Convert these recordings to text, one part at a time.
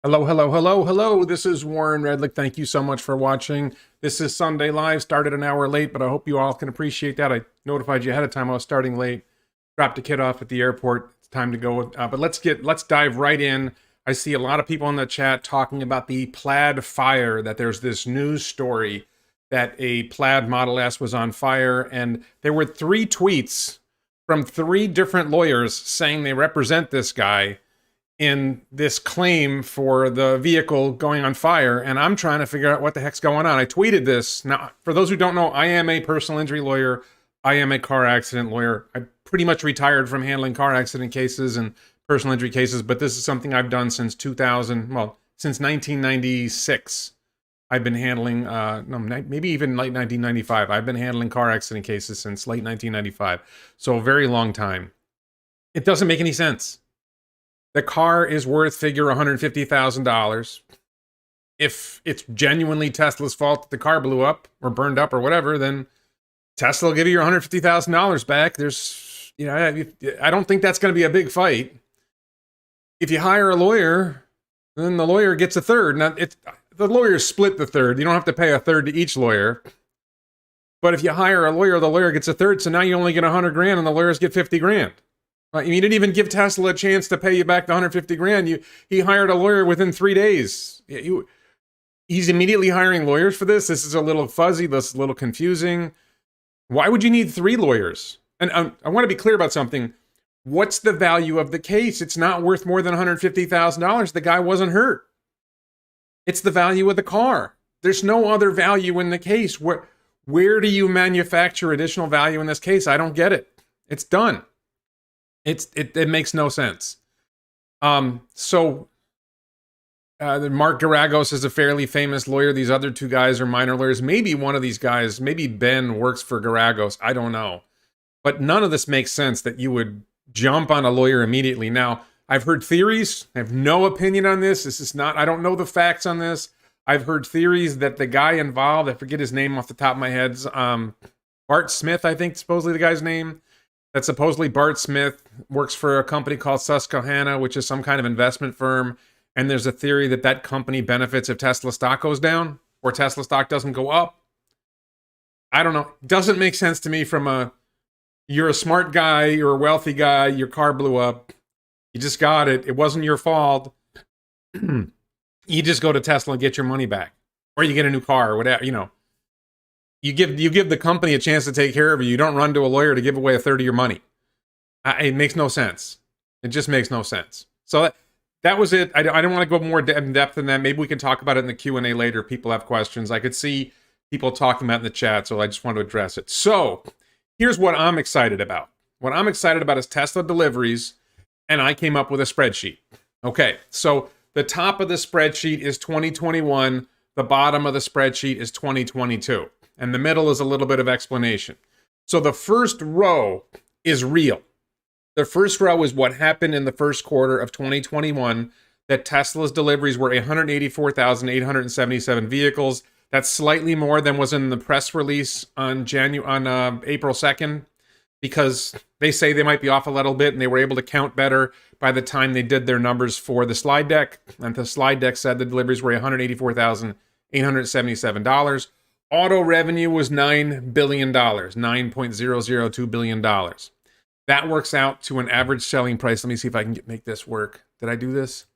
Hello, hello, hello, hello. This is Warren Redlick. Thank you so much for watching. This is Sunday Live. Started an hour late, but I hope you all can appreciate that. I notified you ahead of time I was starting late. Dropped a kid off at the airport. It's time to go. But let's dive right in. I see a lot of people in the chat talking about the Plaid fire, that there's this news story that a Plaid Model S was on fire, and there were 3 tweets from 3 different lawyers saying they represent this guy in this claim for the vehicle going on fire, and I'm trying to figure out what the heck's going on. I tweeted this. Now, for those who don't know, I am a personal injury lawyer. I am a car accident lawyer. I pretty much retired from handling car accident cases and personal injury cases, but this is something I've done since 2000, well, since 1996. I've been handling, no, maybe even late 1995. I've been handling car accident cases since late 1995. So a very long time. It doesn't make any sense. The car is worth, figure, $150,000. If it's genuinely Tesla's fault that the car blew up or burned up or whatever, then Tesla will give you your $150,000 back. I don't think that's going to be a big fight. If you hire a lawyer, then the lawyer gets a third. Now, the lawyers split the third. You don't have to pay a third to each lawyer. But if you hire a lawyer, the lawyer gets a third. So now you only get $100,000 and the lawyers get $50,000. You didn't even give Tesla a chance to pay you back the $150,000. He hired a lawyer within 3 days. He's immediately hiring lawyers for this. This is a little fuzzy. This is a little confusing. Why would you need 3 lawyers? And I want to be clear about something. What's the value of the case? It's not worth more than $150,000. The guy wasn't hurt. It's the value of the car. There's no other value in the case. Where do you manufacture additional value in this case? I don't get it. It's done. It makes no sense. Mark Garagos is a fairly famous lawyer. These other 2 guys are minor lawyers. Maybe one of these guys, maybe Ben works for Garagos. I don't know. But none of this makes sense that you would jump on a lawyer immediately. Now, I've heard theories. I have no opinion on this. I don't know the facts on this. I've heard theories that the guy involved, I forget his name off the top of my head, Bart Smith, I think, supposedly the guy's name. That supposedly Bart Smith works for a company called Susquehanna, which is some kind of investment firm. And there's a theory that that company benefits if Tesla stock goes down or Tesla stock doesn't go up. I don't know. It doesn't make sense to me you're a smart guy, you're a wealthy guy, your car blew up. You just got it. It wasn't your fault. You just go to Tesla and get your money back. Or you get a new car or whatever, You give the company a chance to take care of you. You don't run to a lawyer to give away a third of your money. It makes no sense. It just makes no sense. So that was it. I don't want to go more in depth than that. Maybe we can talk about it in the Q&A later. People have questions. I could see people talking about it in the chat, so I just want to address it. So here's what I'm excited about. What I'm excited about is Tesla deliveries, and I came up with a spreadsheet. Okay, so the top of the spreadsheet is 2021. The bottom of the spreadsheet is 2022. And the middle is a little bit of explanation. So the first row is real. The first row is what happened in the first quarter of 2021, that Tesla's deliveries were 184,877 vehicles. That's slightly more than was in the press release on April 2nd, because they say they might be off a little bit and they were able to count better by the time they did their numbers for the slide deck. And the slide deck said the deliveries were $184,877. Auto revenue was $9 billion, $9.002 billion. That works out to an average selling price. Let me see if I can make this work. Did I do this?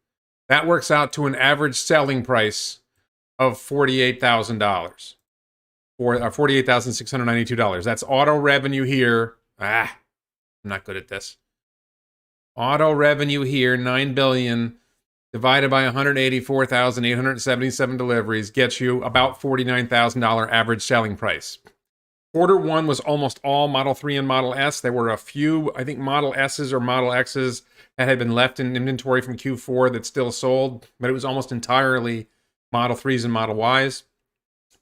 That works out to an average selling price of $48,000, or $48,692. That's auto revenue here. I'm not good at this. Auto revenue here, $9 billion. Divided by 184,877 deliveries gets you about $49,000 average selling price. Quarter 1 was almost all Model 3 and Model S. There were a few, I think, Model S's or Model X's that had been left in inventory from Q4 that still sold, but it was almost entirely Model 3s and Model Ys.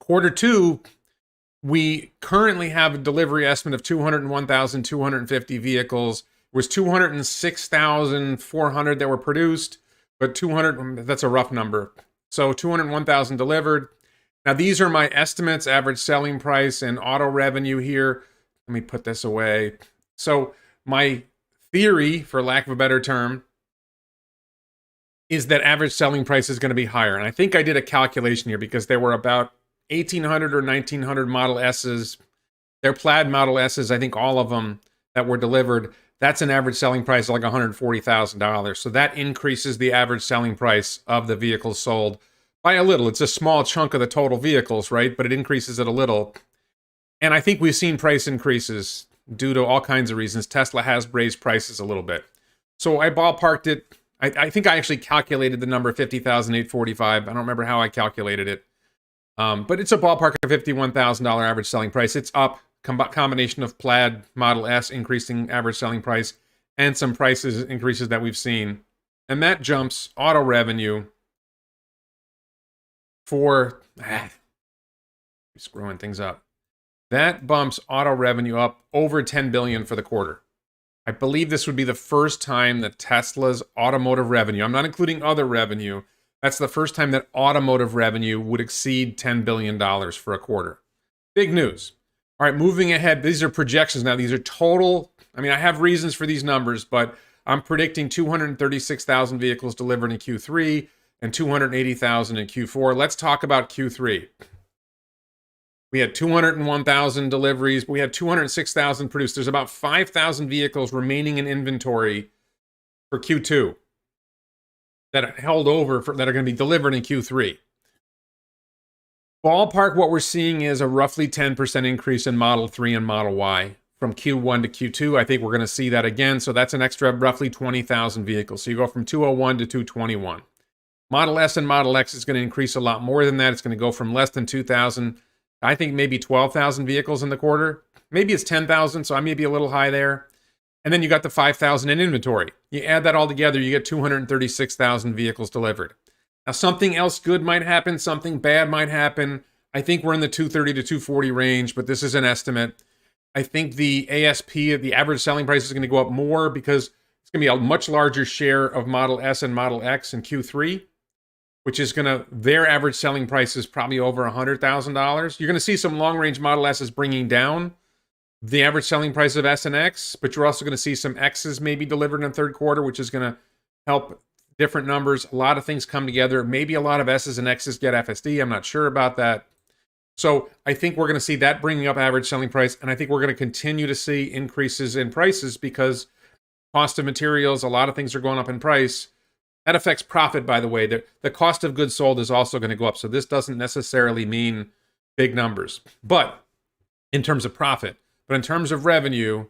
Quarter 2, we currently have a delivery estimate of 201,250 vehicles. It was 206,400 that were produced. But 200, that's a rough number. So 201,000 delivered. Now these are my estimates, average selling price and auto revenue here. Let me put this away. So my theory, for lack of a better term, is that average selling price is going to be higher. And I think I did a calculation here because there were about 1,800 or 1,900 Model S's. They're plaid Model S's, I think all of them that were delivered. That's an average selling price of like $140,000. So that increases the average selling price of the vehicles sold by a little. It's a small chunk of the total vehicles, right? But it increases it a little. And I think we've seen price increases due to all kinds of reasons. Tesla has raised prices a little bit. So I ballparked it. I think I actually calculated the number 50,845. I don't remember how I calculated it. But it's a ballpark of $51,000 average selling price. It's up, combination of plaid Model S increasing average selling price and some prices increases that we've seen. And that jumps auto revenue for, screwing things up. That bumps auto revenue up over $10 billion for the quarter. I believe this would be the first time that Tesla's automotive revenue, I'm not including other revenue, that's the first time that automotive revenue would exceed $10 billion for a quarter. Big news. All right, moving ahead, these are projections now. These are total, I mean, I have reasons for these numbers, but I'm predicting 236,000 vehicles delivered in Q3 and 280,000 in Q4. Let's talk about Q3. We had 201,000 deliveries. We had 206,000 produced. There's about 5,000 vehicles remaining in inventory for Q2 that are held over that are going to be delivered in Q3. Ballpark, what we're seeing is a roughly 10% increase in Model 3 and Model Y from Q1 to Q2. I think we're going to see that again. So that's an extra roughly 20,000 vehicles. So you go from 201 to 221. Model S and Model X is going to increase a lot more than that. It's going to go from less than 2,000. I think maybe 12,000 vehicles in the quarter. Maybe it's 10,000, so I may be a little high there. And then you got the 5,000 in inventory. You add that all together, you get 236,000 vehicles delivered. Now, something else good might happen, something bad might happen. I think we're in the 230 to 240 range, but this is an estimate. I think the ASP, the average selling price, is going to go up more because it's going to be a much larger share of Model S and Model X in Q3, which is going to, their average selling price is probably over $100,000. You're going to see some long-range Model S's bringing down the average selling price of S and X, but you're also going to see some X's maybe delivered in the third quarter, which is going to help different numbers. A lot of things come together. Maybe a lot of S's and X's get FSD. I'm not sure about that. So I think we're going to see that bringing up average selling price, and I think we're going to continue to see increases in prices because cost of materials, a lot of things are going up in price. That affects profit, by the way. The cost of goods sold is also going to go up. So this doesn't necessarily mean big numbers, but in terms of profit. But in terms of revenue,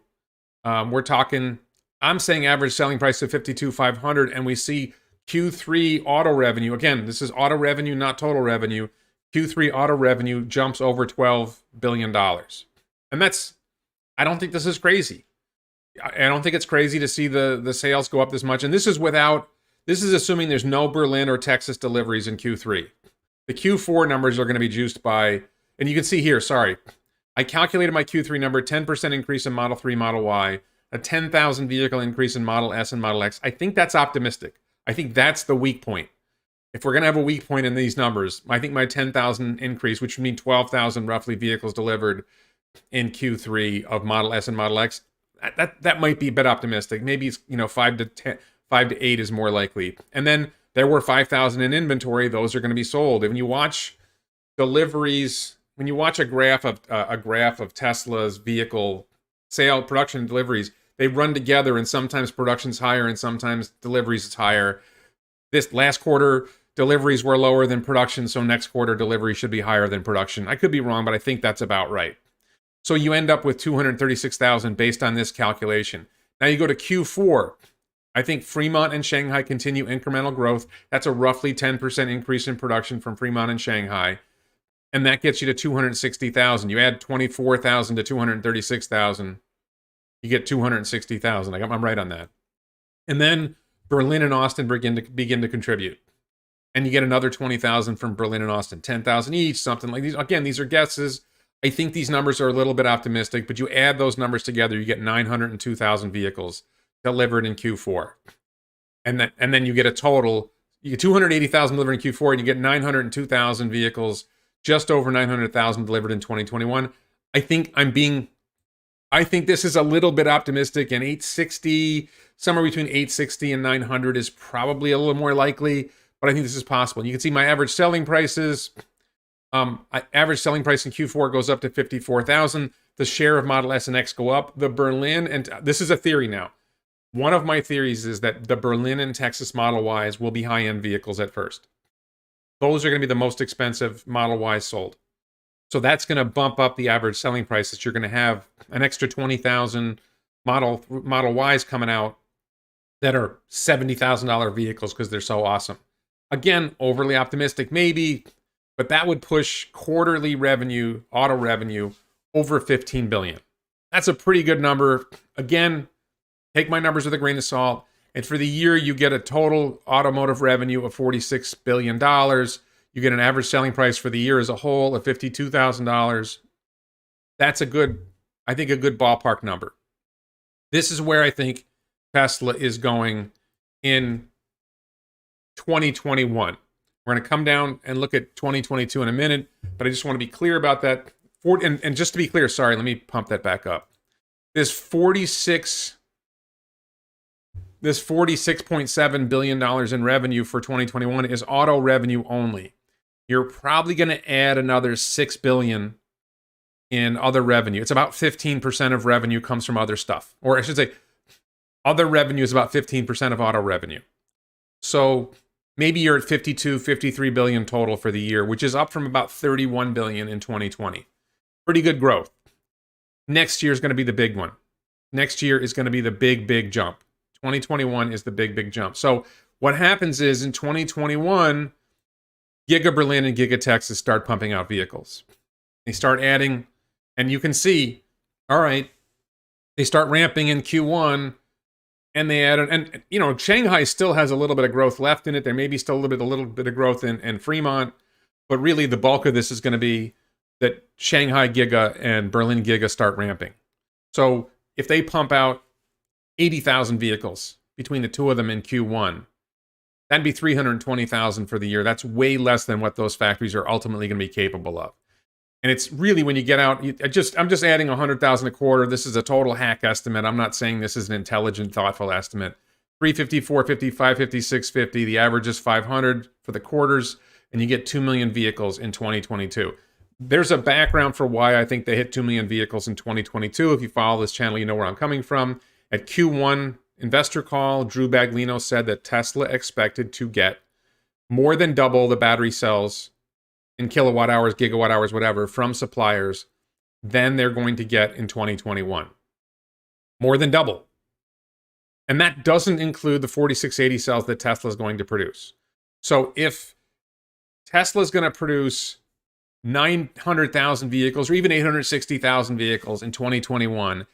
we're talking, I'm saying average selling price of $52,500, and we see Q3 auto revenue. Again, this is auto revenue, not total revenue. Q3 auto revenue jumps over $12 billion. And that's, I don't think this is crazy. I don't think it's crazy to see the sales go up this much. And this is assuming there's no Berlin or Texas deliveries in Q3. The Q4 numbers are going to be juiced by, and you can see here, sorry, I calculated my Q3 number, 10% increase in Model 3, Model Y, a 10,000 vehicle increase in Model S and Model X. I think that's optimistic. I think that's the weak point. If we're going to have a weak point in these numbers, I think my 10,000 increase, which would mean 12,000 roughly vehicles delivered in Q3 of Model S and Model X, that might be a bit optimistic. Maybe it's 5 to 8 is more likely. And then there were 5,000 in inventory. Those are going to be sold. And when you watch deliveries, when you watch a graph of Tesla's vehicle sale, production, and deliveries, they run together, and sometimes production's higher and sometimes deliveries is higher. This last quarter, deliveries were lower than production, so next quarter delivery should be higher than production. I could be wrong, but I think that's about right. So you end up with 236,000 based on this calculation. Now you go to Q4. I think Fremont and Shanghai continue incremental growth. That's a roughly 10% increase in production from Fremont and Shanghai. And that gets you to 260,000. You add 24,000 to 236,000. You get 260,000. I'm right on that. And then Berlin and Austin begin to contribute. And you get another 20,000 from Berlin and Austin. 10,000 each, something like these. Again, these are guesses. I think these numbers are a little bit optimistic, but you add those numbers together, you get 902,000 vehicles delivered in Q4. And then you get a total, you get 280,000 delivered in Q4, and you get 902,000 vehicles, just over 900,000 delivered in 2021. I think I'm being I think this is a little bit optimistic, and 860, somewhere between 860 and 900 is probably a little more likely, but I think this is possible. And you can see my average selling prices. Average selling price in Q4 goes up to 54,000. The share of Model S and X go up. The Berlin, and this is a theory now. One of my theories is that the Berlin and Texas Model Ys will be high-end vehicles at first. Those are going to be the most expensive Model Ys sold. So that's going to bump up the average selling prices. You're going to have an extra 20,000 Model Ys coming out that are $70,000 vehicles because they're so awesome. Again, overly optimistic maybe, but that would push quarterly revenue, auto revenue, over 15 billion. That's a pretty good number. Again, take my numbers with a grain of salt. And for the year, you get a total automotive revenue of $46 billion. You get an average selling price for the year as a whole of $52,000. That's a good ballpark number. This is where I think Tesla is going in 2021. We're going to come down and look at 2022 in a minute, but I just want to be clear about that. And just to be clear, sorry, let me pump that back up. This $46.7 billion in revenue for 2021 is auto revenue only. You're probably going to add another $6 billion in other revenue. It's about 15% of revenue comes from other stuff. Or I should say, other revenue is about 15% of auto revenue. So maybe you're at 53 billion total for the year, which is up from about 31 billion in 2020. Pretty good growth. Next year is going to be the big one. Next year is going to be the big jump. 2021 is the big jump. So what happens is in 2021, Giga Berlin and Giga Texas start pumping out vehicles. They start adding, and you can see, all right, they start ramping in Q1, and they add, and you know, Shanghai still has a little bit of growth left in it. There may be still a little bit of growth in Fremont, but really the bulk of this is going to be that Shanghai Giga and Berlin Giga start ramping. So if they pump out 80,000 vehicles between the two of them in Q1, that'd be 320,000 for the year. That's way less than what those factories are ultimately going to be capable of. And it's really, when you get out, I'm just adding 100,000 a quarter. This is a total hack estimate. I'm not saying this is an intelligent, thoughtful estimate. 350, 450, 550, 650. The average is 500 for the quarters, and you get 2 million vehicles in 2022. There's a background for why I think they hit 2 million vehicles in 2022. If you follow this channel, you know where I'm coming from. At Q1 investor call, Drew Baglino said that Tesla expected to get more than double the battery cells in kilowatt hours, gigawatt hours, whatever, from suppliers than they're going to get in 2021. More than double. And that doesn't include the 4680 cells that Tesla is going to produce. So if Tesla is going to produce 900,000 vehicles or even 860,000 vehicles in 2021,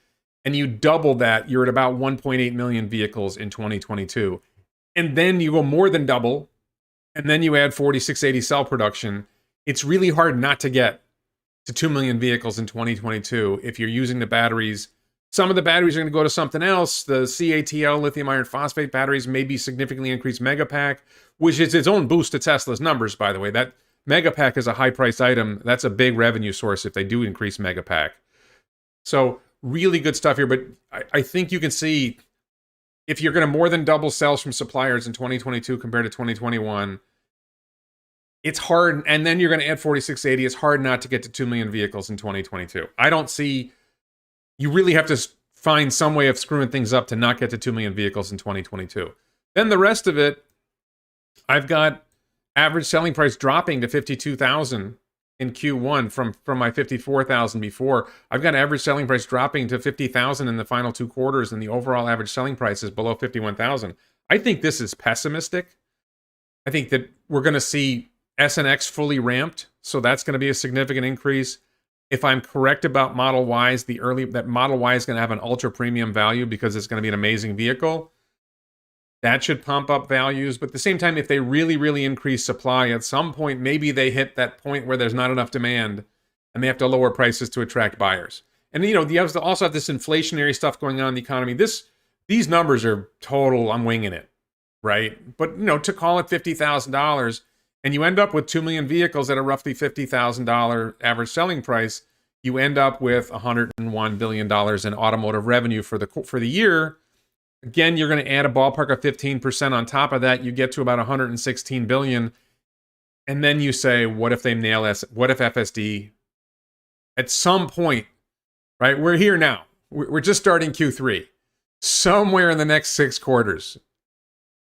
and you double that, you're at about 1.8 million vehicles in 2022. And then you go more than double, and then you add 4680 cell production. It's really hard not to get to 2 million vehicles in 2022 if you're using the batteries. Some of the batteries are going to go to something else. The CATL lithium iron phosphate batteries may be significantly increased megapack, which is its own boost to Tesla's numbers, by the way. That megapack is a high-priced item. That's a big revenue source if they do increase megapack. So really good stuff here, but I think you can see if you're going to more than double sales from suppliers in 2022 compared to 2021, it's hard, and then you're going to add 4680. It's hard not to get to 2 million vehicles in 2022. I don't see, you really have to find some way of screwing things up to not get to 2 million vehicles in 2022. Then the rest of it, I've got average selling price dropping to 52,000 in Q1 from my 54,000 before. I've got average selling price dropping to 50,000 in the final two quarters, and the overall average selling price is below 51,000. I think this is pessimistic. I think that we're going to see S and X fully ramped, so that's going to be a significant increase. If I'm correct about Model Ys, that Model Y is going to have an ultra premium value because it's going to be an amazing vehicle. That should pump up values. But at the same time, if they really increase supply, at some point, maybe they hit that point where there's not enough demand and they have to lower prices to attract buyers. And, you know, you also have this inflationary stuff going on in the economy. These numbers are total, I'm winging it, right? But, you know, to call it $50,000 and you end up with 2 million vehicles at a roughly $50,000 average selling price, you end up with $101 billion in automotive revenue for the year. Again, you're going to add a ballpark of 15% on top of that. You get to about 116 billion. And then you say, what if they nail us? What if FSD at some point, right? We're here now. We're just starting Q3. Somewhere in the next 6 quarters,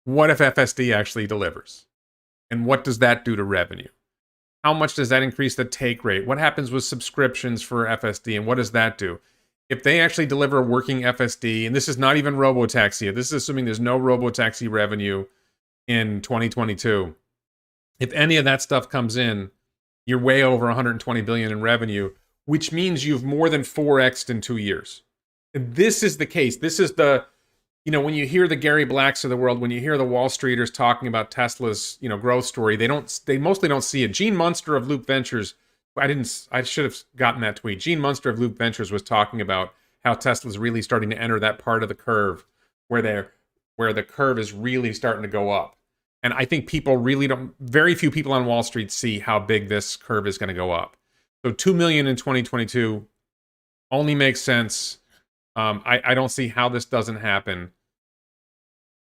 what if FSD actually delivers? And what does that do to revenue? How much does that increase the take rate? What happens with subscriptions for FSD, and what does that do? If they actually deliver a working FSD, and this is not even robotaxi, this is assuming there's no robotaxi revenue in 2022. If any of that stuff comes in, you're way over 120 billion in revenue, which means you've more than 4x'd in 2 years. If this is the case, this is the, when you hear the Gary Blacks of the world, when you hear the Wall Streeters talking about Tesla's, growth story, they mostly don't see it. Gene Munster of Loop Ventures, I should have gotten that tweet. Gene Munster of Loop Ventures was talking about how Tesla's really starting to enter that part of the curve where the curve is really starting to go up. And I think very few people on Wall Street see how big this curve is going to go up. So 2 million in 2022 only makes sense. I don't see how this doesn't happen.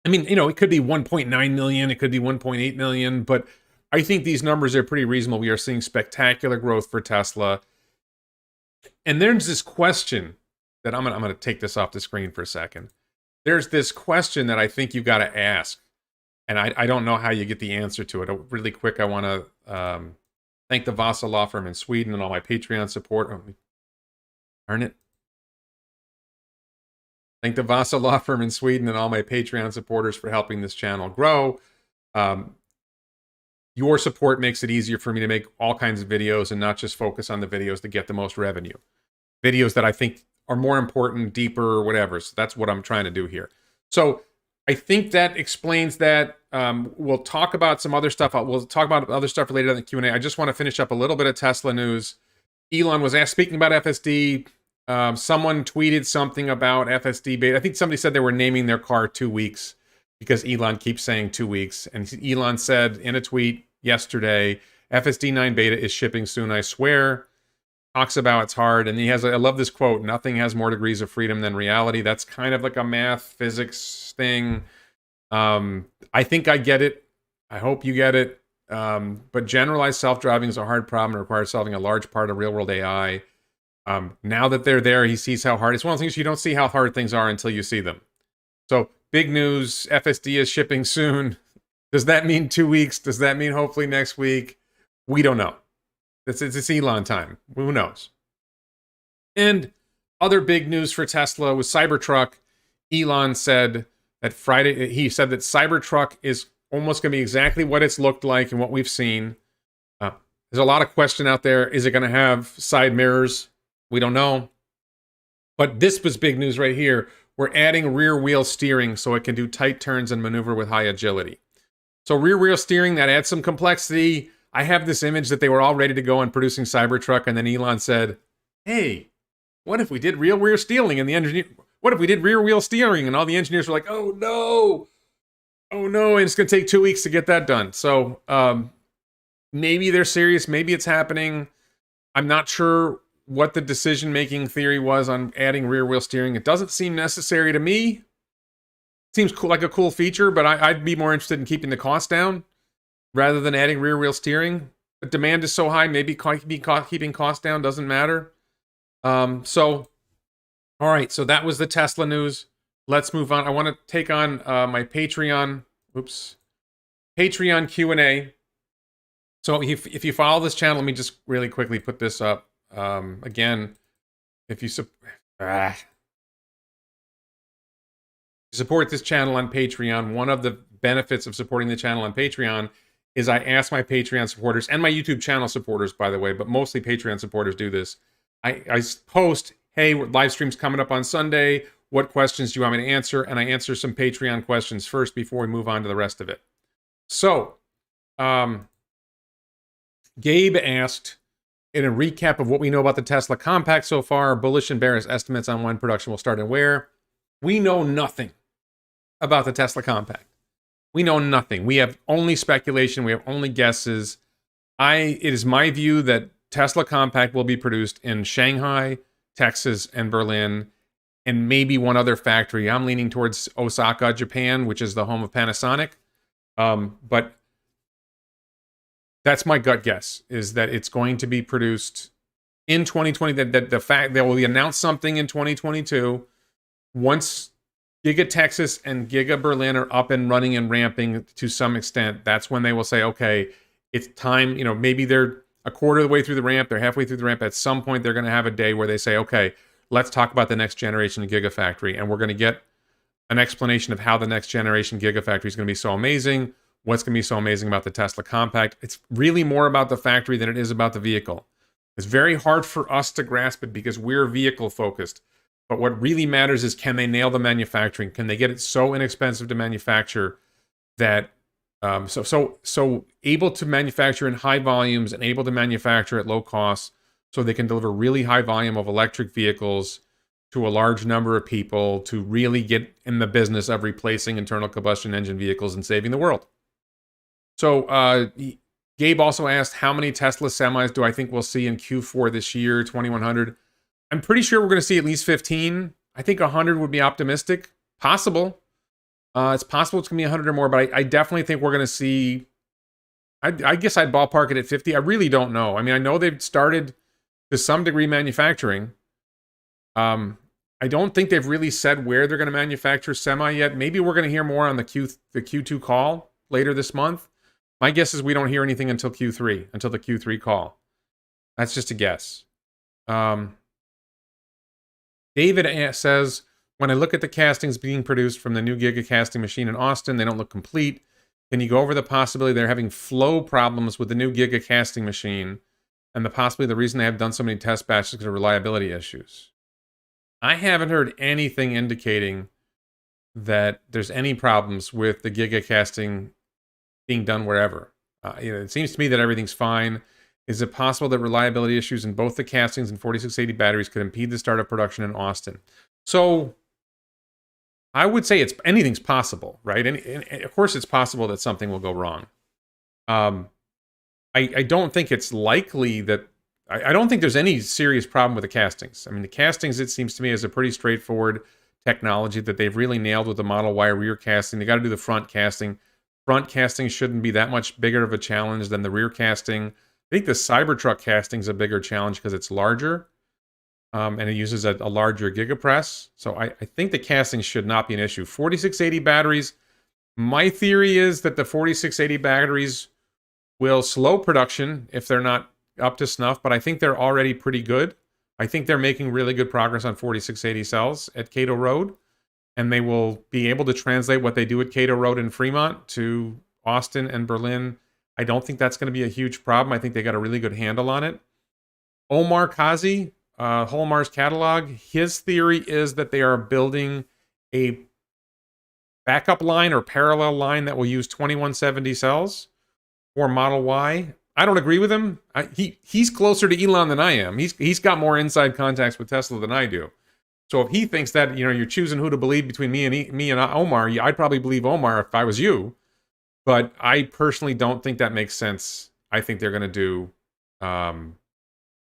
I mean, it could be 1.9 million, it could be 1.8 million, but I think these numbers are pretty reasonable. We are seeing spectacular growth for Tesla. And there's this question that I'm going to take this off the screen for a second. There's this question that I think you've got to ask. And I don't know how you get the answer to it. Really quick, I want to thank the Vasa Law Firm in Sweden and all my Patreon support. Darn it. Thank the Vasa Law Firm in Sweden and all my Patreon supporters for helping this channel grow. Your support makes it easier for me to make all kinds of videos and not just focus on the videos that get the most revenue. Videos that I think are more important, deeper, or whatever. So that's what I'm trying to do here. So I think that explains that. We'll talk about some other stuff. We'll talk about other stuff related to the Q&A. I just want to finish up a little bit of Tesla news. Elon was asked, speaking about FSD, someone tweeted something about FSD beta. I think somebody said they were naming their car 2 weeks because Elon keeps saying 2 weeks. And Elon said in a tweet yesterday, FSD 9 beta is shipping soon, I swear. Talks about it's hard. And I love this quote, nothing has more degrees of freedom than reality. That's kind of like a math, physics thing. I think I get it. I hope you get it. But generalized self-driving is a hard problem. It requires solving a large part of real-world AI. Now that they're there, he sees how hard. It's one of the things you don't see how hard things are until you see them. So big news, FSD is shipping soon. Does that mean 2 weeks? Does that mean hopefully next week? We don't know. It's Elon time. Who knows? And other big news for Tesla was Cybertruck. Elon said that Friday, he said that Cybertruck is almost going to be exactly what it's looked like and what we've seen. There's a lot of question out there. Is it going to have side mirrors? We don't know. But this was big news right here. We're adding rear wheel steering so it can do tight turns and maneuver with high agility. So rear wheel steering, that adds some complexity. I have this image that they were all ready to go on producing Cybertruck, and then Elon said, hey, what if we did rear wheel steering? And what if we did rear wheel steering? And all the engineers were like, oh no, and it's going to take 2 weeks to get that done. So maybe they're serious, maybe it's happening. I'm not sure what the decision-making theory was on adding rear wheel steering. It doesn't seem necessary to me. Seems cool, like a cool feature, but I'd be more interested in keeping the cost down rather than adding rear wheel steering. The demand is so high, maybe keeping costs down doesn't matter. All right, so that was the Tesla news. Let's move on. I want to take on my Patreon Q&A. So if you follow this channel, let me just really quickly put this up. Again, if you support this channel on Patreon, one of the benefits of supporting the channel on Patreon is I ask my Patreon supporters, and my YouTube channel supporters, by the way, but mostly Patreon supporters do this. I post, hey, live stream's coming up on Sunday. What questions do you want me to answer? And I answer some Patreon questions first before we move on to the rest of it. So, Gabe asked, in a recap of what we know about the Tesla Compact so far, bullish and bearish estimates on when production will start and where. We know nothing about the Tesla Compact. We know nothing. We have only speculation. We have only guesses. It is my view that Tesla Compact will be produced in Shanghai, Texas, and Berlin, and maybe one other factory. I'm leaning towards Osaka, Japan, which is the home of Panasonic. But that's my gut guess, is that it's going to be produced in 2020. That the fact that will announce something in 2022 once Giga Texas and Giga Berlin are up and running and ramping to some extent. That's when they will say, okay, it's time. Maybe they're a quarter of the way through the ramp, they're halfway through the ramp. At some point, they're going to have a day where they say, okay, let's talk about the next generation Gigafactory, and we're going to get an explanation of how the next generation Gigafactory is going to be so amazing. What's going to be so amazing about the Tesla Compact? It's really more about the factory than it is about the vehicle. It's very hard for us to grasp it because we're vehicle focused. But what really matters is, can they nail the manufacturing? Can they get it so inexpensive to manufacture that so able to manufacture in high volumes and able to manufacture at low costs, so they can deliver really high volume of electric vehicles to a large number of people to really get in the business of replacing internal combustion engine vehicles and saving the world. So Gabe also asked, how many Tesla semis do I think we'll see in Q4 this year, 2100? I'm pretty sure we're going to see at least 15. I think 100 would be optimistic. Possible. It's possible it's going to be 100 or more, but I definitely think we're going to see, I guess I'd ballpark it at 50. I really don't know. I mean, I know they've started to some degree manufacturing. I don't think they've really said where they're going to manufacture semi yet. Maybe we're going to hear more on the Q2 call later this month. My guess is we don't hear anything until the Q3 call. That's just a guess. David says, when I look at the castings being produced from the new Giga casting machine in Austin, they don't look complete. Can you go over the possibility they're having flow problems with the new Giga casting machine, and the possibility the reason they have done so many test batches is because of reliability issues? I haven't heard anything indicating that there's any problems with the Giga casting being done wherever. It seems to me that everything's fine. Is it possible that reliability issues in both the castings and 4680 batteries could impede the start of production in Austin? So I would say anything's possible, right? And of course, it's possible that something will go wrong. I don't think it's likely that. I don't think there's any serious problem with the castings. I mean, the castings, it seems to me, is a pretty straightforward technology that they've really nailed with the Model Y rear casting. They got to do the front casting. Front casting shouldn't be that much bigger of a challenge than the rear casting. I think the Cybertruck casting is a bigger challenge because it's larger. And it uses a larger gigapress. So I think the casting should not be an issue. 4680 batteries, my theory is that the 4680 batteries will slow production if they're not up to snuff, but I think they're already pretty good. I think they're making really good progress on 4680 cells at Cato Road, and they will be able to translate what they do at Cato Road in Fremont to Austin and Berlin. I don't think that's going to be a huge problem. I think they got a really good handle on it. Omar Kazi, Holmar's catalog, his theory is that they are building a backup line or parallel line that will use 2170 cells for Model Y. I don't agree with him. He's closer to Elon than I am. He's got more inside contacts with Tesla than I do. So if he thinks that you're choosing who to believe between me and Omar, I'd probably believe Omar if I was you. But I personally don't think that makes sense. I think they're going to do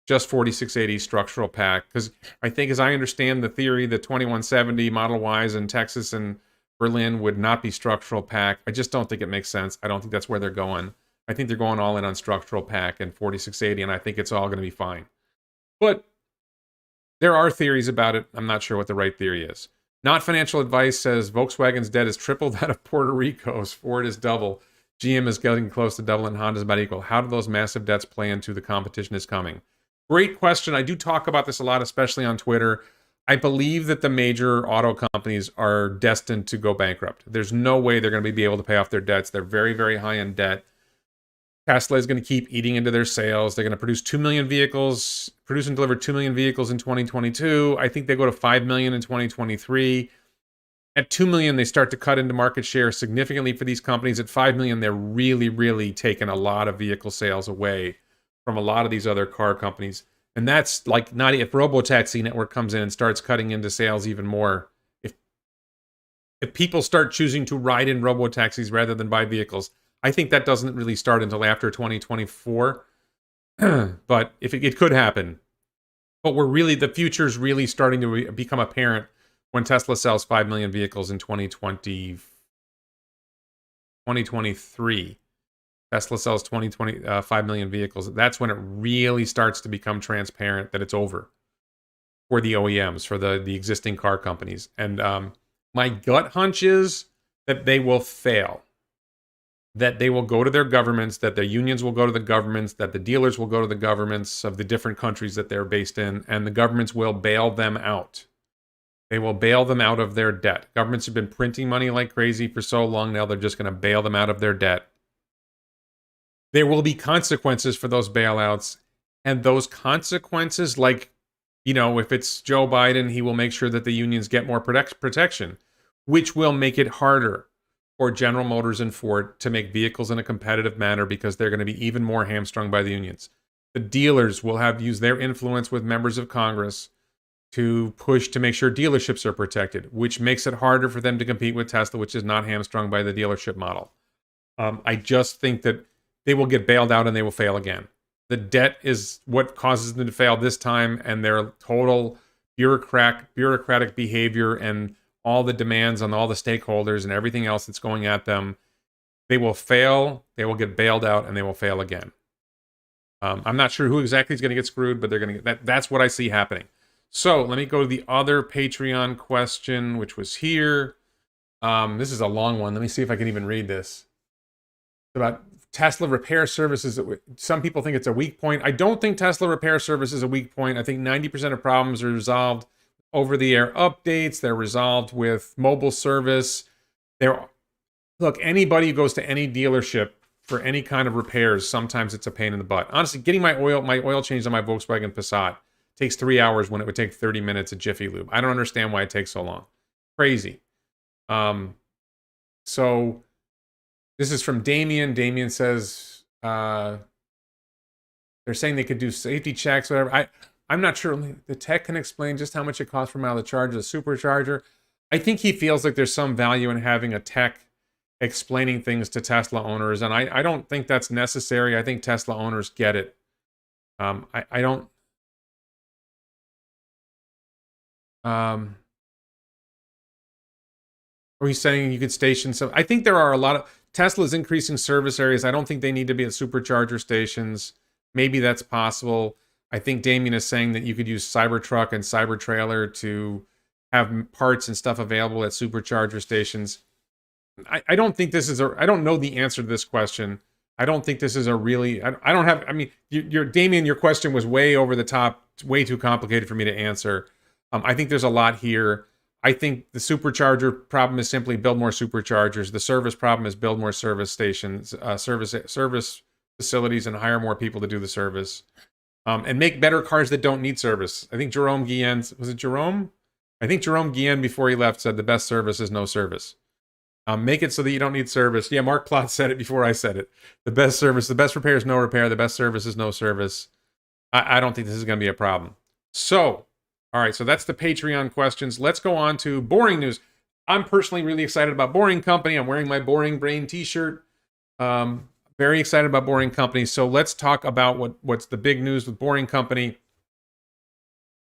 just 4680 structural pack, because I think, as I understand the theory, the 2170 Model Ys in Texas and Berlin would not be structural pack. I just don't think it makes sense. I don't think that's where they're going. I think they're going all in on structural pack and 4680, and I think it's all going to be fine. But there are theories about it. I'm not sure what the right theory is. Not Financial Advice says Volkswagen's debt is triple that of Puerto Rico's. Ford is double. GM is getting close to double, and Honda's about equal. How do those massive debts play into the competition is coming? Great question. I do talk about this a lot, especially on Twitter. I believe that the major auto companies are destined to go bankrupt. There's no way they're going to be able to pay off their debts. They're very, very high in debt. Tesla is going to keep eating into their sales. They're going to produce and deliver 2 million vehicles in 2022. I think they go to 5 million in 2023. At 2 million, they start to cut into market share significantly for these companies. At 5 million, they're really, really taking a lot of vehicle sales away from a lot of these other car companies. And that's like, not if Robotaxi Network comes in and starts cutting into sales even more. If people start choosing to ride in Robotaxis rather than buy vehicles, I think that doesn't really start until after 2024. But if it could happen. But the future's really starting to become apparent when Tesla sells 5 million vehicles in 2023. Tesla sells 5 million vehicles. That's when it really starts to become transparent that it's over for the OEMs, for the existing car companies. And my gut hunch is that they will fail. That they will go to their governments, that their unions will go to the governments, that the dealers will go to the governments of the different countries that they're based in, and the governments will bail them out. They will bail them out of their debt. Governments have been printing money like crazy for so long now, they're just going to bail them out of their debt. There will be consequences for those bailouts, and those consequences, like, if it's Joe Biden, he will make sure that the unions get more protection, which will make it harder for General Motors and Ford to make vehicles in a competitive manner because they're going to be even more hamstrung by the unions. The dealers will use their influence with members of Congress to push to make sure dealerships are protected, which makes it harder for them to compete with Tesla, which is not hamstrung by the dealership model. I just think that they will get bailed out and they will fail again. The debt is what causes them to fail this time, and their total bureaucratic behavior and all the demands on all the stakeholders and everything else that's going at them. They will fail, they will get bailed out, and they will fail again. I'm not sure who exactly is going to get screwed, but they're going to get that's what I see happening. So let me go to the other Patreon question, which was here. This is a long one. Let me see if I can even read this. It's about Tesla repair services. Some people think it's a weak point. I don't think Tesla repair service is a weak point. I think 90% of problems are resolved over-the-air updates. They're resolved with mobile service. Look, anybody who goes to any dealership for any kind of repairs, sometimes it's a pain in the butt. Honestly, getting my oil changed on my Volkswagen Passat takes 3 hours when it would take 30 minutes at Jiffy Lube. I don't understand why it takes so long. Crazy. So this is from Damien. Damien says they're saying they could do safety checks, whatever. I'm not sure. The tech can explain just how much it costs per mile to charge a supercharger. I think he feels like there's some value in having a tech explaining things to Tesla owners, and I don't think that's necessary. I think Tesla owners get it. I don't. Are we saying you could station some? I think there are a lot of Tesla's increasing service areas. I don't think they need to be at supercharger stations. Maybe that's possible. I think Damien is saying that you could use Cybertruck and Cybertrailer to have parts and stuff available at supercharger stations. I don't think this is I don't know the answer to this question. I don't think this is a really, I don't have, I mean, Damien, your question was way over the top, way too complicated for me to answer. I think there's a lot here. I think the supercharger problem is simply build more superchargers. The service problem is build more service stations, service facilities, and hire more people to do the service. And make better cars that don't need service. I think Jerome Guillen, was it Jerome? I think Jerome Guillen, before he left, said the best service is no service. Make it so that you don't need service. Yeah, Mark Plott said it before I said it. The best service, the best repair is no repair. The best service is no service. I don't think this is going to be a problem. So, all right, so that's the Patreon questions. Let's go on to boring news. I'm personally really excited about Boring Company. I'm wearing my Boring Brain t-shirt. Very excited about Boring Company. So let's talk about what's the big news with Boring Company.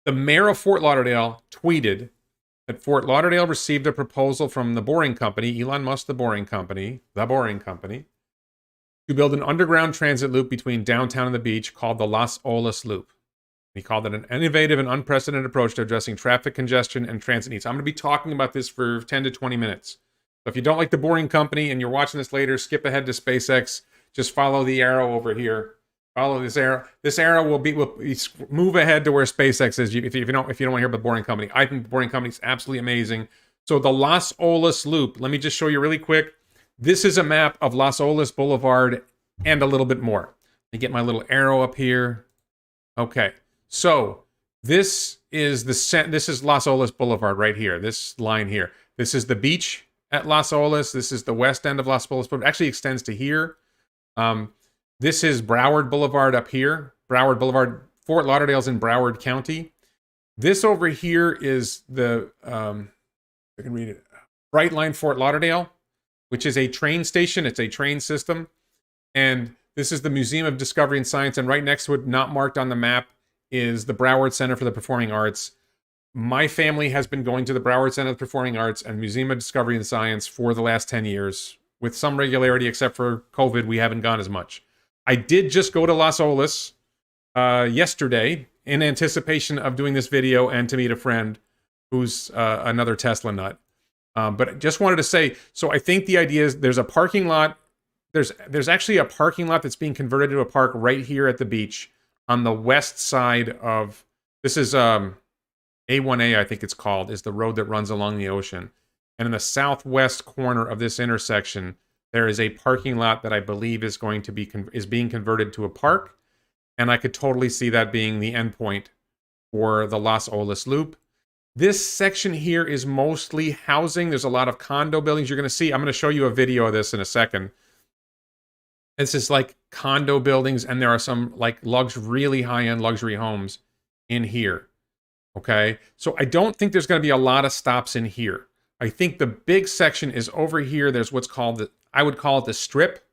The mayor of Fort Lauderdale tweeted that Fort Lauderdale received a proposal from the Boring Company, Elon Musk, the Boring Company, to build an underground transit loop between downtown and the beach called the Las Olas Loop. He called it an innovative and unprecedented approach to addressing traffic congestion and transit needs. I'm going to be talking about this for 10 to 20 minutes. So if you don't like the Boring Company and you're watching this later, skip ahead to SpaceX. Just follow the arrow over here. Follow this arrow. This arrow will move ahead to where SpaceX is. If you don't want to hear about the Boring Company, I think the Boring Company is absolutely amazing. So the Las Olas Loop. Let me just show you really quick. This is a map of Las Olas Boulevard and a little bit more. Let me get my little arrow up here. Okay. So this is Las Olas Boulevard right here. This line here. This is the beach at Las Olas. This is the west end of Las Olas, but it actually extends to here. This is Broward Boulevard up here. Broward Boulevard. Fort Lauderdale's in Broward County. This over here is the I can read it. Brightline Fort Lauderdale, which is a train station. It's a train system. And This is the Museum of Discovery and Science, and right next to it, not marked on the map, is the Broward Center for the Performing Arts. My family has been going to the Broward Center of the Performing Arts and Museum of Discovery and Science for the last 10 years. With some regularity, except for COVID, we haven't gone as much. I did just go to Las Olas yesterday in anticipation of doing this video and to meet a friend who's another Tesla nut. But just wanted to say, so I think the idea is there's a parking lot. There's actually a parking lot that's being converted to a park right here at the beach on the west side of, this is A1A, I think it's called, is the road that runs along the ocean. And in the southwest corner of this intersection, there is a parking lot that I believe is going to be being converted to a park. And I could totally see that being the endpoint for the Las Olas Loop. This section here is mostly housing. There's a lot of condo buildings. You're going to see, I'm going to show you a video of this in a second. This is like condo buildings, and there are some like really high-end luxury homes in here. Okay, so I don't think there's going to be a lot of stops in here. I think the big section is over here. There's what's called, I would call it the Strip.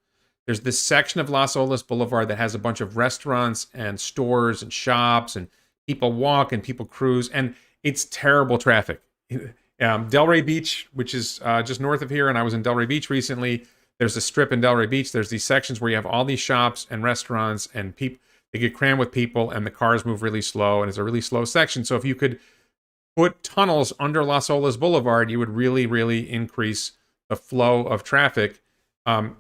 There's this section of Las Olas Boulevard that has a bunch of restaurants and stores and shops, and people walk and people cruise, and it's terrible traffic. Delray Beach, which is just north of here, and I was in Delray Beach recently. There's a Strip in Delray Beach. There's these sections where you have all these shops and restaurants, and people, they get crammed with people, and the cars move really slow, and it's a really slow section. So if you could put tunnels under Las Olas Boulevard, you would really, really increase the flow of traffic,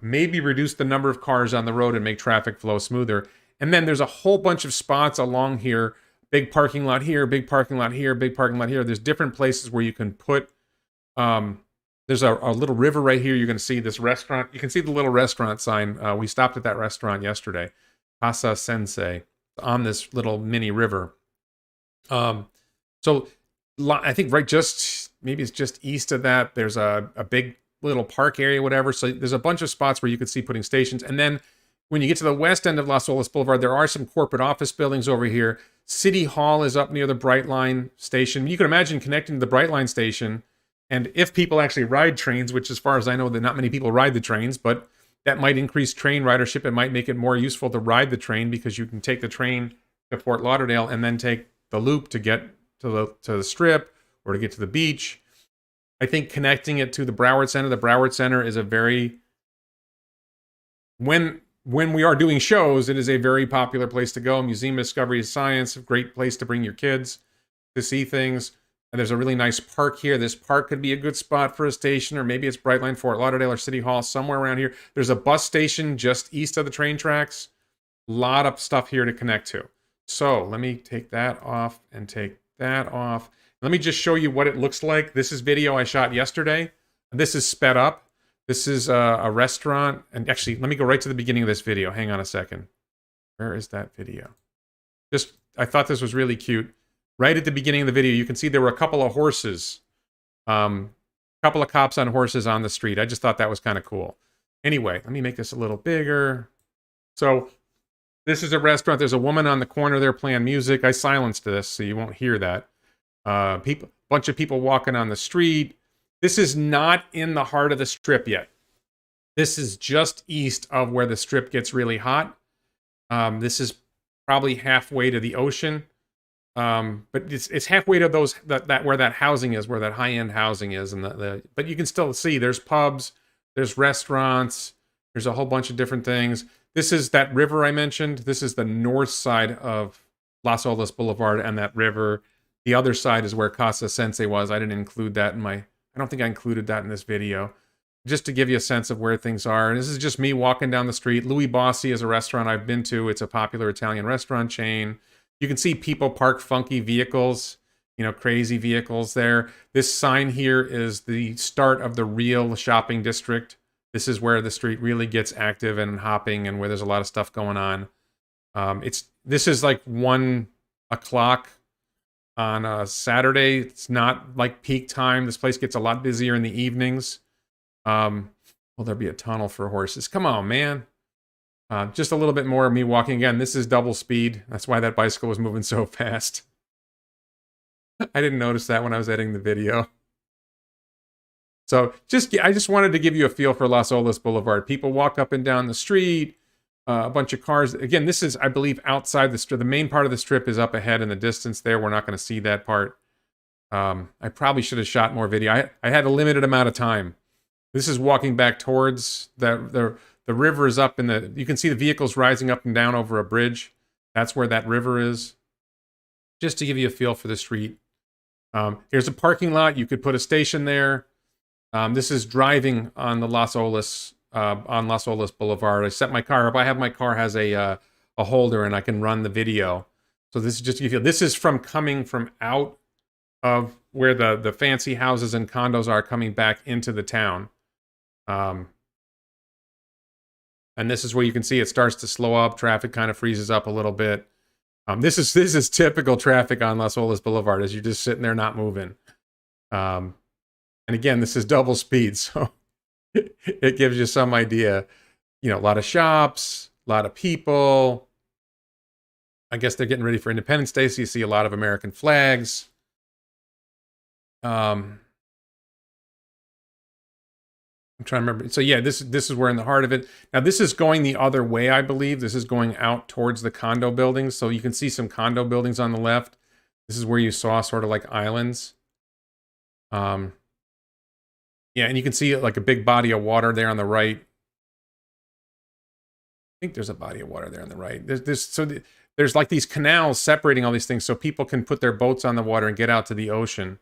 maybe reduce the number of cars on the road and make traffic flow smoother. And then there's a whole bunch of spots along here, big parking lot here, big parking lot here, big parking lot here. There's different places where you can put, there's a little river right here. You're going to see this restaurant. You can see the little restaurant sign. We stopped at that restaurant yesterday, Casa Sensei, on this little mini river. So I think maybe it's just east of that, there's a big little park area, whatever. So there's a bunch of spots where you could see putting stations. And then when you get to the west end of Las Olas Boulevard, there are some corporate office buildings over here. City Hall is up near the Brightline station. You can imagine connecting to the Brightline station. And if people actually ride trains, which as far as I know, that not many people ride the trains, but that might increase train ridership. It might make it more useful to ride the train because you can take the train to Fort Lauderdale and then take the loop to get to the Strip or to get to the beach. I think connecting it to the Broward Center is a very, when we are doing shows, it is a very popular place to go. Museum of Discovery and Science, a great place to bring your kids to see things. And there's a really nice park here. This park could be a good spot for a station, or maybe it's Brightline, Fort Lauderdale, or City Hall, somewhere around here. There's a bus station just east of the train tracks. A lot of stuff here to connect to. So let me take that off and take that off. Let me just show you what it looks like. This is video I shot yesterday. This is sped up. This is a restaurant. And actually, let me go right to the beginning of this video. Hang on a second. Where is that video? I thought this was really cute. Right at the beginning of the video, you can see there were a couple of horses. A couple of cops on horses on the street. I just thought that was kind of cool. Anyway, let me make this a little bigger. So this is a restaurant. There's a woman on the corner there playing music. I silenced this so you won't hear that. Bunch of people walking on the street. This is not in the heart of the Strip yet. This is just east of where the Strip gets really hot. This is probably halfway to the ocean. But it's halfway to those that where that housing is, where that high-end housing is, and but you can still see there's pubs, there's restaurants, there's a whole bunch of different things. This is that river I mentioned. This is the north side of Las Olas Boulevard and that river. The other side is where Casa Sensei was. I didn't include that I don't think I included that in this video. Just to give you a sense of where things are. And this is just me walking down the street. Louis Bossi is a restaurant I've been to. It's a popular Italian restaurant chain. You can see people park funky vehicles, crazy vehicles there. This sign here is the start of the real shopping district. This is where the street really gets active and hopping and where there's a lot of stuff going on. This is like 1 o'clock on a Saturday. It's not like peak time. This place gets a lot busier in the evenings. Will there be a tunnel for horses? Come on, man. Just a little bit more of me walking again. This is double speed. That's why that bicycle was moving so fast. I didn't notice that when I was editing the video. So I just wanted to give you a feel for Las Olas Boulevard. People walk up and down the street. A bunch of cars. Again, this is, I believe, outside the strip. The main part of the strip is up ahead in the distance there. We're not going to see that part. I probably should have shot more video. I had a limited amount of time. This is walking back towards the river is up in the... You can see the vehicles rising up and down over a bridge. That's where that river is. Just to give you a feel for the street. Here's a parking lot. You could put a station there. This is driving on the Los Olas Boulevard. I set my car up. I have my car has a holder and I can run the video. So this is just to give you... This is from coming from out of where the fancy houses and condos are, coming back into the town. And this is where you can see it starts to slow up. Traffic kind of freezes up a little bit. This is typical traffic on Los Olas Boulevard, as you're just sitting there not moving. And again, this is double speed, so it gives you some idea. You know, a lot of shops, a lot of people. I guess they're getting ready for Independence Day, so you see a lot of American flags. I'm trying to remember. So yeah, this is where in the heart of it. Now this is going the other way, I believe. This is going out towards the condo buildings. So you can see some condo buildings on the left. This is where you saw sort of like islands. Yeah, and you can see like a big body of water there on the right. I think there's a body of water there on the right. There's like these canals separating all these things so people can put their boats on the water and get out to the ocean.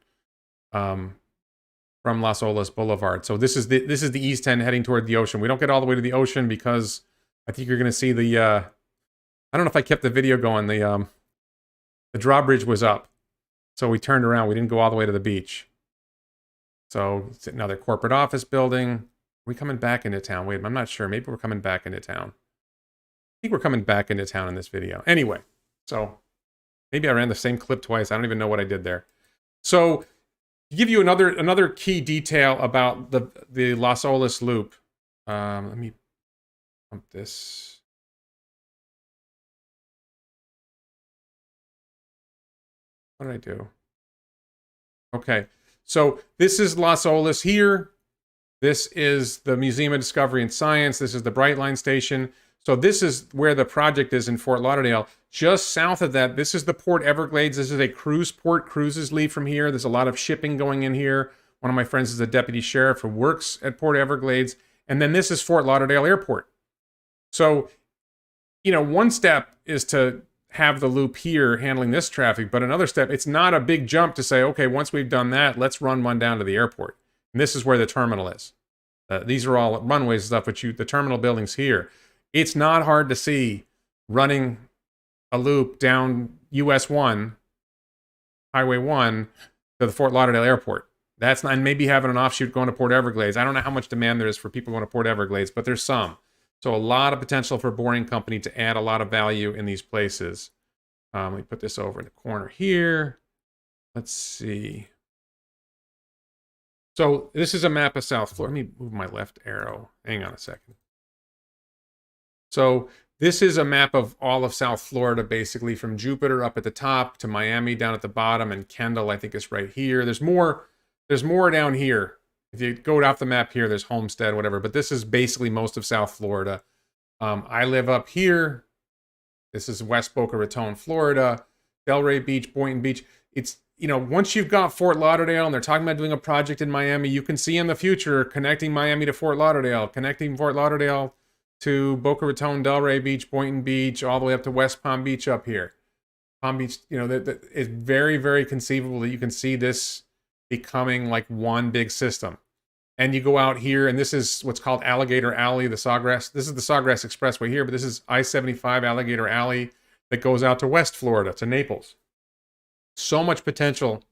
From Los Olas Boulevard. So this is the east end heading toward the ocean. We don't get all the way to the ocean because I think you're going to see the I don't know if I kept the video going. The drawbridge was up. So we turned around. We didn't go all the way to the beach. So it's another corporate office building. Are we coming back into town? Wait, I'm not sure. Maybe we're coming back into town. I think we're coming back into town in this video. Anyway, so maybe I ran the same clip twice. I don't even know what I did there. So to give you another key detail about the Los Olas Loop. Let me pump this. What did I do? Okay, so this is Los Olas here. This is the Museum of Discovery and Science. This is the Brightline Station. So this is where the project is in Fort Lauderdale. Just south of that, this is the Port Everglades. This is a cruise port. Cruises leave from here. There's a lot of shipping going in here. One of my friends is a deputy sheriff who works at Port Everglades. And then this is Fort Lauderdale Airport. So, you know, one step is to have the loop here handling this traffic, but another step, it's not a big jump to say, okay, once we've done that, let's run one down to the airport. And this is where the terminal is. These are all runways and stuff, but the terminal building's here. It's not hard to see running a loop down US 1, Highway 1, to the Fort Lauderdale Airport. That's not, and maybe having an offshoot going to Port Everglades. I don't know how much demand there is for people going to Port Everglades, but there's some. So a lot of potential for Boring Company to add a lot of value in these places. Let me put this over in the corner here. Let's see. So this is a map of South Florida. Let me move my left arrow. Hang on a second. So this is a map of all of South Florida, basically from Jupiter up at the top to Miami down at the bottom, and Kendall, I think, is right here. There's more down here. If you go off the map here, there's Homestead, whatever. But this is basically most of South Florida. I live up here. This is West Boca Raton, Florida. Delray Beach, Boynton Beach. It's, you know, once you've got Fort Lauderdale and they're talking about doing a project in Miami, you can see in the future connecting Miami to Fort Lauderdale, connecting Fort Lauderdale to Boca Raton, Delray Beach, Boynton Beach, all the way up to West Palm Beach up here. Palm Beach, you know, it's very, very conceivable that you can see this becoming like one big system. And you go out here, and this is what's called Alligator Alley, the Sawgrass. This is the Sawgrass Expressway here, but this is I-75 Alligator Alley that goes out to West Florida, to Naples. So much potential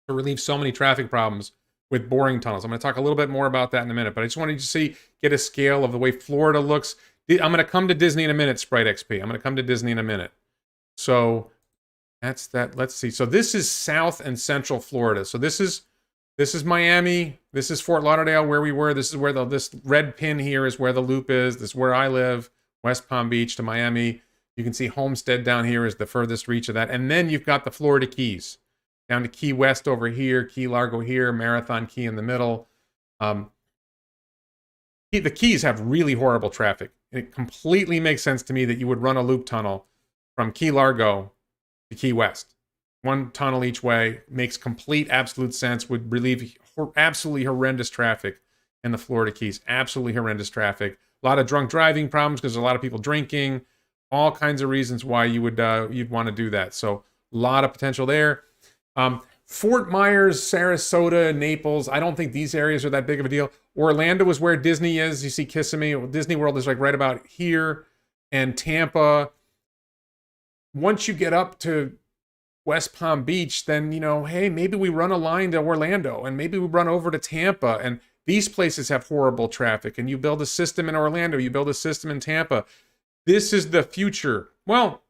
to relieve so many traffic problems with boring tunnels. I'm going to talk a little bit more about that in a minute, but I just wanted to get a scale of the way Florida looks. I'm going to come to Disney in a minute, Sprite XP. I'm going to come to Disney in a minute. So that's that. Let's see. So this is South and Central Florida. So this is Miami. This is Fort Lauderdale, where we were. This is where this red pin here is where the loop is. This is where I live. West Palm Beach to Miami. You can see Homestead down here is the furthest reach of that. And then you've got the Florida Keys. Down to Key West over here, Key Largo here, Marathon Key in the middle. The Keys have really horrible traffic. It completely makes sense to me that you would run a loop tunnel from Key Largo to Key West. One tunnel each way makes complete, absolute sense, would relieve absolutely horrendous traffic in the Florida Keys. Absolutely horrendous traffic. A lot of drunk driving problems because there's a lot of people drinking. All kinds of reasons why you would you'd want to do that. So a lot of potential there. Fort Myers, Sarasota, Naples. I don't think these areas are that big of a deal. Orlando is where Disney is. You see Kissimmee. Disney World is like right about here. And Tampa. Once you get up to West Palm Beach, then, you know, hey, maybe we run a line to Orlando and maybe we run over to Tampa. And these places have horrible traffic. And you build a system in Orlando. You build a system in Tampa. This is the future. Well,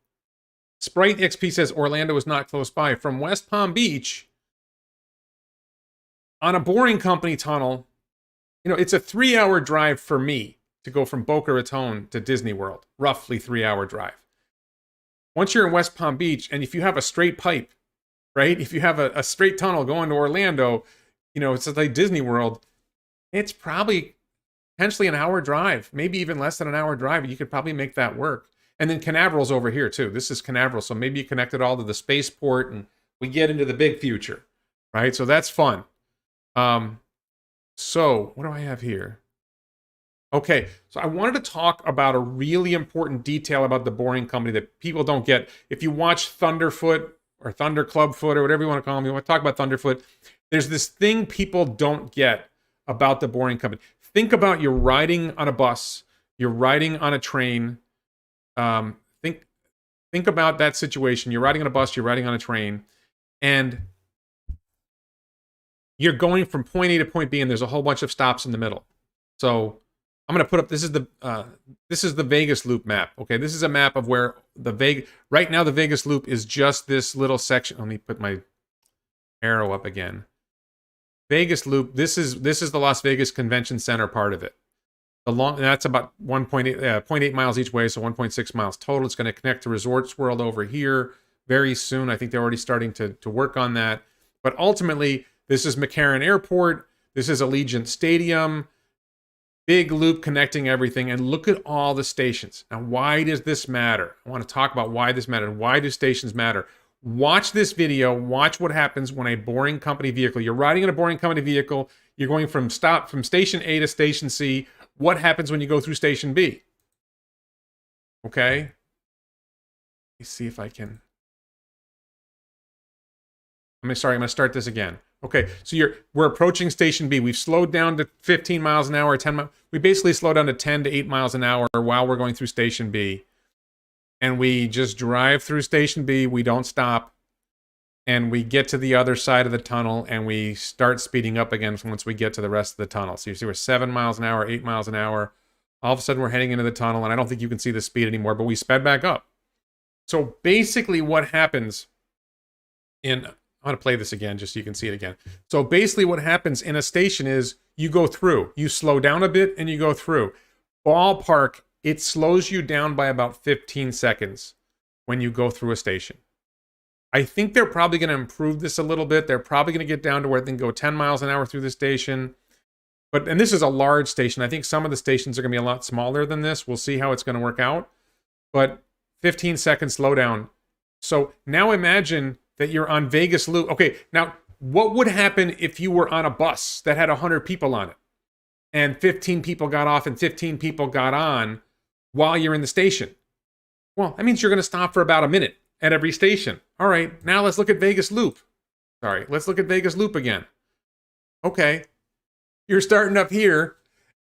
Sprite XP says Orlando is not close by. From West Palm Beach, on a Boring Company tunnel, you know, it's a 3-hour drive for me to go from Boca Raton to Disney World. Roughly 3-hour drive. Once you're in West Palm Beach, and if you have a straight pipe, right? If you have a straight tunnel going to Orlando, you know, it's like Disney World, it's probably potentially an hour drive, maybe even less than an hour drive. You could probably make that work. And then Canaveral's over here too. This is Canaveral, so maybe you connect it all to the spaceport and we get into the big future, right? So that's fun. So what do I have here? Okay, so I wanted to talk about a really important detail about the Boring Company that people don't get. If you watch Thunderfoot or Thunder Clubfoot or whatever you want to call them, you want to talk about Thunderfoot, there's this thing people don't get about the Boring Company. Think about you're riding on a bus, you're riding on a train. Think about that situation. You're riding on a bus, you're riding on a train, and you're going from point A to point B, and there's a whole bunch of stops in the middle. So I'm going to put up, this is the Vegas Loop map. Okay, this is a map of where right now the Vegas Loop is just this little section. Let me put my arrow up again. Vegas Loop, this is the Las Vegas Convention Center part of it. That's about 0.8 miles each way, so 1.6 miles total. It's going to connect to Resorts World over here very soon. I think they're already starting to work on that. But ultimately, this is McCarran Airport. This is Allegiant Stadium. Big loop connecting everything. And look at all the stations. Now, why does this matter? I want to talk about why this matters. Why do stations matter? Watch this video. Watch what happens when a Boring Company vehicle, you're riding in a Boring Company vehicle, you're going from station A to station C. What happens when you go through station B? Okay. Let me see if I can. I'm going to start this again. Okay, so we're approaching station B. We've slowed down to 15 miles an hour, 10 miles. We basically slow down to 10 to 8 miles an hour while we're going through station B. And we just drive through station B. We don't stop. And we get to the other side of the tunnel and we start speeding up again once we get to the rest of the tunnel. So you see we're 7 miles an hour, 8 miles an hour. All of a sudden we're heading into the tunnel and I don't think you can see the speed anymore, but we sped back up. So basically what happens I'm going to play this again just so you can see it again. So basically what happens in a station is you go through. You slow down a bit and you go through. Ballpark, it slows you down by about 15 seconds when you go through a station. I think they're probably going to improve this a little bit. They're probably going to get down to where they can go 10 miles an hour through the station. And this is a large station. I think some of the stations are going to be a lot smaller than this. We'll see how it's going to work out. But 15 seconds slowdown. So now imagine that you're on Vegas Loop. Okay, now what would happen if you were on a bus that had 100 people on it and 15 people got off and 15 people got on while you're in the station? Well, that means you're going to stop for about a minute at every station. All right, now let's look at Vegas Loop. Let's look at Vegas Loop again. Okay, you're starting up here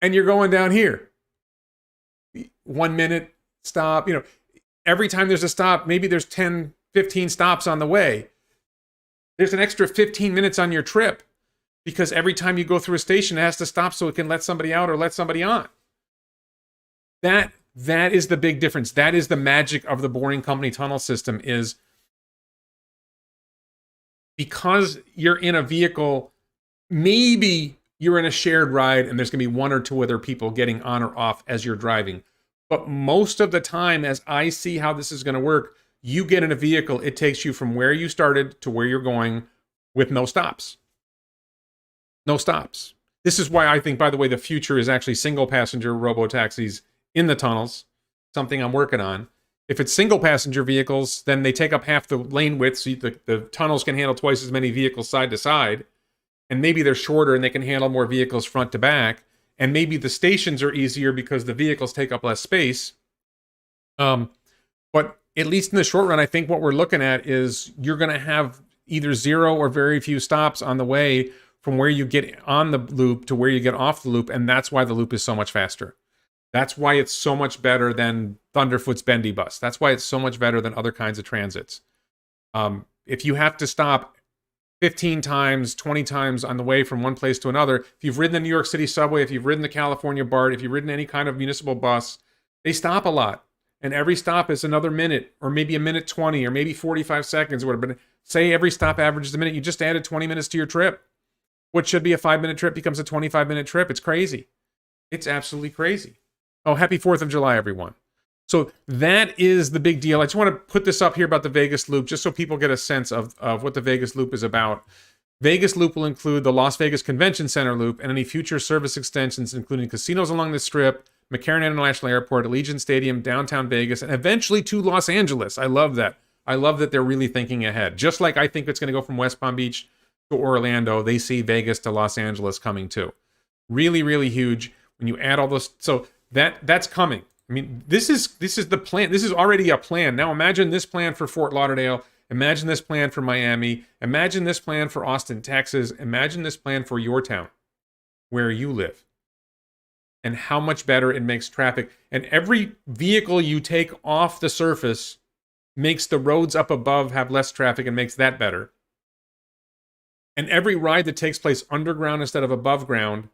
and you're going down here. 1 minute, stop. You know, every time there's a stop, maybe there's 10, 15 stops on the way. There's an extra 15 minutes on your trip because every time you go through a station, it has to stop so it can let somebody out or let somebody on. That is the big difference. That is the magic of the Boring Company tunnel system, is because you're in a vehicle, maybe you're in a shared ride and there's going to be one or two other people getting on or off as you're driving. But most of the time, as I see how this is going to work, you get in a vehicle, it takes you from where you started to where you're going with no stops. No stops. This is why I think, by the way, the future is actually single passenger robo-taxis in the tunnels, something I'm working on. If it's single passenger vehicles, then they take up half the lane width, so the tunnels can handle twice as many vehicles side to side. And maybe they're shorter and they can handle more vehicles front to back. And maybe the stations are easier because the vehicles take up less space. But at least in the short run, I think what we're looking at is you're going to have either zero or very few stops on the way from where you get on the loop to where you get off the loop. And that's why the loop is so much faster. That's why it's so much better than Thunderfoot's bendy bus. That's why it's so much better than other kinds of transits. If you have to stop 15 times, 20 times on the way from one place to another, if you've ridden the New York City subway, if you've ridden the California BART, if you've ridden any kind of municipal bus, they stop a lot. And every stop is another minute, or maybe a minute 20, or maybe 45 seconds, or whatever. But say every stop averages a minute, you just added 20 minutes to your trip. What should be a 5-minute trip becomes a 25-minute trip. It's crazy. It's absolutely crazy. Oh, happy 4th of July, everyone. So that is the big deal. I just want to put this up here about the Vegas Loop, just so people get a sense of what the Vegas Loop is about. Vegas Loop will include the Las Vegas Convention Center Loop and any future service extensions, including casinos along the Strip, McCarran International Airport, Allegiant Stadium, downtown Vegas, and eventually to Los Angeles. I love that. I love that they're really thinking ahead. Just like I think it's going to go from West Palm Beach to Orlando, they see Vegas to Los Angeles coming too. Really, really huge. When you add all those, so that's coming. I mean, this is the plan. This is already a plan. Now imagine this plan for Fort Lauderdale. Imagine this plan for Miami. Imagine this plan for Austin, Texas. Imagine this plan for your town, where you live. And how much better it makes traffic. And every vehicle you take off the surface makes the roads up above have less traffic and makes that better. And every ride that takes place underground instead of above ground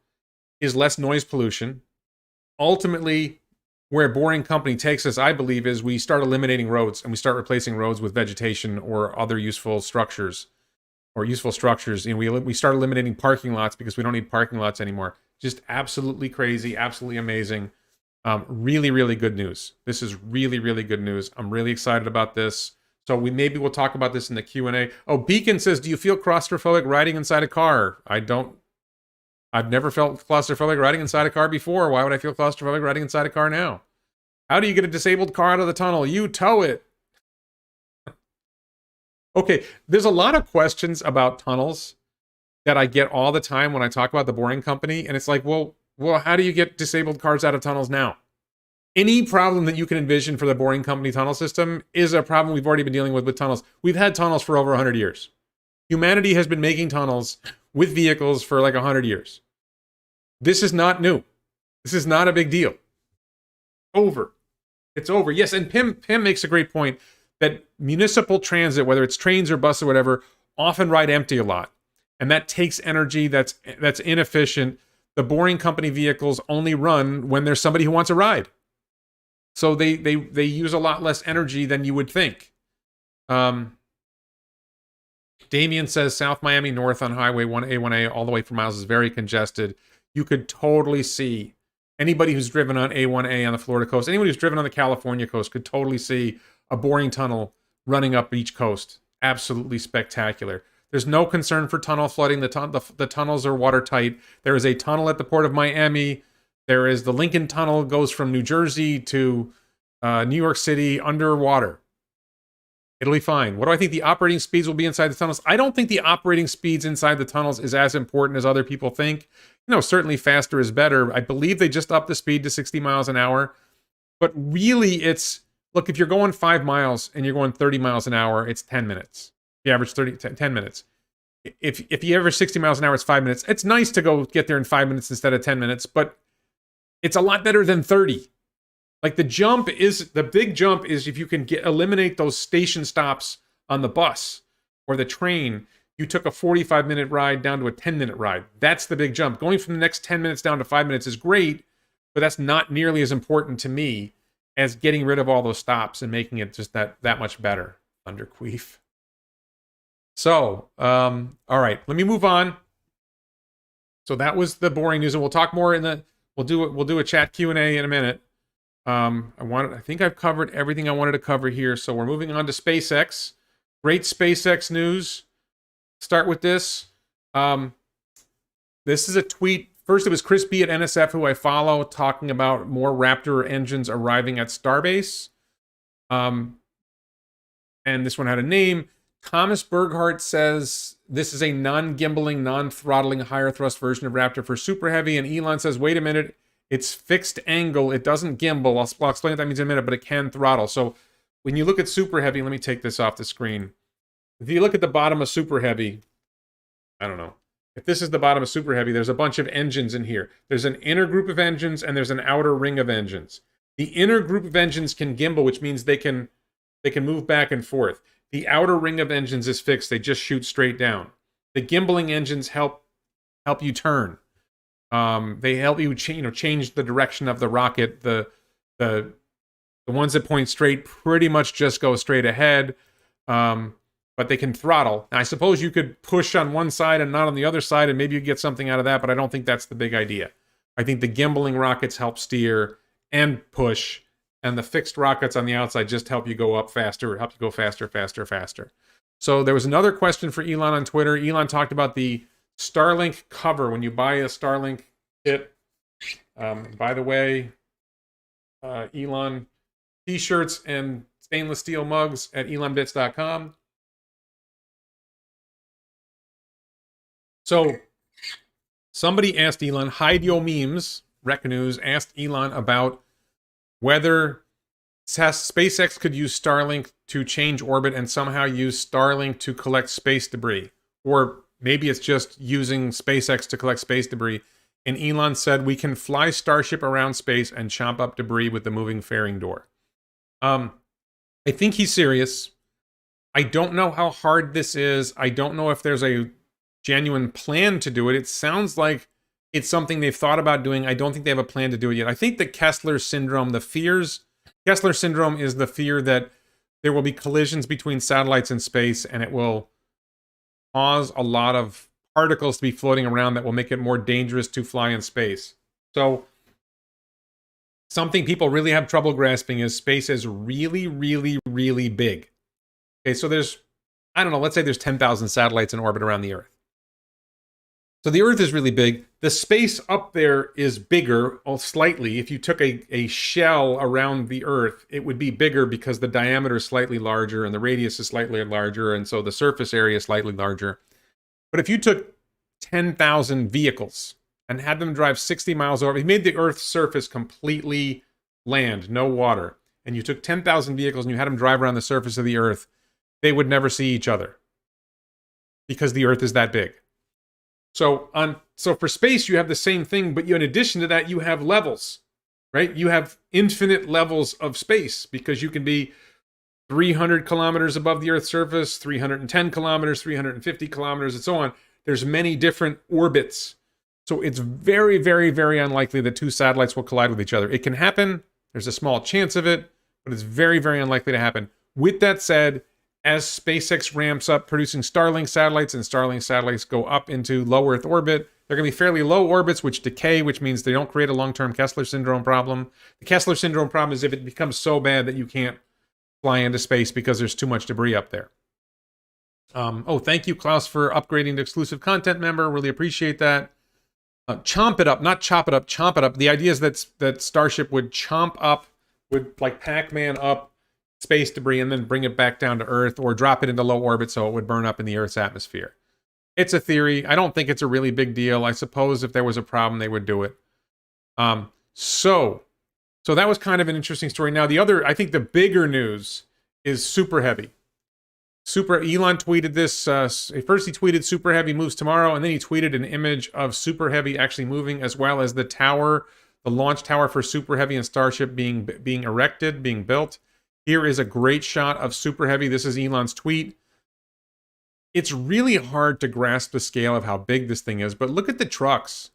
is less noise pollution. Ultimately, where Boring Company takes us, I believe, is we start eliminating roads and we start replacing roads with vegetation or other useful structures. And we start eliminating parking lots because we don't need parking lots anymore. Just absolutely crazy, absolutely amazing. Really, really good news. This is really, really good news. I'm really excited about this. So maybe we'll talk about this in the Q&A. Oh, Beacon says, do you feel claustrophobic riding inside a car? I've never felt claustrophobic riding inside a car before. Why would I feel claustrophobic riding inside a car now? How do you get a disabled car out of the tunnel? You tow it. Okay, there's a lot of questions about tunnels that I get all the time when I talk about the Boring Company. And it's like, well, how do you get disabled cars out of tunnels now? Any problem that you can envision for the Boring Company tunnel system is a problem we've already been dealing with tunnels. We've had tunnels for over 100 years. Humanity has been making tunnels with vehicles for like 100 years. This is not new. This is not a big deal. Over. It's over. Yes, and Pim makes a great point that municipal transit, whether it's trains or bus or whatever, often ride empty a lot. And that takes energy that's inefficient. The Boring Company vehicles only run when there's somebody who wants a ride. So they use a lot less energy than you would think. Damien says South Miami North on Highway 1A all the way for miles is very congested. You could totally see anybody who's driven on A1A on the Florida coast, anybody who's driven on the California coast could totally see a boring tunnel running up each coast. Absolutely spectacular. There's no concern for tunnel flooding. The tunnels are watertight. There is a tunnel at the Port of Miami. There is the Lincoln Tunnel, goes from New Jersey to New York City underwater. It'll be fine. What do I think the operating speeds will be inside the tunnels? I don't think the operating speeds inside the tunnels is as important as other people think. Certainly faster is better. I believe they just upped the speed to 60 miles an hour. But really, look, if you're going 5 miles and you're going 30 miles an hour, it's 10 minutes. The average 10 minutes. If you average 60 miles an hour, it's 5 minutes. It's nice to go get there in 5 minutes instead of 10 minutes, but it's a lot better than 30. Like the big jump is if you can eliminate those station stops on the bus or the train, you took a 45-minute ride down to a 10-minute ride. That's the big jump. Going from the next 10 minutes down to 5 minutes is great, but that's not nearly as important to me as getting rid of all those stops and making it just that much better. Thunderqueef. So, all right, let me move on. So that was the boring news, and we'll talk more we'll do a chat Q&A in a minute. I think I've covered everything I wanted to cover here. So we're moving on to SpaceX. Great SpaceX news. Start with this. This is a tweet First, it was Chris B at NSF, who I follow, talking about more Raptor engines arriving at Starbase. And this one had a name. Thomas Berghardt says this is a non-gimbaling, non-throttling, higher thrust version of Raptor for Super Heavy. And Elon says, wait a minute, it's fixed angle. It doesn't gimbal. I'll explain what that means in a minute, but it can throttle. So when you look at Super Heavy, let me take this off the screen. If you look at the bottom of Super Heavy, I don't know. If this is the bottom of Super Heavy, there's a bunch of engines in here. There's an inner group of engines and there's an outer ring of engines. The inner group of engines can gimbal, which means they can move back and forth. The outer ring of engines is fixed. They just shoot straight down. The gimbaling engines help you turn. They help you change the direction of the rocket. The ones that point straight pretty much just go straight ahead. But they can throttle. Now, I suppose you could push on one side and not on the other side, and maybe you get something out of that, but I don't think that's the big idea. I think the gimbaling rockets help steer and push, and the fixed rockets on the outside just help you go up faster, help you go faster, faster, faster. So there was another question for Elon on Twitter. Elon talked about the Starlink cover. When you buy a Starlink kit, by the way, Elon t-shirts and stainless steel mugs at elonbits.com. So somebody asked Elon, Hide Yo Memes, Rec News, asked Elon about whether SpaceX could use Starlink to change orbit and somehow use Starlink to collect space debris. Or maybe it's just using SpaceX to collect space debris. And Elon said, we can fly Starship around space and chomp up debris with the moving fairing door. I think he's serious. I don't know how hard this is. I don't know if there's a genuine plan to do it. It sounds like it's something they've thought about doing. I don't think they have a plan to do it yet. I think the Kessler syndrome, Kessler syndrome is the fear that there will be collisions between satellites in space and it will cause a lot of particles to be floating around that will make it more dangerous to fly in space. So something people really have trouble grasping is space is really, really, really big. Okay, so there's, I don't know, let's say there's 10,000 satellites in orbit around the Earth. So the Earth is really big. The space up there is bigger, slightly. If you took a shell around the Earth, it would be bigger because the diameter is slightly larger and the radius is slightly larger, and so the surface area is slightly larger. But if you took 10,000 vehicles and had them drive 60 miles over, you made the Earth's surface completely land, no water, and you took 10,000 vehicles and you had them drive around the surface of the Earth, they would never see each other because the Earth is that big. So for space, you have the same thing, but in addition to that, you have levels, right? You have infinite levels of space because you can be 300 kilometers above the Earth's surface, 310 kilometers, 350 kilometers, and so on. There's many different orbits. So it's very, very, very unlikely that two satellites will collide with each other. It can happen. There's a small chance of it, but it's very, very unlikely to happen. With that said, as SpaceX ramps up producing Starlink satellites and Starlink satellites go up into low Earth orbit, they're going to be fairly low orbits, which decay, which means they don't create a long-term Kessler syndrome problem. The Kessler syndrome problem is if it becomes so bad that you can't fly into space because there's too much debris up there. Thank you, Klaus, for upgrading to exclusive content member. Really appreciate that. Chomp it up, not chop it up, chomp it up. The idea is that Starship would chomp up, would like Pac-Man up space debris and then bring it back down to Earth or drop it into low orbit so it would burn up in the Earth's atmosphere. It's a theory. I don't think it's a really big deal. I suppose if there was a problem, they would do it. So that was kind of an interesting story. Now, I think the bigger news is Super Heavy. Elon tweeted this. First he tweeted Super Heavy moves tomorrow, and then he tweeted an image of Super Heavy actually moving, as well as the tower, the launch tower for Super Heavy and Starship being erected, being built. Here is a great shot of Super Heavy. This is Elon's tweet. It's really hard to grasp the scale of how big this thing is, but look at the trucks.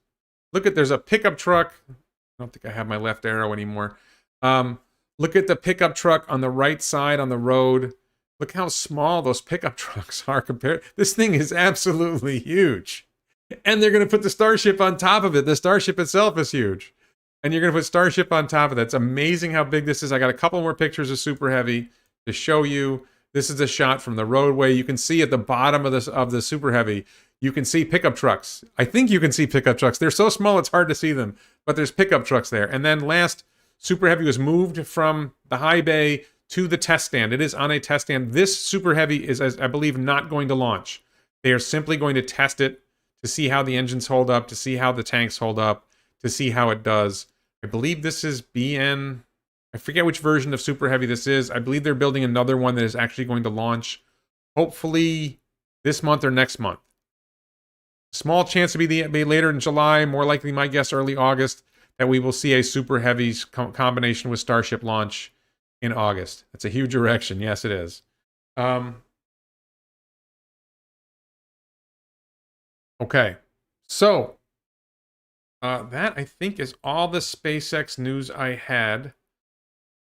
There's a pickup truck. I don't think I have my left arrow anymore. Look at the pickup truck on the right side on the road. Look how small those pickup trucks are compared. This thing is absolutely huge. And they're going to put the Starship on top of it. The Starship itself is huge. And you're going to put Starship on top of that. It's amazing how big this is. I got a couple more pictures of Super Heavy to show you. This is a shot from the roadway. You can see at the bottom of the Super Heavy, you can see pickup trucks. I think you can see pickup trucks. They're so small it's hard to see them, but there's pickup trucks there. And then last, Super Heavy was moved from the high bay to the test stand. It is on a test stand. This Super Heavy is, I believe, not going to launch. They are simply going to test it to see how the engines hold up, to see how the tanks hold up, to see how it does. I believe this is BN. I forget which version of Super Heavy this is. I believe they're building another one that is actually going to launch hopefully this month or next month. Small chance to be later in July, more likely my guess early August, that we will see a Super Heavy combination with Starship launch in August. That's a huge erection. Yes, it is. Okay, so that I think is all the SpaceX news I had.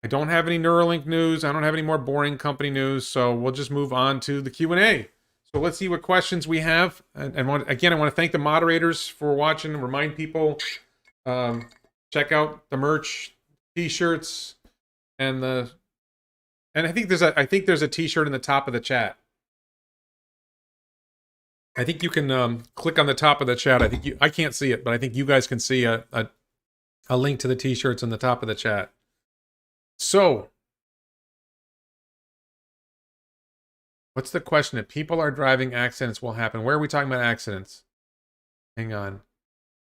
I don't have any Neuralink news. I don't have any more boring company news, so we'll just move on to the Q&A. So let's see what questions we have. And again, I want to thank the moderators for watching. Remind people, check out the merch, t-shirts, and I think there's a t-shirt in the top of the chat. I think you can click on the top of the chat. I can't see it, but I think you guys can see a link to the t-shirts on the top of the chat. So, what's the question? If people are driving, accidents will happen. Where are we talking about accidents? Hang on.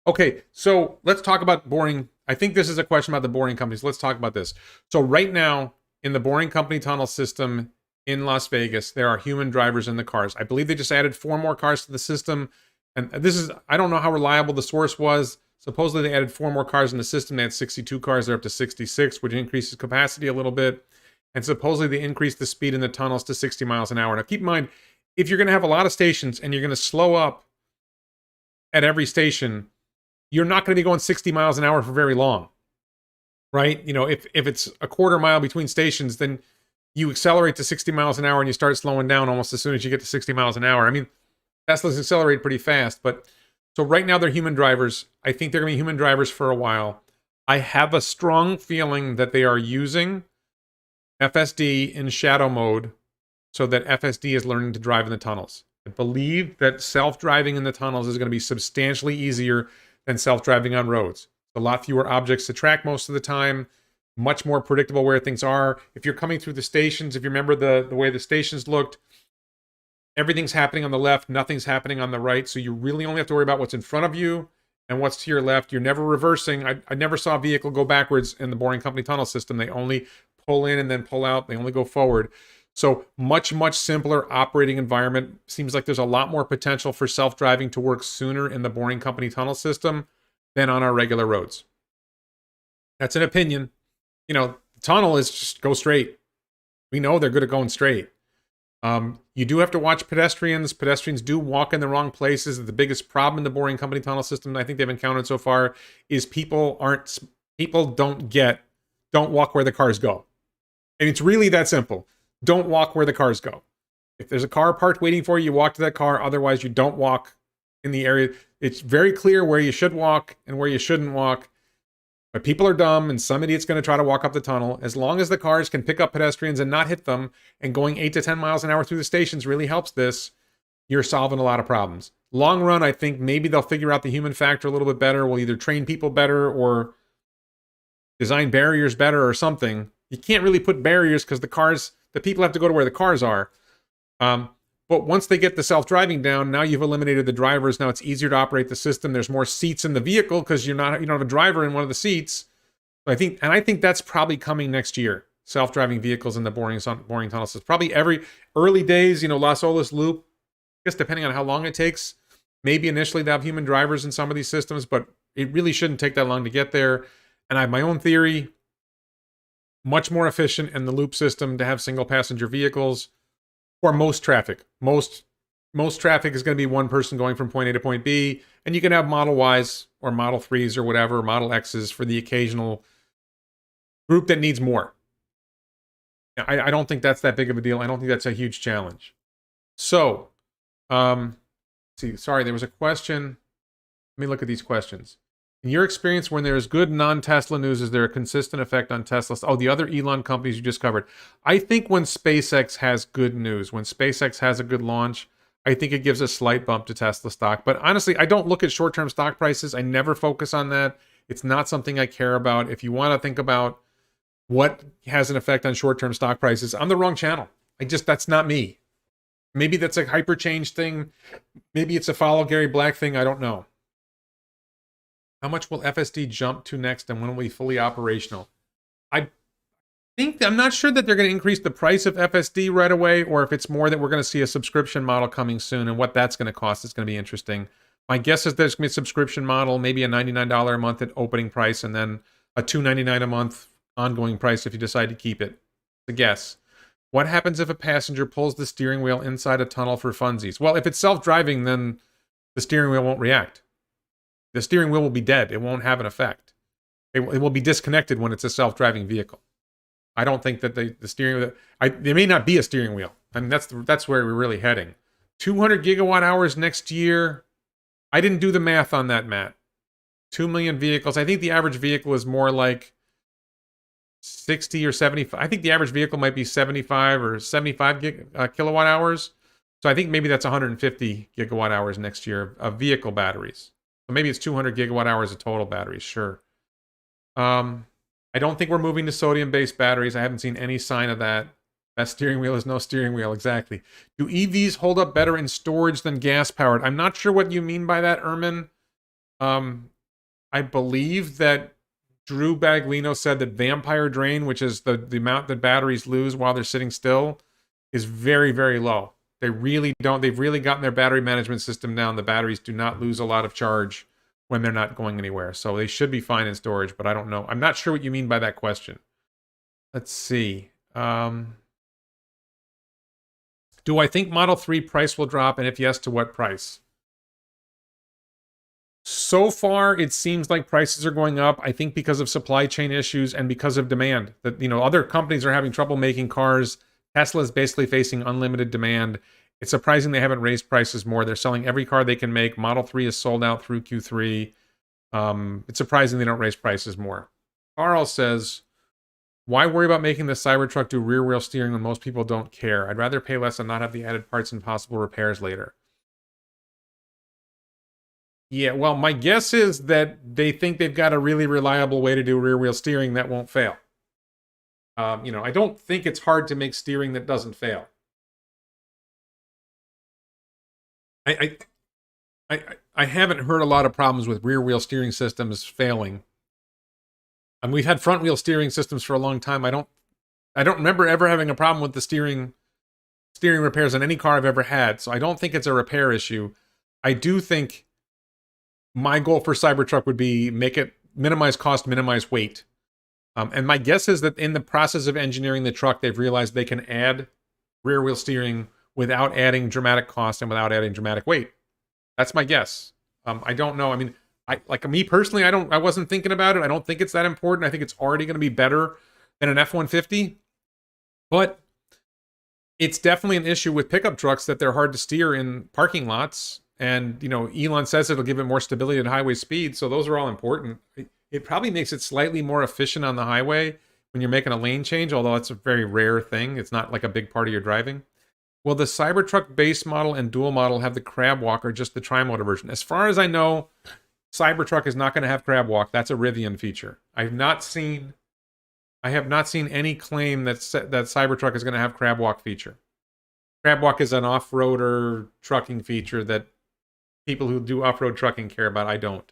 Okay, so let's talk about boring. I think this is a question about the boring companies. Let's talk about this. So right now, in the boring company tunnel system in Las Vegas, there are human drivers in the cars. I believe they just added 4 more cars to the system. And this is, I don't know how reliable the source was. Supposedly they added 4 more cars in the system. They had 62 cars. They're up to 66, which increases capacity a little bit. And supposedly they increased the speed in the tunnels to 60 miles an hour. Now keep in mind, if you're going to have a lot of stations and you're going to slow up at every station, you're not going to be going 60 miles an hour for very long, right? You know, if it's a quarter mile between stations, then you accelerate to 60 miles an hour and you start slowing down almost as soon as you get to 60 miles an hour. I mean, Tesla's accelerate pretty fast, but so right now they're human drivers. I think they're going to be human drivers for a while. I have a strong feeling that they are using FSD in shadow mode so that FSD is learning to drive in the tunnels. I believe that self-driving in the tunnels is going to be substantially easier than self-driving on roads. A lot fewer objects to track most of the time, much more predictable where things are. If you're coming through the stations, if you remember the way the stations looked, everything's happening on the left, nothing's happening on the right, so you really only have to worry about what's in front of you and what's to your left. You're never reversing. I never saw a vehicle go backwards in the boring company tunnel system. They only pull in and then pull out. They only go forward. So much simpler operating environment. Seems like there's a lot more potential for self-driving to work sooner in the boring company tunnel system than on our regular roads. That's an opinion. You know, the tunnel is just go straight. We know they're good at going straight. You do have to watch pedestrians. Pedestrians do walk in the wrong places. The biggest problem in the boring company tunnel system I think they've encountered so far is people don't walk where the cars go. And it's really that simple. Don't walk where the cars go. If there's a car parked waiting for you, you walk to that car. Otherwise, you don't walk in the area. It's very clear where you should walk and where you shouldn't walk. But people are dumb, and some idiot's going to try to walk up the tunnel. As long as the cars can pick up pedestrians and not hit them, and going 8 to 10 miles an hour through the stations really helps this, you're solving a lot of problems. Long run, I think maybe they'll figure out the human factor a little bit better. We'll either train people better or design barriers better or something. You can't really put barriers because the people have to go to where the cars are. But once they get the self-driving down, now you've eliminated the drivers. Now it's easier to operate the system. There's more seats in the vehicle because you don't have a driver in one of the seats. So I think that's probably coming next year. Self-driving vehicles in the boring tunnel system. Probably every early days, Las Olas Loop. I guess depending on how long it takes. Maybe initially they have human drivers in some of these systems, but it really shouldn't take that long to get there. And I have my own theory. Much more efficient in the loop system to have single passenger vehicles. For most traffic. Most traffic is going to be one person going from point A to point B, and you can have Model Ys or Model 3s or whatever, Model Xs for the occasional group that needs more. I don't think that's that big of a deal. I don't think that's a huge challenge. So, sorry, there was a question. Let me look at these questions. In your experience, when there is good non-Tesla news, is there a consistent effect on Tesla? Oh, the other Elon companies you just covered. I think when SpaceX has good news, when SpaceX has a good launch, I think it gives a slight bump to Tesla stock. But honestly, I don't look at short-term stock prices. I never focus on that. It's not something I care about. If you want to think about what has an effect on short-term stock prices, I'm the wrong channel. That's not me. Maybe that's a hyperchange thing. Maybe it's a follow Gary Black thing. I don't know. How much will FSD jump to next, and when will it be fully operational? I'm not sure that they're going to increase the price of FSD right away, or if it's more that we're going to see a subscription model coming soon, and what that's going to cost is going to be interesting. My guess is there's going to be a subscription model, maybe a $99 a month at opening price, and then a $299 a month ongoing price if you decide to keep it. It's a guess. What happens if a passenger pulls the steering wheel inside a tunnel for funsies? Well, if it's self-driving, then the steering wheel won't react. The steering wheel will be dead. It won't have an effect. It will be disconnected when it's a self-driving vehicle. I don't think that the steering wheel... there may not be a steering wheel. I mean, that's where we're really heading. 200 gigawatt hours next year. I didn't do the math on that, Matt. 2 million vehicles. I think the average vehicle is more like 60 or 75. I think the average vehicle might be 75 or 75 kilowatt hours. So I think maybe that's 150 gigawatt hours next year of vehicle batteries. So maybe it's 200 gigawatt hours of total batteries, sure. I don't think we're moving to sodium-based batteries. I haven't seen any sign of that. That steering wheel is no steering wheel, exactly. Do EVs hold up better in storage than gas-powered? I'm not sure what you mean by that, Ermin. I believe that Drew Baglino said that vampire drain, which is the amount that batteries lose while they're sitting still, is very, very low. They really don't. They've really gotten their battery management system down. The batteries do not lose a lot of charge when they're not going anywhere. So they should be fine in storage, but I don't know. I'm not sure what you mean by that question. Let's see. Do I think Model 3 price will drop? And if yes, to what price? So far, it seems like prices are going up. I think because of supply chain issues and because of demand. That, other companies are having trouble making cars. Tesla is basically facing unlimited demand. It's surprising they haven't raised prices more. They're selling every car they can make. Model 3 is sold out through Q3. It's surprising they don't raise prices more. Carl says, why worry about making the Cybertruck do rear-wheel steering when most people don't care? I'd rather pay less and not have the added parts and possible repairs later. Yeah, well, my guess is that they think they've got a really reliable way to do rear-wheel steering that won't fail. I don't think it's hard to make steering that doesn't fail. I haven't heard a lot of problems with rear-wheel steering systems failing. And we've had front-wheel steering systems for a long time. I don't remember ever having a problem with the steering repairs on any car I've ever had. So I don't think it's a repair issue. I do think my goal for Cybertruck would be minimize cost, minimize weight. And my guess is that in the process of engineering the truck, they've realized they can add rear-wheel steering without adding dramatic cost and without adding dramatic weight. That's my guess. I don't know. I mean, me personally, I wasn't thinking about it. I don't think it's that important. I think it's already going to be better than an F-150. But it's definitely an issue with pickup trucks that they're hard to steer in parking lots. And, Elon says it'll give it more stability at highway speed. So those are all important. It probably makes it slightly more efficient on the highway when you're making a lane change, although it's a very rare thing. It's not like a big part of your driving. Will the Cybertruck base model and dual model have the crab walk or just the tri-motor version? As far as I know, Cybertruck is not going to have crab walk. That's a Rivian feature. I have not seen any claim that Cybertruck is going to have crab walk feature. Crab walk is an off-roader trucking feature that people who do off-road trucking care about. I don't.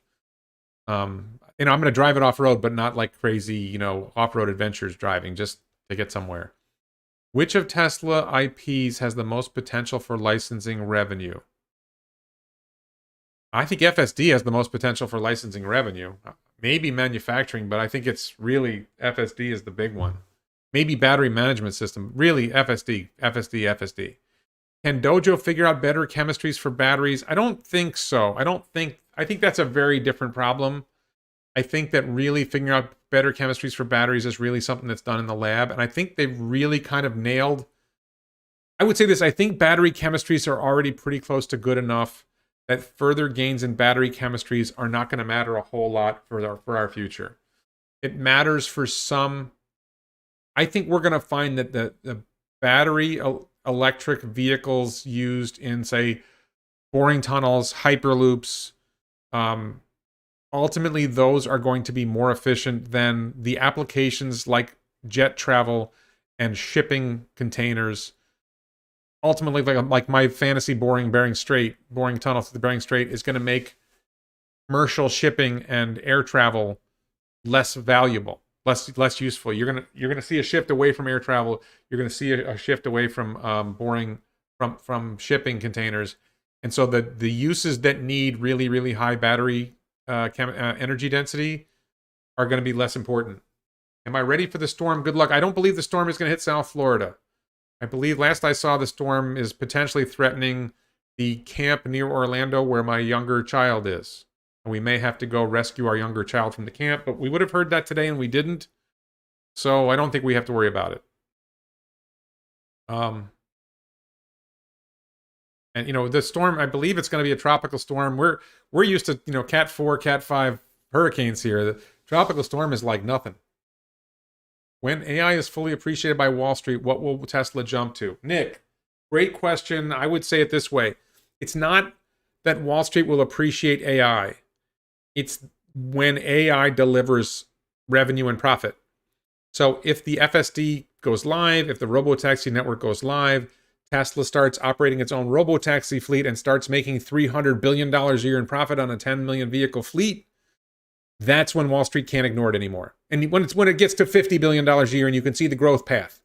I'm going to drive it off-road, but not like crazy, off-road adventures driving, just to get somewhere. Which of Tesla IPs has the most potential for licensing revenue? I think FSD has the most potential for licensing revenue. Maybe manufacturing, but I think it's really FSD is the big one. Maybe battery management system. Really, FSD. Can Dojo figure out better chemistries for batteries? I don't think so. I think that's a very different problem. I think that really figuring out better chemistries for batteries is really something that's done in the lab. And I think they've really kind of nailed... I would say this, I think battery chemistries are already pretty close to good enough that further gains in battery chemistries are not going to matter a whole lot for our future. It matters for some... I think we're going to find that the battery electric vehicles used in, say, boring tunnels, hyperloops, ultimately those are going to be more efficient than the applications like jet travel and shipping containers. Ultimately, like my fantasy boring tunnel through the Bering Strait is going to make commercial shipping and air travel less valuable, less useful. You're gonna see a shift away from air travel. You're gonna see a shift away from boring from shipping containers, and so the uses that need really high battery energy density are going to be less important. Am I ready for the storm? Good luck. I don't believe the storm is going to hit South Florida. I believe last I saw the storm is potentially threatening the camp near Orlando where my younger child is. And we may have to go rescue our younger child from the camp, but we would have heard that today and we didn't. So I don't think we have to worry about it. And the storm, I believe it's going to be a tropical storm. We're used to, Cat 4, Cat 5 hurricanes here. The tropical storm is like nothing. When AI is fully appreciated by Wall Street, what will Tesla jump to? Nick, great question. I would say it this way. It's not that Wall Street will appreciate AI. It's when AI delivers revenue and profit. So if the FSD goes live, if the robotaxi network goes live, Tesla starts operating its own robotaxi fleet and starts making $300 billion a year in profit on a 10 million vehicle fleet, that's when Wall Street can't ignore it anymore. And when it gets to $50 billion a year and you can see the growth path,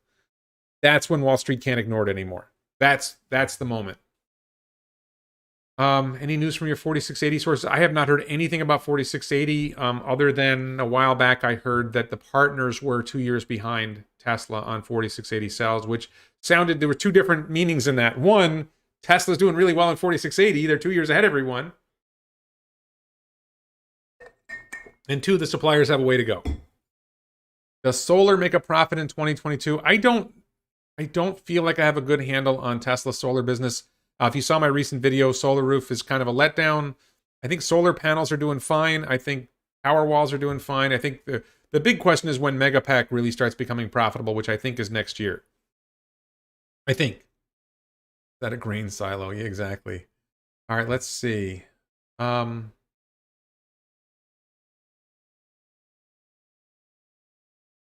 that's when Wall Street can't ignore it anymore. That's the moment. Any news from your 4680 sources? I have not heard anything about 4680 other than a while back I heard that the partners were 2 years behind Tesla on 4680 cells, which sounded, there were two different meanings in that. One, Tesla's doing really well in 4680. They're 2 years ahead of everyone. And two, the suppliers have a way to go. Does solar make a profit in 2022? I don't feel like I have a good handle on Tesla's solar business. If you saw my recent video, Solar Roof is kind of a letdown. I think solar panels are doing fine. I think power walls are doing fine. I think the big question is when Megapack really starts becoming profitable, which I think is next year. I think. Is that a grain silo? Yeah, exactly. All right, let's see.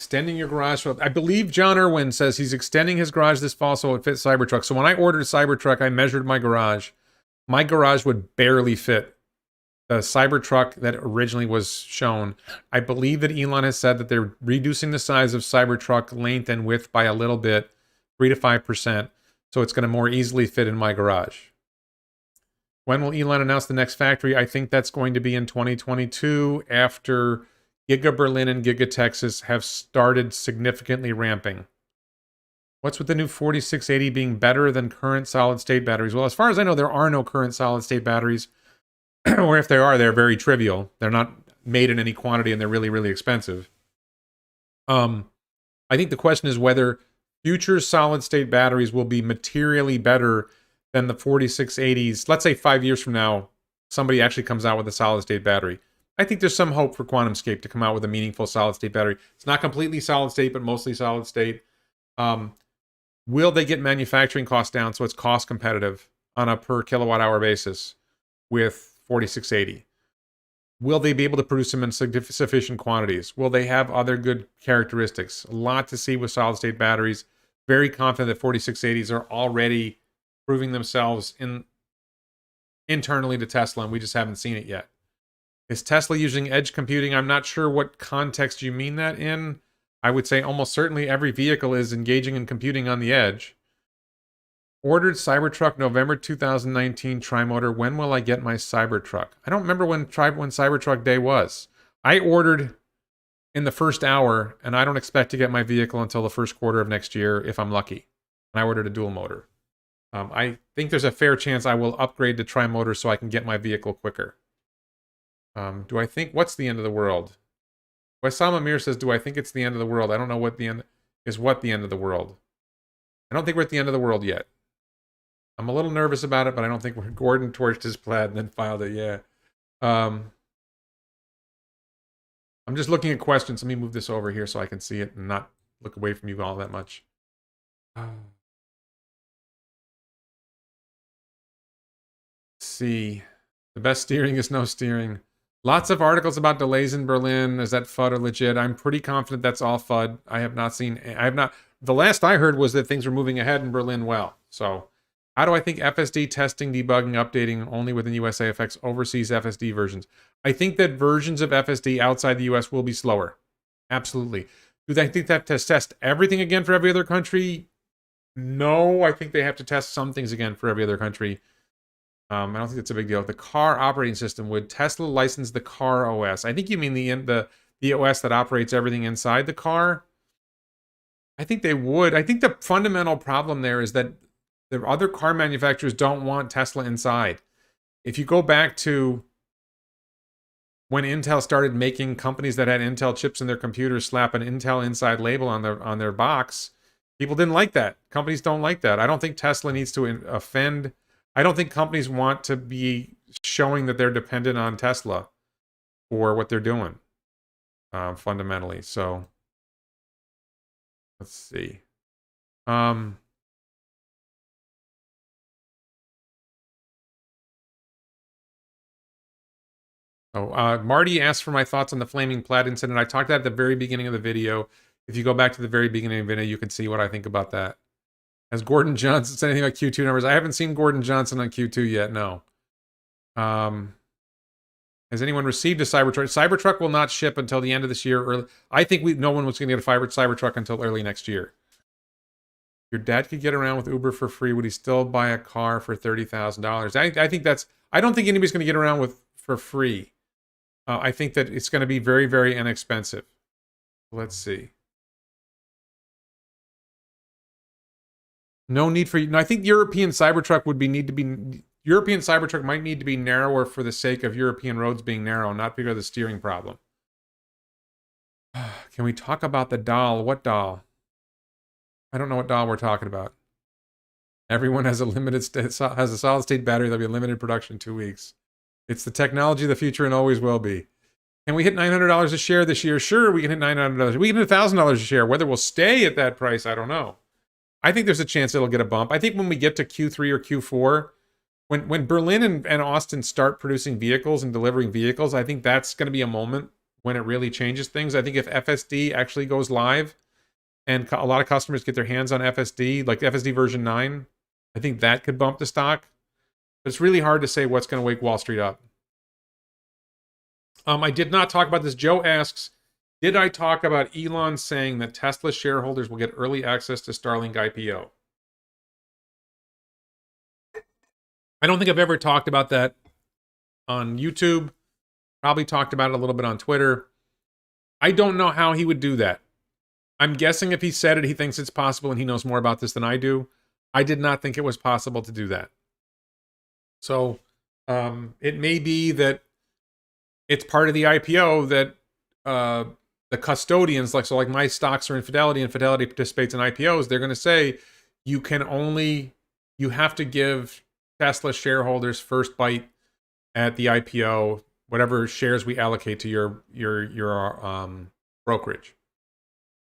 Extending your garage. I believe John Irwin says he's extending his garage this fall so it fits Cybertruck. So when I ordered Cybertruck, I measured my garage. My garage would barely fit the Cybertruck that originally was shown. I believe that Elon has said that they're reducing the size of Cybertruck length and width by a little bit, 3 to 5%. So it's going to more easily fit in my garage. When will Elon announce the next factory? I think that's going to be in 2022 after Giga Berlin and Giga Texas have started significantly ramping. What's with the new 4680 being better than current solid-state batteries? Well, as far as I know, there are no current solid-state batteries. Or if there are, they're very trivial. They're not made in any quantity and they're really expensive. I think the question is whether future solid-state batteries will be materially better than the 4680s. Let's say 5 years from now, somebody actually comes out with a solid-state battery. I think there's some hope for QuantumScape to come out with a meaningful solid-state battery. It's not completely solid-state, but mostly solid-state. Will they get manufacturing costs down so it's cost competitive on a per kilowatt-hour basis with 4680? Will they be able to produce them in sufficient quantities? Will they have other good characteristics? A lot to see with solid-state batteries. Very confident that 4680s are already proving themselves internally to Tesla, and we just haven't seen it yet. Is Tesla using edge computing? I'm not sure what context you mean that in. I would say almost certainly every vehicle is engaging in computing on the edge. Ordered Cybertruck November 2019 Trimotor. When will I get my Cybertruck? I don't remember when Cybertruck Day was. I ordered in the first hour, and I don't expect to get my vehicle until the first quarter of next year if I'm lucky. And I ordered a dual motor. I think there's a fair chance I will upgrade to Trimotor so I can get my vehicle quicker. Do I think, what's the end of the world? Wesam Amir says, do I think it's the end of the world? I don't know what the end is. What the end of the world? I don't think we're at the end of the world yet. I'm a little nervous about it, but I don't think we're. Gordon torched his plaid and then filed it. Yeah. I'm just looking at questions. Let me move this over here so I can see it and not look away from you all that much. see. The best steering is no steering. Lots of articles about delays in Berlin. Is that FUD or legit? I'm pretty confident that's all FUD. The last I heard was that things were moving ahead in Berlin well. So how do I think FSD testing, debugging, updating only within USA affects overseas FSD versions? I think that versions of FSD outside the US will be slower. Absolutely. Do they think they have to test everything again for every other country? No, I think they have to test some things again for every other country. I don't think it's a big deal. The car operating system, would Tesla license the car OS? I think you mean the OS that operates everything inside the car. I think they would. I think the fundamental problem there is that the other car manufacturers don't want Tesla inside. If you go back to when Intel started making companies that had Intel chips in their computers slap an Intel inside label on their box, people didn't like that. Companies don't like that. I don't think Tesla needs to offend. I don't think companies want to be showing that they're dependent on Tesla for what they're doing, fundamentally. So let's see. Marty asked for my thoughts on the Flaming Plaid incident. I talked at the very beginning of the video. If you go back to the very beginning of the video, you can see what I think about that. Has Gordon Johnson said anything about Q2 numbers? I haven't seen Gordon Johnson on Q2 yet, no. Has anyone received a Cybertruck? Cybertruck will not ship until the end of this year. I think no one was going to get a Cybertruck until early next year. Your dad could get around with Uber for free. Would he still buy a car for $30,000? I think that's... I don't think anybody's going to get around for free. I think that it's going to be very, very inexpensive. Let's see. No need for... No, I think European Cybertruck European Cybertruck might need to be narrower for the sake of European roads being narrow, not because of the steering problem. Can we talk about the doll? What doll? I don't know what doll we're talking about. Everyone has a solid state battery that'll be limited production in 2 weeks. It's the technology of the future and always will be. Can we hit $900 a share this year? Sure, we can hit $900. We can hit $1,000 a share. Whether we'll stay at that price, I don't know. I think there's a chance it'll get a bump. I think when we get to Q3 or Q4, when Berlin and Austin start producing vehicles and delivering vehicles, I think that's going to be a moment when it really changes things. I think if FSD actually goes live and a lot of customers get their hands on FSD, like FSD version 9, I think that could bump the stock. But it's really hard to say what's going to wake Wall Street up. I did not talk about this. Joe asks, did I talk about Elon saying that Tesla shareholders will get early access to Starlink IPO? I don't think I've ever talked about that on YouTube. Probably talked about it a little bit on Twitter. I don't know how he would do that. I'm guessing if he said it, he thinks it's possible and he knows more about this than I do. I did not think it was possible to do that. So it may be that it's part of the IPO that the custodians, like my stocks are in Fidelity and Fidelity participates in IPOs, they're going to say you have to give Tesla shareholders first bite at the IPO, whatever shares we allocate to your brokerage.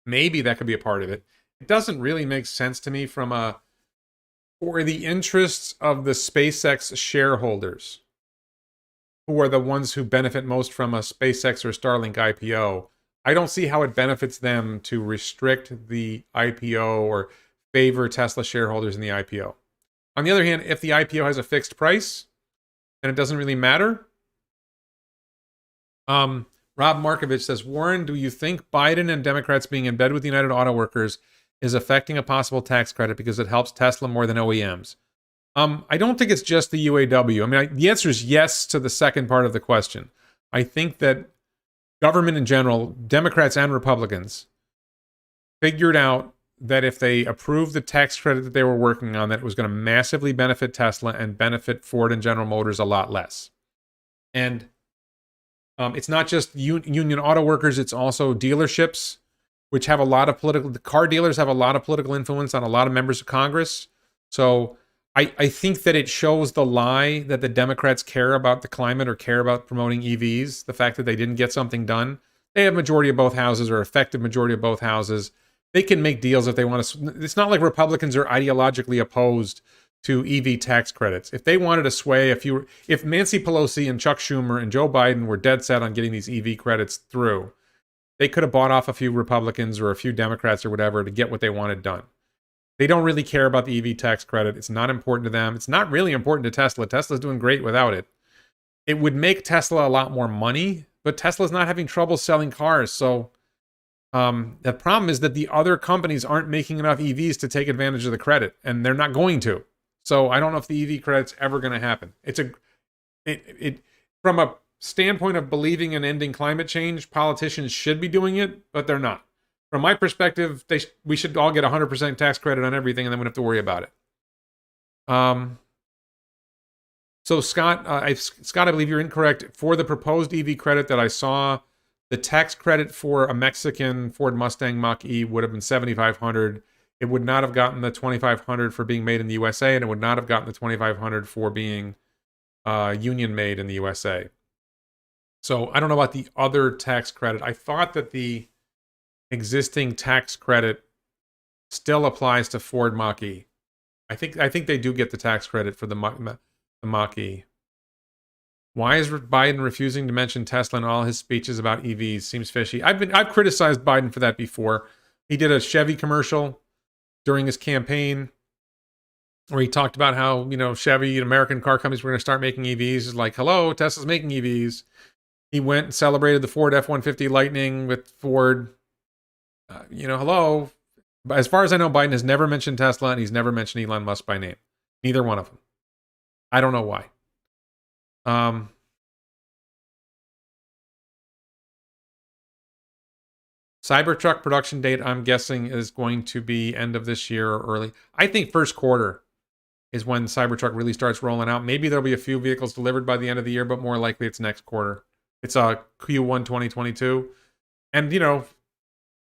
Maybe that could be a part of it. It doesn't really make sense to me for the interests of the SpaceX shareholders, who are the ones who benefit most from a SpaceX or Starlink IPO. I don't see how it benefits them to restrict the IPO or favor Tesla shareholders in the IPO. On the other hand, if the IPO has a fixed price and it doesn't really matter, Rob Markovich says, Warren, do you think Biden and Democrats being in bed with United Auto Workers is affecting a possible tax credit because it helps Tesla more than OEMs? I don't think it's just the UAW. I mean, the answer is yes to the second part of the question. I think that government in general, Democrats and Republicans, figured out that if they approved the tax credit that they were working on, that it was going to massively benefit Tesla and benefit Ford and General Motors a lot less. And it's not just union auto workers, it's also dealerships, which have a lot of the car dealers have a lot of political influence on a lot of members of Congress. So I think that it shows the lie that the Democrats care about the climate or care about promoting EVs, the fact that they didn't get something done. They have majority of both houses or effective majority of both houses. They can make deals if they want to. It's not like Republicans are ideologically opposed to EV tax credits. If they wanted to sway if Nancy Pelosi and Chuck Schumer and Joe Biden were dead set on getting these EV credits through, they could have bought off a few Republicans or a few Democrats or whatever to get what they wanted done. They don't really care about the EV tax credit. It's not important to them. It's not really important to Tesla. Tesla's doing great without it. It would make Tesla a lot more money, but Tesla's not having trouble selling cars. So the problem is that the other companies aren't making enough EVs to take advantage of the credit, and they're not going to. So I don't know if the EV credit's ever going to happen. From a standpoint of believing in ending climate change, politicians should be doing it, but they're not. From my perspective, we should all get 100% tax credit on everything, and then we don't have to worry about it. So Scott, I believe you're incorrect. For the proposed EV credit that I saw, the tax credit for a Mexican Ford Mustang Mach-E would have been $7,500. It would not have gotten the $2,500 for being made in the USA, and it would not have gotten the $2,500 for being union made in the USA. So I don't know about the other tax credit. I thought that the existing tax credit still applies to Ford Mach-E. I think they do get the tax credit for the Mach-E. Why is Biden refusing to mention Tesla in all his speeches about EVs? Seems fishy. I've criticized Biden for that before. He did a Chevy commercial during his campaign where he talked about how, Chevy and American car companies were going to start making EVs. It's like, hello, Tesla's making EVs. He went and celebrated the Ford F-150 Lightning with Ford. Hello. As far as I know, Biden has never mentioned Tesla, and he's never mentioned Elon Musk by name. Neither one of them. I don't know why. Cybertruck production date, I'm guessing, is going to be end of this year or early. I think first quarter is when Cybertruck really starts rolling out. Maybe there'll be a few vehicles delivered by the end of the year, but more likely it's next quarter. It's Q1 2022. And,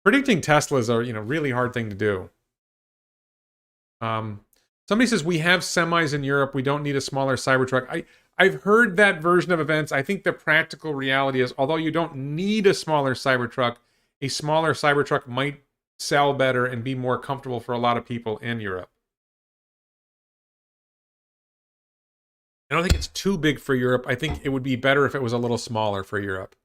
predicting Tesla is a really hard thing to do. Somebody says, we have semis in Europe. We don't need a smaller Cybertruck. I've heard that version of events. I think the practical reality is, although you don't need a smaller Cybertruck, a smaller Cybertruck might sell better and be more comfortable for a lot of people in Europe. I don't think it's too big for Europe. I think it would be better if it was a little smaller for Europe.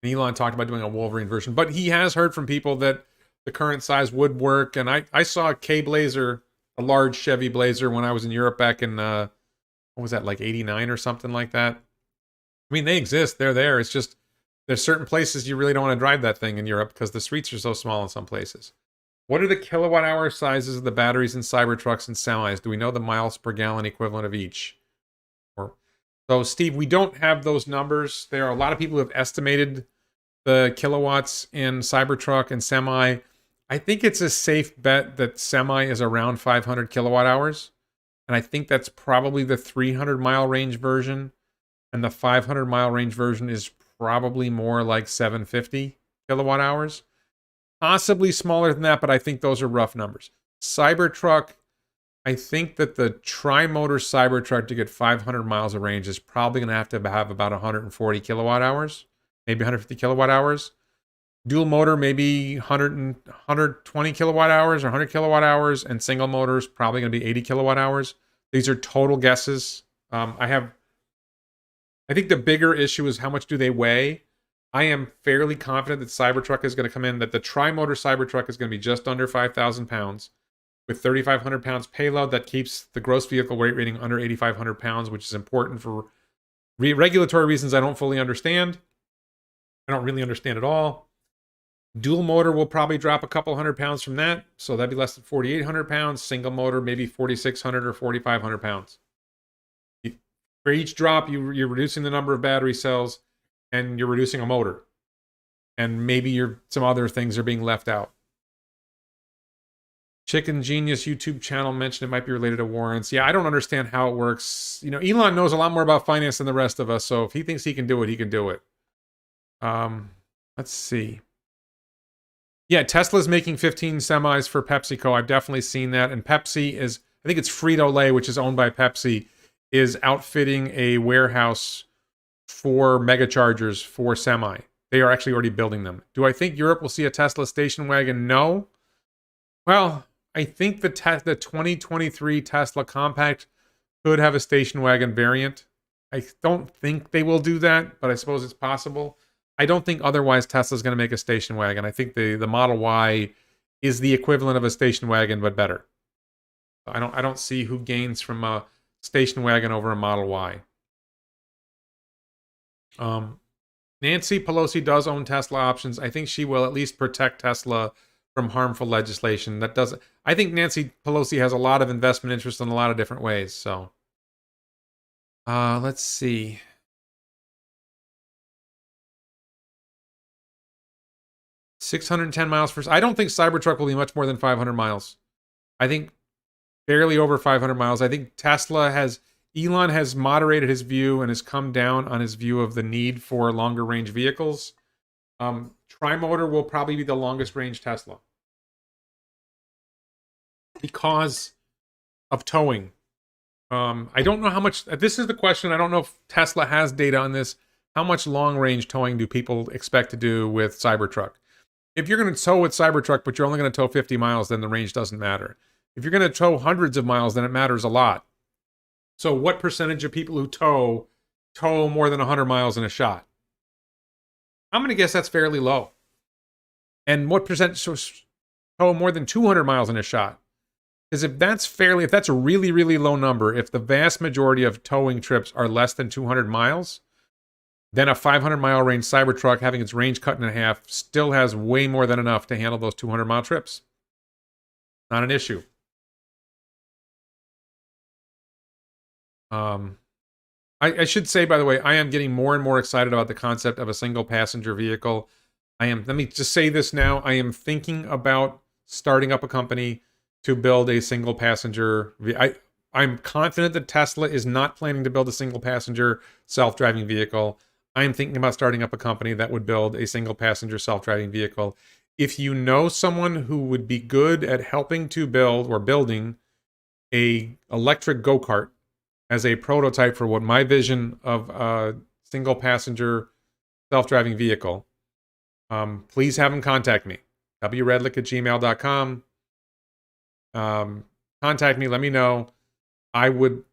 And Elon talked about doing a Wolverine version, but he has heard from people that the current size would work. And I saw a K-Blazer, a large Chevy Blazer, when I was in Europe back in, what was that, like 89 or something like that? I mean, they exist. They're there. It's just, there's certain places you really don't want to drive that thing in Europe because the streets are so small in some places. What are the kilowatt hour sizes of the batteries in Cybertrucks and semis? Do we know the miles per gallon equivalent of each? So, Steve, we don't have those numbers. There are a lot of people who have estimated the kilowatts in Cybertruck and semi. I think it's a safe bet that semi is around 500 kilowatt hours. And I think that's probably the 300-mile range version. And the 500-mile range version is probably more like 750 kilowatt hours. Possibly smaller than that, but I think those are rough numbers. Cybertruck, I think that the tri-motor Cybertruck to get 500 miles of range is probably going to have about 140 kilowatt hours, maybe 150 kilowatt hours. Dual motor, maybe 120 kilowatt hours or 100 kilowatt hours, and single motors probably going to be 80 kilowatt hours. These are total guesses. I think the bigger issue is how much do they weigh. I am fairly confident that Cybertruck is going to come in, that the tri-motor Cybertruck is going to be just under 5,000 pounds. With 3,500 pounds payload, that keeps the gross vehicle weight rating under 8,500 pounds, which is important for regulatory reasons I don't fully understand. I don't really understand at all. Dual motor will probably drop a couple hundred pounds from that, so that'd be less than 4,800 pounds. Single motor, maybe 4,600 or 4,500 pounds. For each drop, you're reducing the number of battery cells, and you're reducing a motor. And maybe some other things are being left out. Chicken Genius YouTube channel mentioned it might be related to warrants. Yeah, I don't understand how it works. Elon knows a lot more about finance than the rest of us, so if he thinks he can do it, he can do it. Let's see. Yeah, Tesla's making 15 semis for PepsiCo. I've definitely seen that. And Pepsi is, I think it's Frito-Lay, which is owned by Pepsi, is outfitting a warehouse for mega chargers for semi. They are actually already building them. Do I think Europe will see a Tesla station wagon? No. Well, I think the 2023 Tesla Compact could have a station wagon variant. I don't think they will do that, but I suppose it's possible. I don't think otherwise Tesla's going to make a station wagon. I think the Model Y is the equivalent of a station wagon, but better. I don't see who gains from a station wagon over a Model Y. Nancy Pelosi does own Tesla options. I think she will at least protect Tesla from harmful legislation. That doesn't. I think Nancy Pelosi has a lot of investment interest in a lot of different ways. So, let's see. $610 I don't think Cybertruck will be much more than 500 miles. I think barely over 500 miles. I think Elon has moderated his view and has come down on his view of the need for longer range vehicles. Tri-motor will probably be the longest range Tesla because of towing. I don't know how much, this is the question. I don't know if Tesla has data on this. How much long range towing do people expect to do with Cybertruck? If you're going to tow with Cybertruck, but you're only going to tow 50 miles, then the range doesn't matter. If you're going to tow hundreds of miles, then it matters a lot. So what percentage of people who tow more than 100 miles in a shot? I'm going to guess that's fairly low. And what percentage tow more than 200 miles in a shot? Because if that's a really, really low number, if the vast majority of towing trips are less than 200 miles, then a 500-mile range Cybertruck having its range cut in half still has way more than enough to handle those 200-mile trips. Not an issue. I should say, by the way, I am getting more and more excited about the concept of a single passenger vehicle. Let me just say this now. I am thinking about starting up a company to build a single passenger. I'm confident that Tesla is not planning to build a single passenger self-driving vehicle. I'm thinking about starting up a company that would build a single passenger self-driving vehicle. If you know someone who would be good at helping to build or building a electric go-kart as a prototype for what my vision of a single passenger self-driving vehicle, please have them contact me. wredlick@gmail.com. Contact me, let me know. I would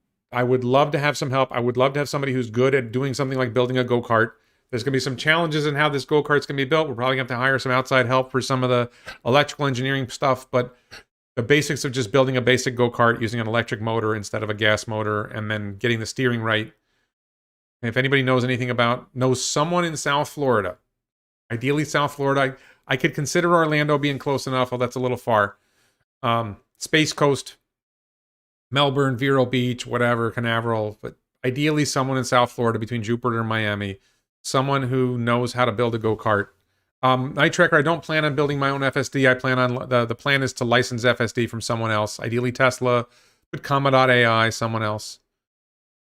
love to have some help. I would love to have somebody who's good at doing something like building a go-kart. There's going to be some challenges in how this go-kart's going to be built. We're probably going to have to hire some outside help for some of the electrical engineering stuff, but the basics of just building a basic go-kart using an electric motor instead of a gas motor and then getting the steering right. And if anybody knows someone in South Florida, ideally South Florida, I could consider Orlando being close enough, although that's a little far. Space Coast, Melbourne, Vero Beach, whatever, Canaveral, but ideally someone in South Florida between Jupiter and Miami, someone who knows how to build a go-kart. Night Tracker, I don't plan on building my own FSD. I plan on, the plan is to license FSD from someone else, ideally Tesla, but Comma.ai, someone else.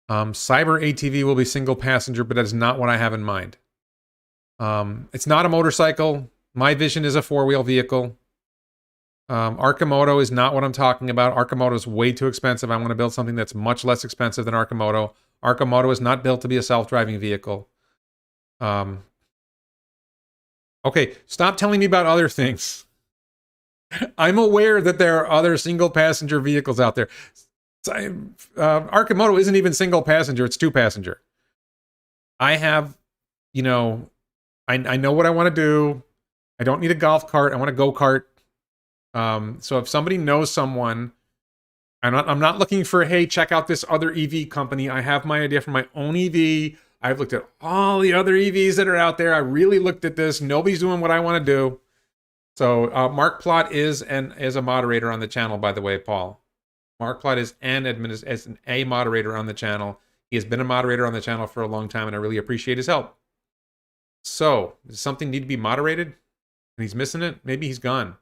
Cyber ATV will be single passenger, but that is not what I have in mind. It's not a motorcycle. My vision is a four-wheel vehicle. Arcimoto is not what I'm talking about. Arcimoto is way too expensive. I want to build something that's much less expensive than Arcimoto. Arcimoto is not built to be a self-driving vehicle. Okay, stop telling me about other things. I'm aware that there are other single-passenger vehicles out there. Arcimoto isn't even single-passenger. It's two-passenger. I have, I know what I want to do. I don't need a golf cart. I want a go-kart. So if somebody knows someone, I'm not looking for, hey, check out this other EV company. I have my idea for my own EV. I've looked at all the other EVs that are out there. I really looked at this. Nobody's doing what I want to do. So Mark Plott is a moderator on the channel, by the way, Paul. Mark Plott is a moderator on the channel. He has been a moderator on the channel for a long time, and I really appreciate his help. So, does something need to be moderated? And he's missing it? Maybe he's gone.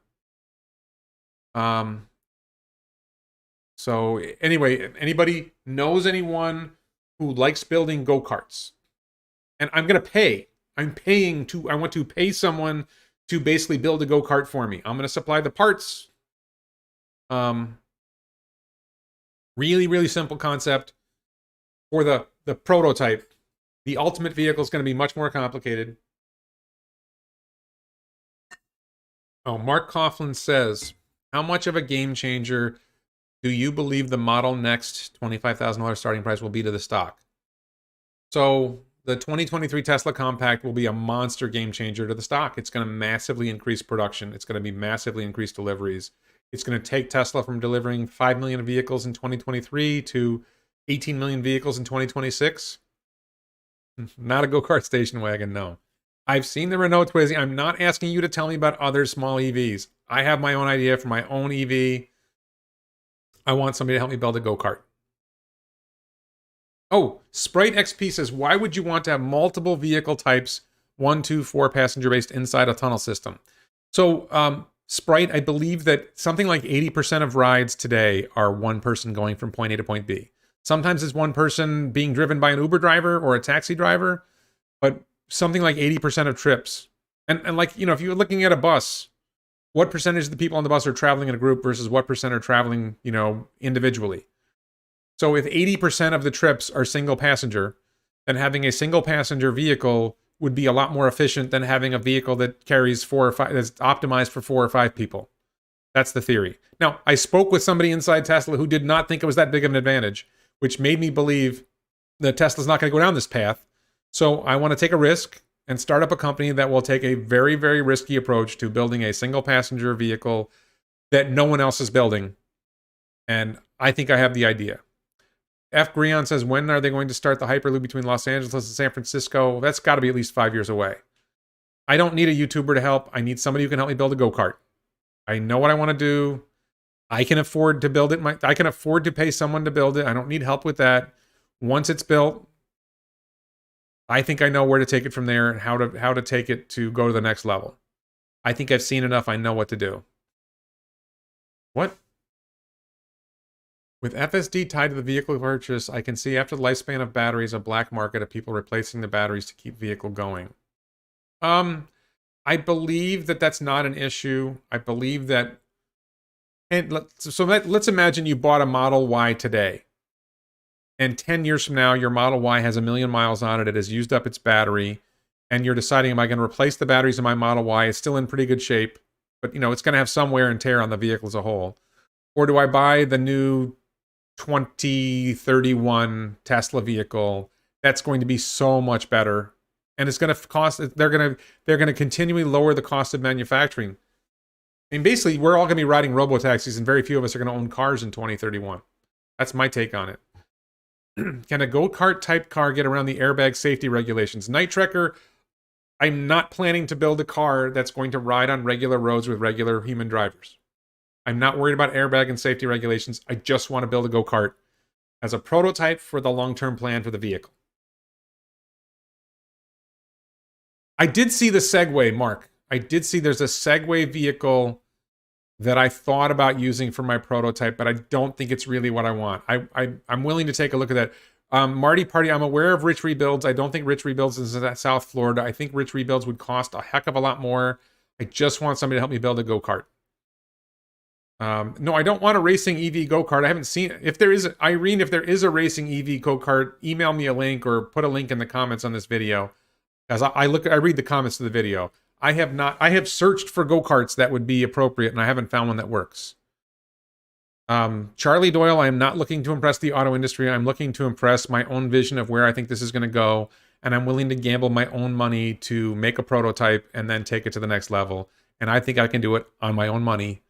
So anyway, if anybody knows anyone who likes building go-karts, and I want to pay someone to basically build a go-kart for me. I'm going to supply the parts. Really, really simple concept for the prototype. The ultimate vehicle is going to be much more complicated. Oh, Mark Coughlin says, How much of a game changer do you believe the Model Next $25,000 starting price will be to the stock? So the 2023 Tesla Compact will be a monster game changer to the stock. It's going to massively increase production. It's going to be massively increased deliveries. It's going to take Tesla from delivering 5 million vehicles in 2023 to 18 million vehicles in 2026. Not a go-kart station wagon, no. I've seen the Renault Twizy. I'm not asking you to tell me about other small EVs. I have my own idea for my own EV. I want somebody to help me build a go-kart. Oh, Sprite XP says, why would you want to have multiple vehicle types, 1, 2, 4 passenger based inside a tunnel system? So Sprite, I believe that something like 80% of rides today are one person going from point A to point B. Sometimes it's one person being driven by an Uber driver or a taxi driver, but something like 80% of trips. And like, you know, if you're looking at a bus, what percentage of the people on the bus are traveling in a group versus what percent are traveling, you know, individually? So if 80% of the trips are single passenger, then having a single passenger vehicle would be a lot more efficient than having a vehicle that carries 4 or 5, that's optimized for 4 or 5 people. That's the theory. Now, I spoke with somebody inside Tesla who did not think it was that big of an advantage, which made me believe that Tesla's not going to go down this path. So I want to take a risk and start up a company that will take a very, very risky approach to building a single passenger vehicle that no one else is building. And I think I have the idea. F. Grion says, when are they going to start the Hyperloop between Los Angeles and San Francisco? That's got to be at least 5 years away. I don't need a YouTuber to help. I need somebody who can help me build a go-kart. I know what I want to do. I can afford to build it. I can afford to pay someone to build it. I don't need help with that. Once it's built, I think I know where to take it from there and how to take it to go to the next level. I think I've seen enough. I know what to do. What? With FSD tied to the vehicle purchase, I can see after the lifespan of batteries a black market of people replacing the batteries to keep vehicle going. I believe that that's not an issue. I believe that, and let's imagine you bought a Model Y today, and 10 years from now, your Model Y has 1 million miles on it. It has used up its battery, and you're deciding, am I going to replace the batteries in my Model Y? It's still in pretty good shape, but you know it's going to have some wear and tear on the vehicle as a whole. Or do I buy the new 2031 Tesla vehicle that's going to be so much better, and it's going to cost, they're going to continually lower the cost of manufacturing. I mean, basically, we're all going to be riding robo-taxis, and very few of us are going to own cars in 2031. That's my take on it. Can a go-kart type car get around the airbag safety regulations? Night Trekker, I'm not planning to build a car that's going to ride on regular roads with regular human drivers. I'm not worried about airbag and safety regulations. I just want to build a go-kart as a prototype for the long-term plan for the vehicle. I did see the Segway, Mark. I did see there's a Segway vehicle that I thought about using for my prototype, but I don't think it's really what I want. I'm willing to take a look at that. Marty Party, I'm aware of Rich Rebuilds. I don't think Rich Rebuilds is in South Florida. I think Rich Rebuilds would cost a heck of a lot more. I just want somebody to help me build a go-kart. No, I don't want a racing EV go-kart. I haven't seen it. If there is, Irene, if there is a racing EV go-kart, email me a link or put a link in the comments on this video. As I read the comments to the video. I have searched for go-karts that would be appropriate, and I haven't found one that works. Charlie Doyle, I am not looking to impress the auto industry. I'm looking to impress my own vision of where I think this is going to go, and I'm willing to gamble my own money to make a prototype and then take it to the next level. And I think I can do it on my own money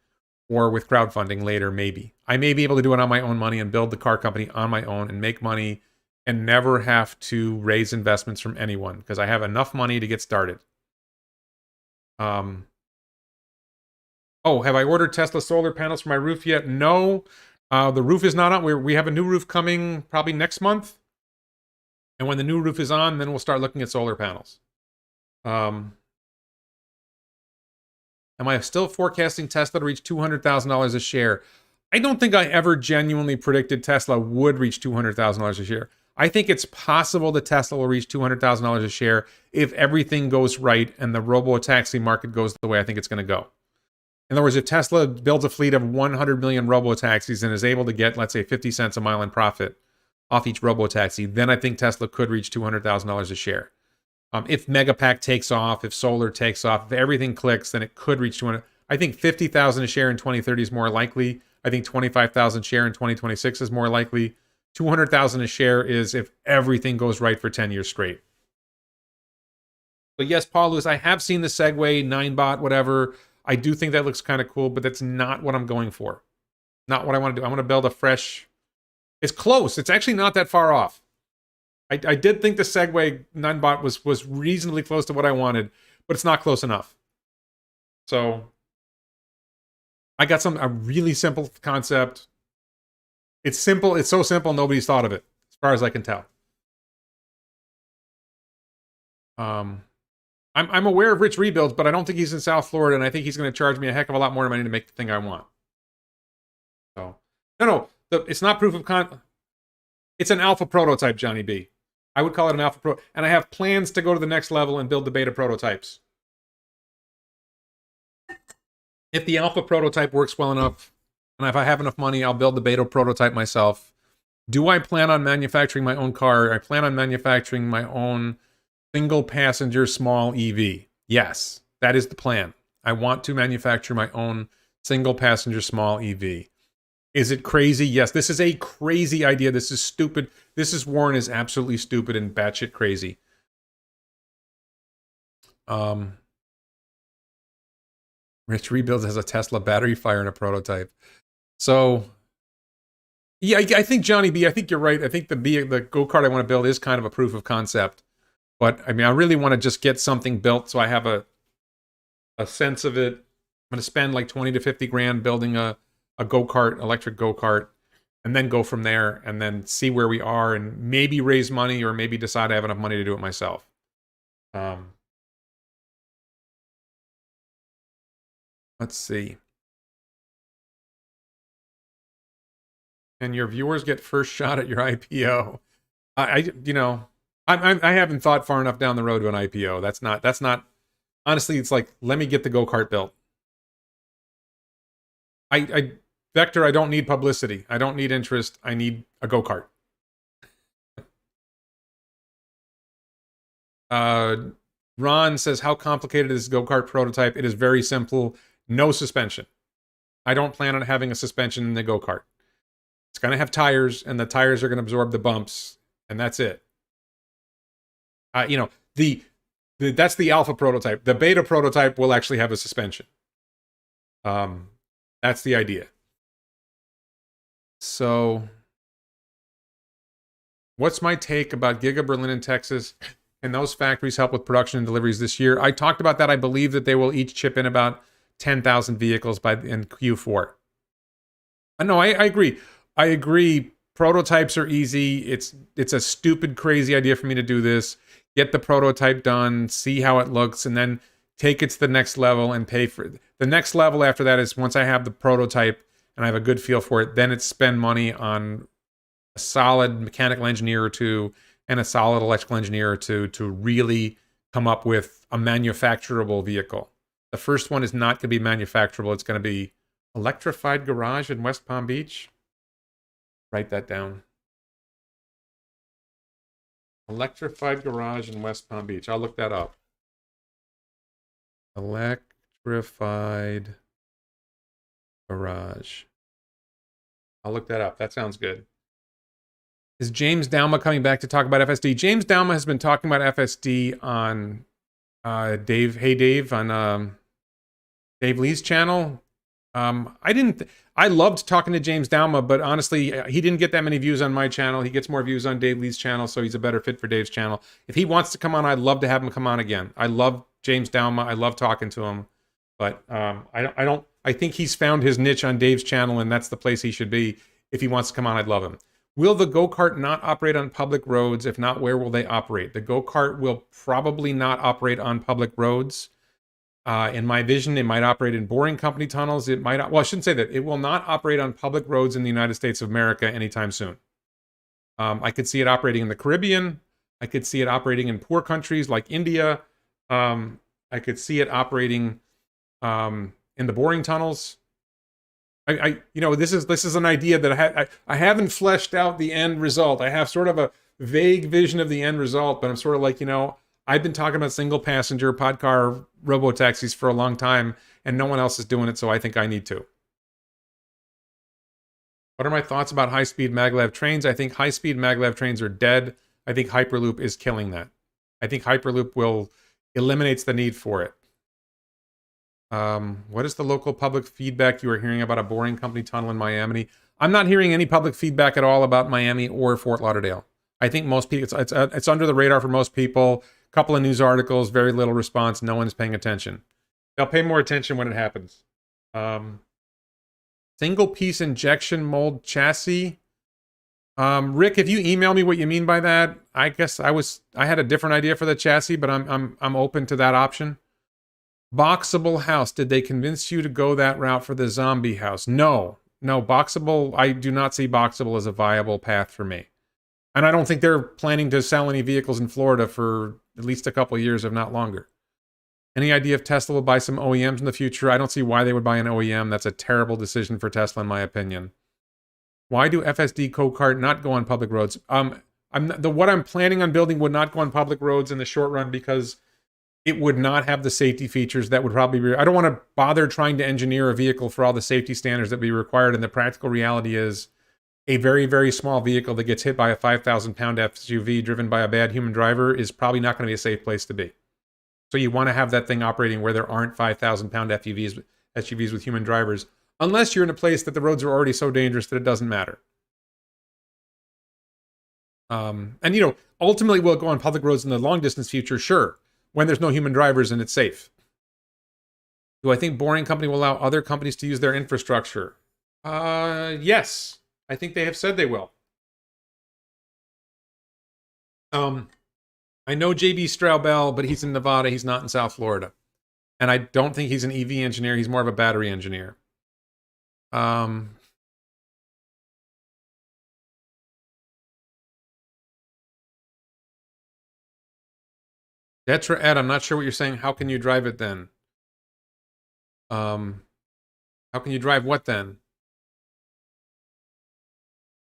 or with crowdfunding later, maybe. I may be able to do it on my own money and build the car company on my own and make money and never have to raise investments from anyone because I have enough money to get started. Oh, have I ordered Tesla solar panels for my roof yet? No, the roof is not on. We have a new roof coming probably next month. And when the new roof is on, then we'll start looking at solar panels. Am I still forecasting Tesla to reach $200,000 a share? I don't think I ever genuinely predicted Tesla would reach $200,000 a share. I think it's possible that Tesla will reach $200,000 a share if everything goes right and the robo-taxi market goes the way I think it's going to go. In other words, if Tesla builds a fleet of 100 million robo-taxis and is able to get, let's say, 50 cents a mile in profit off each robo-taxi, then I think Tesla could reach $200,000 a share. If Megapack takes off, if solar takes off, if everything clicks, then it could reach 200. I think 50,000 a share in 2030 is more likely. I think 25,000 share in 2026 is more likely. 200,000 a share is if everything goes right for 10 years straight. But yes, Paul Lewis, I have seen the Segway, 9bot, whatever. I do think that looks kind of cool, but that's not what I'm going for. Not what I want to do. I want to build a fresh... It's close. It's actually not that far off. I did think the Segway 9bot was reasonably close to what I wanted, but it's not close enough. So I got a really simple concept. It's simple. It's so simple, nobody's thought of it, as far as I can tell. I'm aware of Rich Rebuilds, but I don't think he's in South Florida, and I think he's going to charge me a heck of a lot more money to make the thing I want. So, it's not proof of concept. It's an alpha prototype, Johnny B. I would call it an alpha pro, and I have plans to go to the next level and build the beta prototypes. If the alpha prototype works well enough, and if I have enough money, I'll build the beta prototype myself. Do I plan on manufacturing my own car? I plan on manufacturing my own single-passenger small EV. Yes, that is the plan. I want to manufacture my own single-passenger small EV. Is it crazy? Yes, this is a crazy idea. This is stupid. Warren is absolutely stupid and batshit crazy. Rich Rebuilds has a Tesla battery fire in a prototype. So, yeah, I think, Johnny B, I think you're right. I think the go-kart I want to build is kind of a proof of concept. But, I mean, I really want to just get something built so I have a sense of it. I'm going to spend like 20 to 50 grand building a go-kart, electric go-kart, and then go from there and then see where we are and maybe raise money or maybe decide I have enough money to do it myself. Let's see. And your viewers get first shot at your IPO. I haven't thought far enough down the road to an IPO. That's not, honestly, it's like, let me get the go-kart built. Vector, I don't need publicity. I don't need interest. I need a go-kart. Ron says, how complicated is this go-kart prototype? It is very simple. No suspension. I don't plan on having a suspension in the go-kart. It's going to have tires, and the tires are going to absorb the bumps, and that's it. That's the alpha prototype. The beta prototype will actually have a suspension. That's the idea. So, what's my take about Giga Berlin in Texas? And those factories help with production and deliveries this year. I talked about that. I believe that they will each chip in about 10,000 vehicles in Q4. No, I agree. I agree. Prototypes are easy. It's a stupid, crazy idea for me to do this. Get the prototype done, see how it looks, and then take it to the next level and pay for it. The next level after that is once I have the prototype and I have a good feel for it, then it's spend money on a solid mechanical engineer or two and a solid electrical engineer or two to really come up with a manufacturable vehicle. The first one is not going to be manufacturable. It's going to be electrified garage in West Palm Beach. Write that down. Electrified garage in West Palm Beach. I'll look that up. Electrified garage. I'll look that up. That sounds good. Is James Douma coming back to talk about FSD? James Douma has been talking about FSD on Dave on Dave Lee's channel. I loved talking to James Douma, but honestly, he didn't get that many views on my channel. He gets more views on Dave Lee's channel, so he's a better fit for Dave's channel. If he wants to come on, I'd love to have him come on again. I love James Douma. I love talking to him, but I think he's found his niche on Dave's channel, and that's the place he should be. If he wants to come on, I'd love him. Will the go-kart not operate on public roads? If not, where will they operate? The go-kart will probably not operate on public roads. In my vision, it might operate in boring company tunnels. It might, well, I shouldn't say that. It will not operate on public roads in the United States of America anytime soon. I could see it operating in the Caribbean. I could see it operating in poor countries like India. I could see it operating in the boring tunnels. This is an idea that I haven't fleshed out the end result. I have sort of a vague vision of the end result, but I'm sort of like, I've been talking about single passenger pod car robo taxis for a long time, and no one else is doing it, so I think I need to. What are my thoughts about high-speed maglev trains? I think high-speed maglev trains are dead. I think Hyperloop is killing that. I think Hyperloop eliminates the need for it. What is the local public feedback you are hearing about a boring company tunnel in Miami? I'm not hearing any public feedback at all about Miami or Fort Lauderdale. I think most people, it's under the radar for most people. A couple of news articles, very little response. No one's paying attention. They'll pay more attention when it happens. Single piece injection mold chassis. Rick, if you email me what you mean by that, I guess I had a different idea for the chassis, but I'm open to that option. Boxable house. Did they convince you to go that route for the zombie house? No, boxable. I do not see boxable as a viable path for me. And I don't think they're planning to sell any vehicles in Florida for at least a couple of years, if not longer. Any idea if Tesla will buy some OEMs in the future? I don't see why they would buy an OEM. That's a terrible decision for Tesla, in my opinion. Why do FSD Go-Kart not go on public roads? What I'm planning on building would not go on public roads in the short run because it would not have the safety features that would probably be... I don't want to bother trying to engineer a vehicle for all the safety standards that would be required, and the practical reality is a very, very small vehicle that gets hit by a 5,000-pound SUV driven by a bad human driver is probably not going to be a safe place to be. So you want to have that thing operating where there aren't 5,000-pound SUVs with human drivers, unless you're in a place that the roads are already so dangerous that it doesn't matter. And, ultimately will it go on public roads in the long-distance future? Sure, when there's no human drivers and it's safe. Do I think Boring Company will allow other companies to use their infrastructure? Yes. I think they have said they will. I know JB Straubel, but he's in Nevada. He's not in South Florida. And I don't think he's an EV engineer. He's more of a battery engineer. Detra Ed, I'm not sure what you're saying. How can you drive it then? How can you drive what then?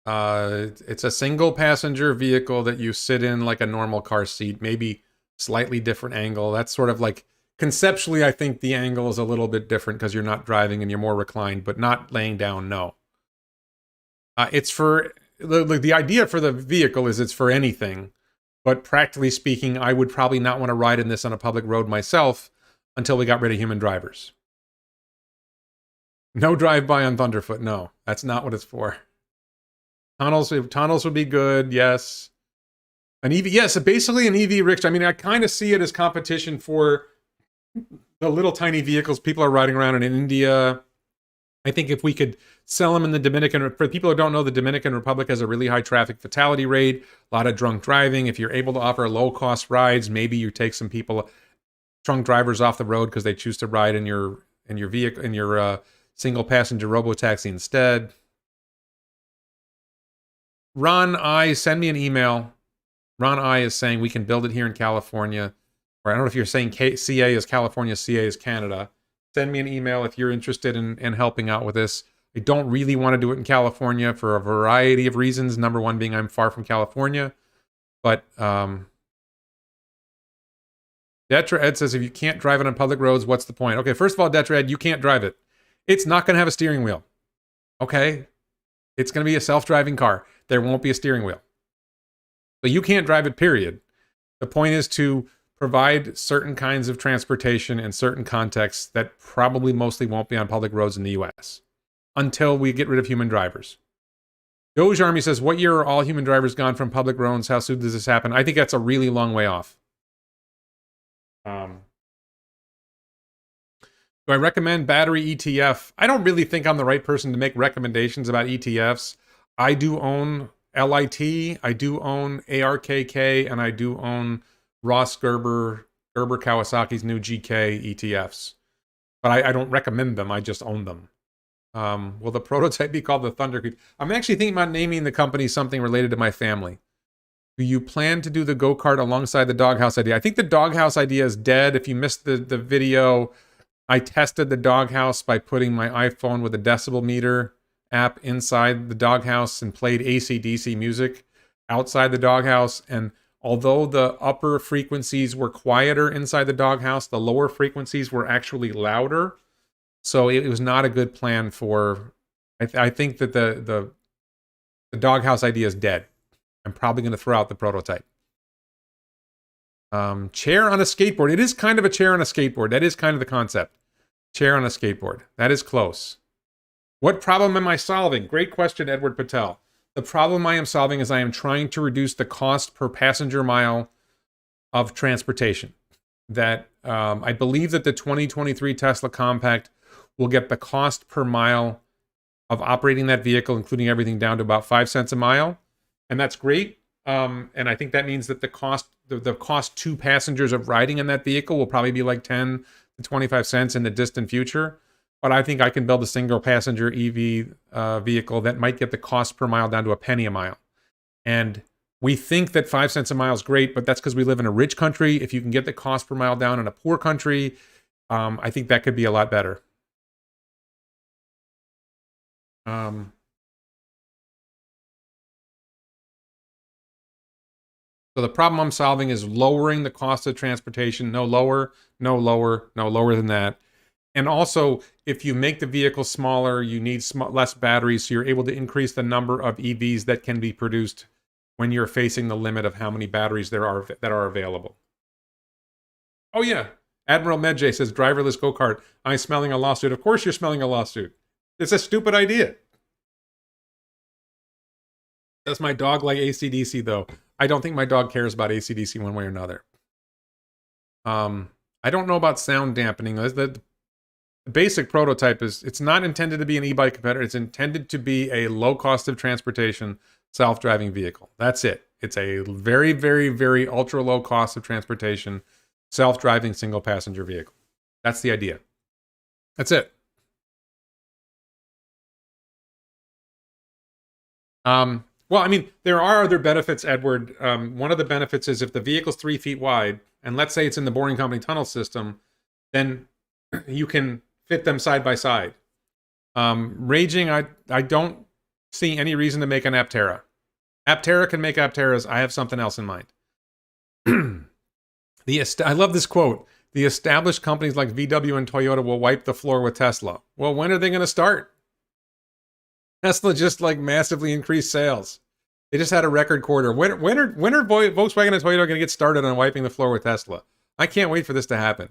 It's a single passenger vehicle that you sit in like a normal car seat, maybe slightly different angle. That's sort of like, conceptually, I think the angle is a little bit different because you're not driving and you're more reclined, but not laying down, no. It's for, the idea for the vehicle is it's for anything, but practically speaking, I would probably not want to ride in this on a public road myself until we got rid of human drivers. No drive-by on Thunderfoot, no. That's not what it's for. Tunnels would be good, yes. An EV, yes, basically an EV rickshaw. I mean, I kind of see it as competition for the little tiny vehicles people are riding around in India. I think if we could sell them in the Dominican, for people who don't know, the Dominican Republic has a really high traffic fatality rate, a lot of drunk driving. If you're able to offer low-cost rides, maybe you take some people, drunk drivers off the road because they choose to ride in your vehicle, in your single-passenger robo-taxi instead. Ron I, send me an email. Ron I is saying we can build it here in California. Or I don't know if you're saying CA is California, CA is Canada. Send me an email if you're interested in helping out with this. I don't really want to do it in California for a variety of reasons. Number one being I'm far from California. But Detra Ed says if you can't drive it on public roads, what's the point? Okay, first of all, Detra Ed, you can't drive it. It's not going to have a steering wheel. Okay? It's going to be a self-driving car. There won't be a steering wheel. So you can't drive it, period. The point is to provide certain kinds of transportation in certain contexts that probably mostly won't be on public roads in the US until we get rid of human drivers. Doge Army says, what year are all human drivers gone from public roads? How soon does this happen? I think that's a really long way off. Do I recommend Battery Etf? I don't really think I'm the right person to make recommendations about ETFs. I do own LIT, I do own ARKK, and I do own Ross Gerber Kawasaki's new GK ETFs. But I don't recommend them, I just own them. Will the prototype be called the Thunder Creep? I'm actually thinking about naming the company something related to my family. Do you plan to do the go-kart alongside the doghouse idea? I think the doghouse idea is dead. If you missed the video, I tested the doghouse by putting my iPhone with a decibel meter app inside the doghouse and played AC/DC music outside the doghouse, and although the upper frequencies were quieter inside the doghouse, the lower frequencies were actually louder. So it was not a good plan for. I think that the doghouse idea is dead. I'm probably going to throw out the prototype. Chair on a skateboard. It is kind of a chair on a skateboard. That is kind of the concept. Chair on a skateboard. That is close. What problem am I solving? Great question, Edward Patel. The problem I am solving is I am trying to reduce the cost per passenger mile of transportation. That I believe that the 2023 Tesla Compact will get the cost per mile of operating that vehicle, including everything, down to about 5 cents a mile. And that's great. And I think that means that the cost to passengers of riding in that vehicle will probably be like 10 to 25 cents in the distant future. But I think I can build a single passenger EV vehicle that might get the cost per mile down to a penny a mile. And we think that 5 cents a mile is great, but that's because we live in a rich country. If you can get the cost per mile down in a poor country, I think that could be a lot better. So the problem I'm solving is lowering the cost of transportation. No lower, no lower, no lower than that. And also, if you make the vehicle smaller, you need less batteries, so you're able to increase the number of EVs that can be produced when you're facing the limit of how many batteries there are that are available. Oh yeah, Admiral Medjay says, driverless go-kart. I'm smelling a lawsuit. Of course you're smelling a lawsuit. It's a stupid idea. Does my dog like AC/DC though? I don't think my dog cares about AC/DC one way or another. I don't know about sound dampening. The basic prototype is, it's not intended to be an e-bike competitor. It's intended to be a low cost of transportation self-driving vehicle. That's it. It's a very, very, very ultra low cost of transportation self-driving single passenger vehicle. That's the idea. That's it. Well, I mean, there are other benefits, Edward. One of the benefits is if the vehicle's 3 feet wide, and let's say it's in the Boring Company tunnel system, then you can fit them side by side. Raging, I don't see any reason to make an Aptera. Aptera can make Apteras. I have something else in mind. I love this quote. The established companies like VW and Toyota will wipe the floor with Tesla. Well, when are they going to start? Tesla just like massively increased sales. They just had a record quarter. When are Volkswagen and Toyota going to get started on wiping the floor with Tesla? I can't wait for this to happen.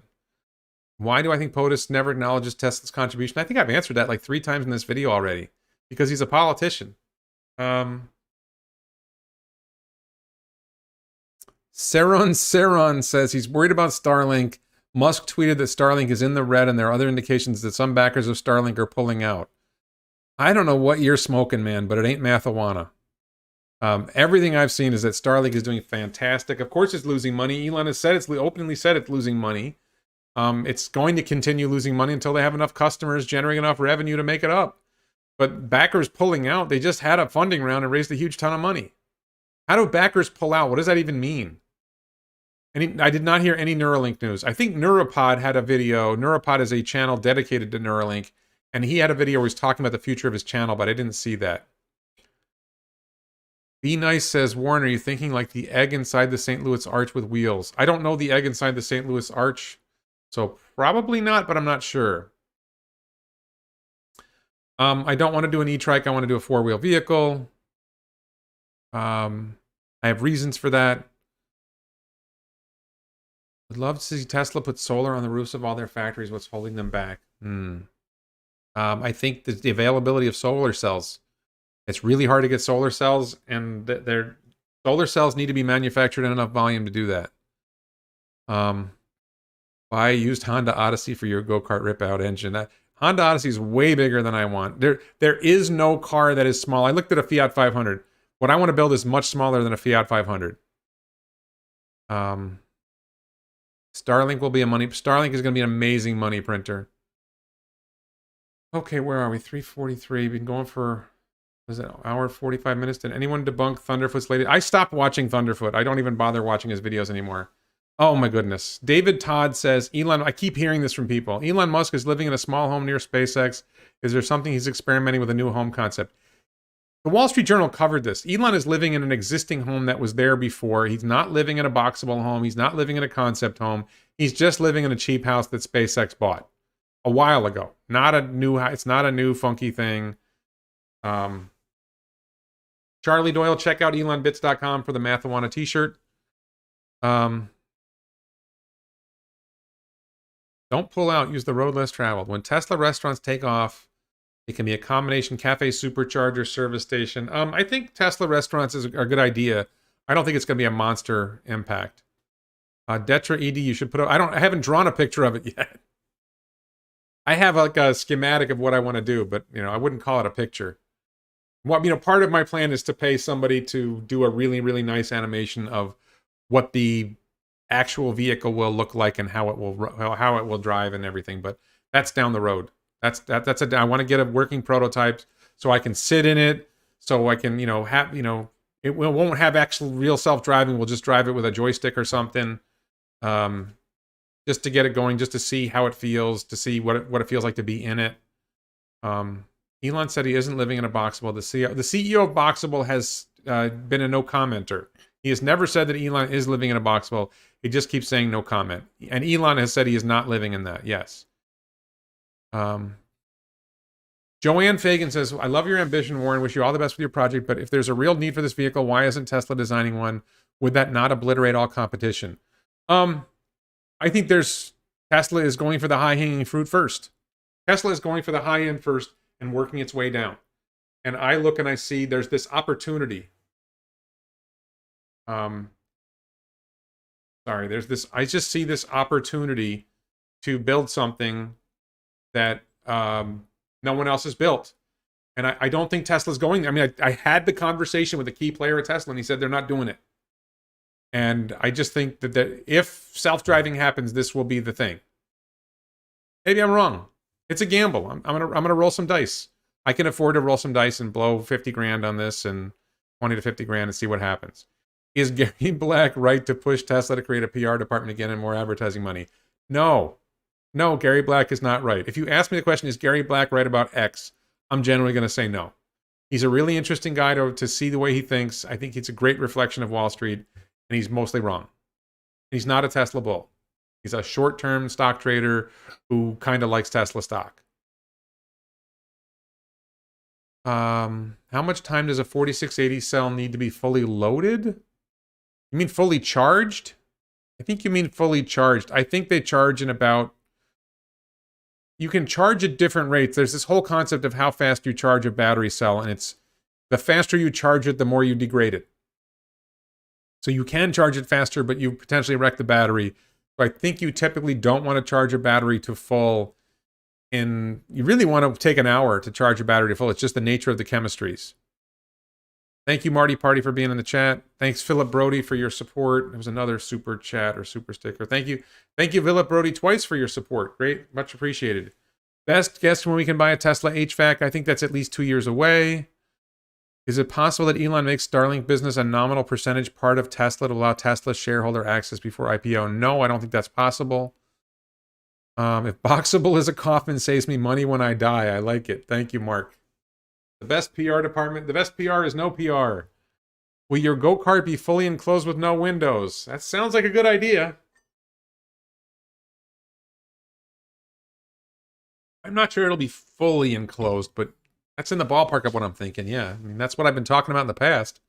Why do I think POTUS never acknowledges Tesla's contribution? I think I've answered that like 3 times in this video already. Because he's a politician. Saron says he's worried about Starlink. Musk tweeted that Starlink is in the red and there are other indications that some backers of Starlink are pulling out. I don't know what you're smoking, man, but it ain't marijuana. Everything I've seen is that Starlink is doing fantastic. Of course it's losing money. Elon has said openly said it's losing money. It's going to continue losing money until they have enough customers generating enough revenue to make it up. But backers pulling out, they just had a funding round and raised a huge ton of money. How do backers pull out? What does that even mean? I did not hear any Neuralink news. I think Neuropod had a video. Neuropod is a channel dedicated to Neuralink. And he had a video where he's talking about the future of his channel, but I didn't see that. Be Nice says, Warren, are you thinking like the egg inside the St. Louis Arch with wheels? I don't know the egg inside the St. Louis Arch, so probably not, but I'm not sure. I don't want to do an e-trike. I want to do a 4-wheel vehicle. I have reasons for that. I'd love to see Tesla put solar on the roofs of all their factories. What's holding them back? I think the availability of solar cells. It's really hard to get solar cells, and their solar cells need to be manufactured in enough volume to do that. Buy a used Honda Odyssey for your go-kart rip-out engine. Honda Odyssey is way bigger than I want. There is no car that is small. I looked at a Fiat 500. What I want to build is much smaller than a Fiat 500. Starlink will be Starlink is going to be an amazing money printer. Okay, where are we? 3:43. Been going for, was it an hour 45 minutes? Did anyone debunk Thunderfoot's latest? I stopped watching Thunderfoot. I don't even bother watching his videos anymore. Oh my goodness. David Todd says, Elon, I keep hearing this from people. Elon Musk is living in a small home near SpaceX. Is there something he's experimenting with, a new home concept? The Wall Street Journal covered this. Elon is living in an existing home that was there before. He's not living in a boxable home. He's not living in a concept home. He's just living in a cheap house that SpaceX bought a while ago. Not a new, it's not a new funky thing. Charlie Doyle, check out elonbits.com for the Mathawana t-shirt. Don't pull out, use the road less traveled. When Tesla restaurants take off, it can be a combination cafe, supercharger, service station. I think Tesla restaurants is a good idea. I don't think it's going to be a monster impact. Detra ED, you should put up. I haven't drawn a picture of it yet. I have like a schematic of what I want to do, but I wouldn't call it a picture. Well, part of my plan is to pay somebody to do a really, really nice animation of what the actual vehicle will look like and how it will drive and everything. But that's down the road. I want to get a working prototype so I can sit in it, so I can it won't have actual real self-driving. We'll just drive it with a joystick or something, just to get it going, just to see how it feels, to see what it feels like to be in it. Elon said he isn't living in a Boxable. The CEO of Boxable has been a no commenter. He has never said that Elon is living in a Boxable. He just keeps saying no comment. And Elon has said he is not living in that. Yes. Joanne Fagan says, I love your ambition, Warren. Wish you all the best with your project. But if there's a real need for this vehicle, why isn't Tesla designing one? Would that not obliterate all competition? I think Tesla is going for the high-hanging fruit first. Tesla is going for the high end first and working its way down. And I look and I see there's this opportunity. I just see this opportunity to build something that no one else has built. And I don't think Tesla's going there. I mean, I had the conversation with a key player at Tesla, and he said they're not doing it. And I just think that if self-driving happens, this will be the thing. Maybe I'm wrong. It's a gamble. I'm gonna roll some dice. I can afford to roll some dice and blow 50 grand on this and 20 to 50 grand and see what happens. Is Gary Black right to push Tesla to create a PR department again and more advertising money? No, Gary Black is not right. If you ask me the question, is Gary Black right about X? I'm generally going to say no. He's a really interesting guy to see the way he thinks. I think he's a great reflection of Wall Street, and he's mostly wrong. He's not a Tesla bull. He's a short-term stock trader who kind of likes Tesla stock. How much time does a 4680 cell need to be fully loaded? You mean fully charged? I think you mean fully charged. I think they charge in about... You can charge at different rates. There's this whole concept of how fast you charge a battery cell, and it's the faster you charge it, the more you degrade it. So you can charge it faster, but you potentially wreck the battery. So I think you typically don't want to charge a battery to full. You really want to take an hour to charge a battery to full. It's just the nature of the chemistries. Thank you, Marty Party, for being in the chat. Thanks, Philip Brody, for your support. There was another super chat or super sticker. Thank you, Philip Brody, twice for your support. Great, much appreciated. Best guess when we can buy a Tesla HVAC? I think that's at least 2 years away. Is it possible that Elon makes Starlink business a nominal percentage part of Tesla to allow Tesla shareholder access before IPO? No, I don't think that's possible. If Boxable is a coffin, saves me money when I die. I like it. Thank you, Mark. The best PR department. The best PR is no PR. Will your go-kart be fully enclosed with no windows? That sounds like a good idea. I'm not sure it'll be fully enclosed, but that's in the ballpark of what I'm thinking. Yeah, I mean, that's what I've been talking about in the past.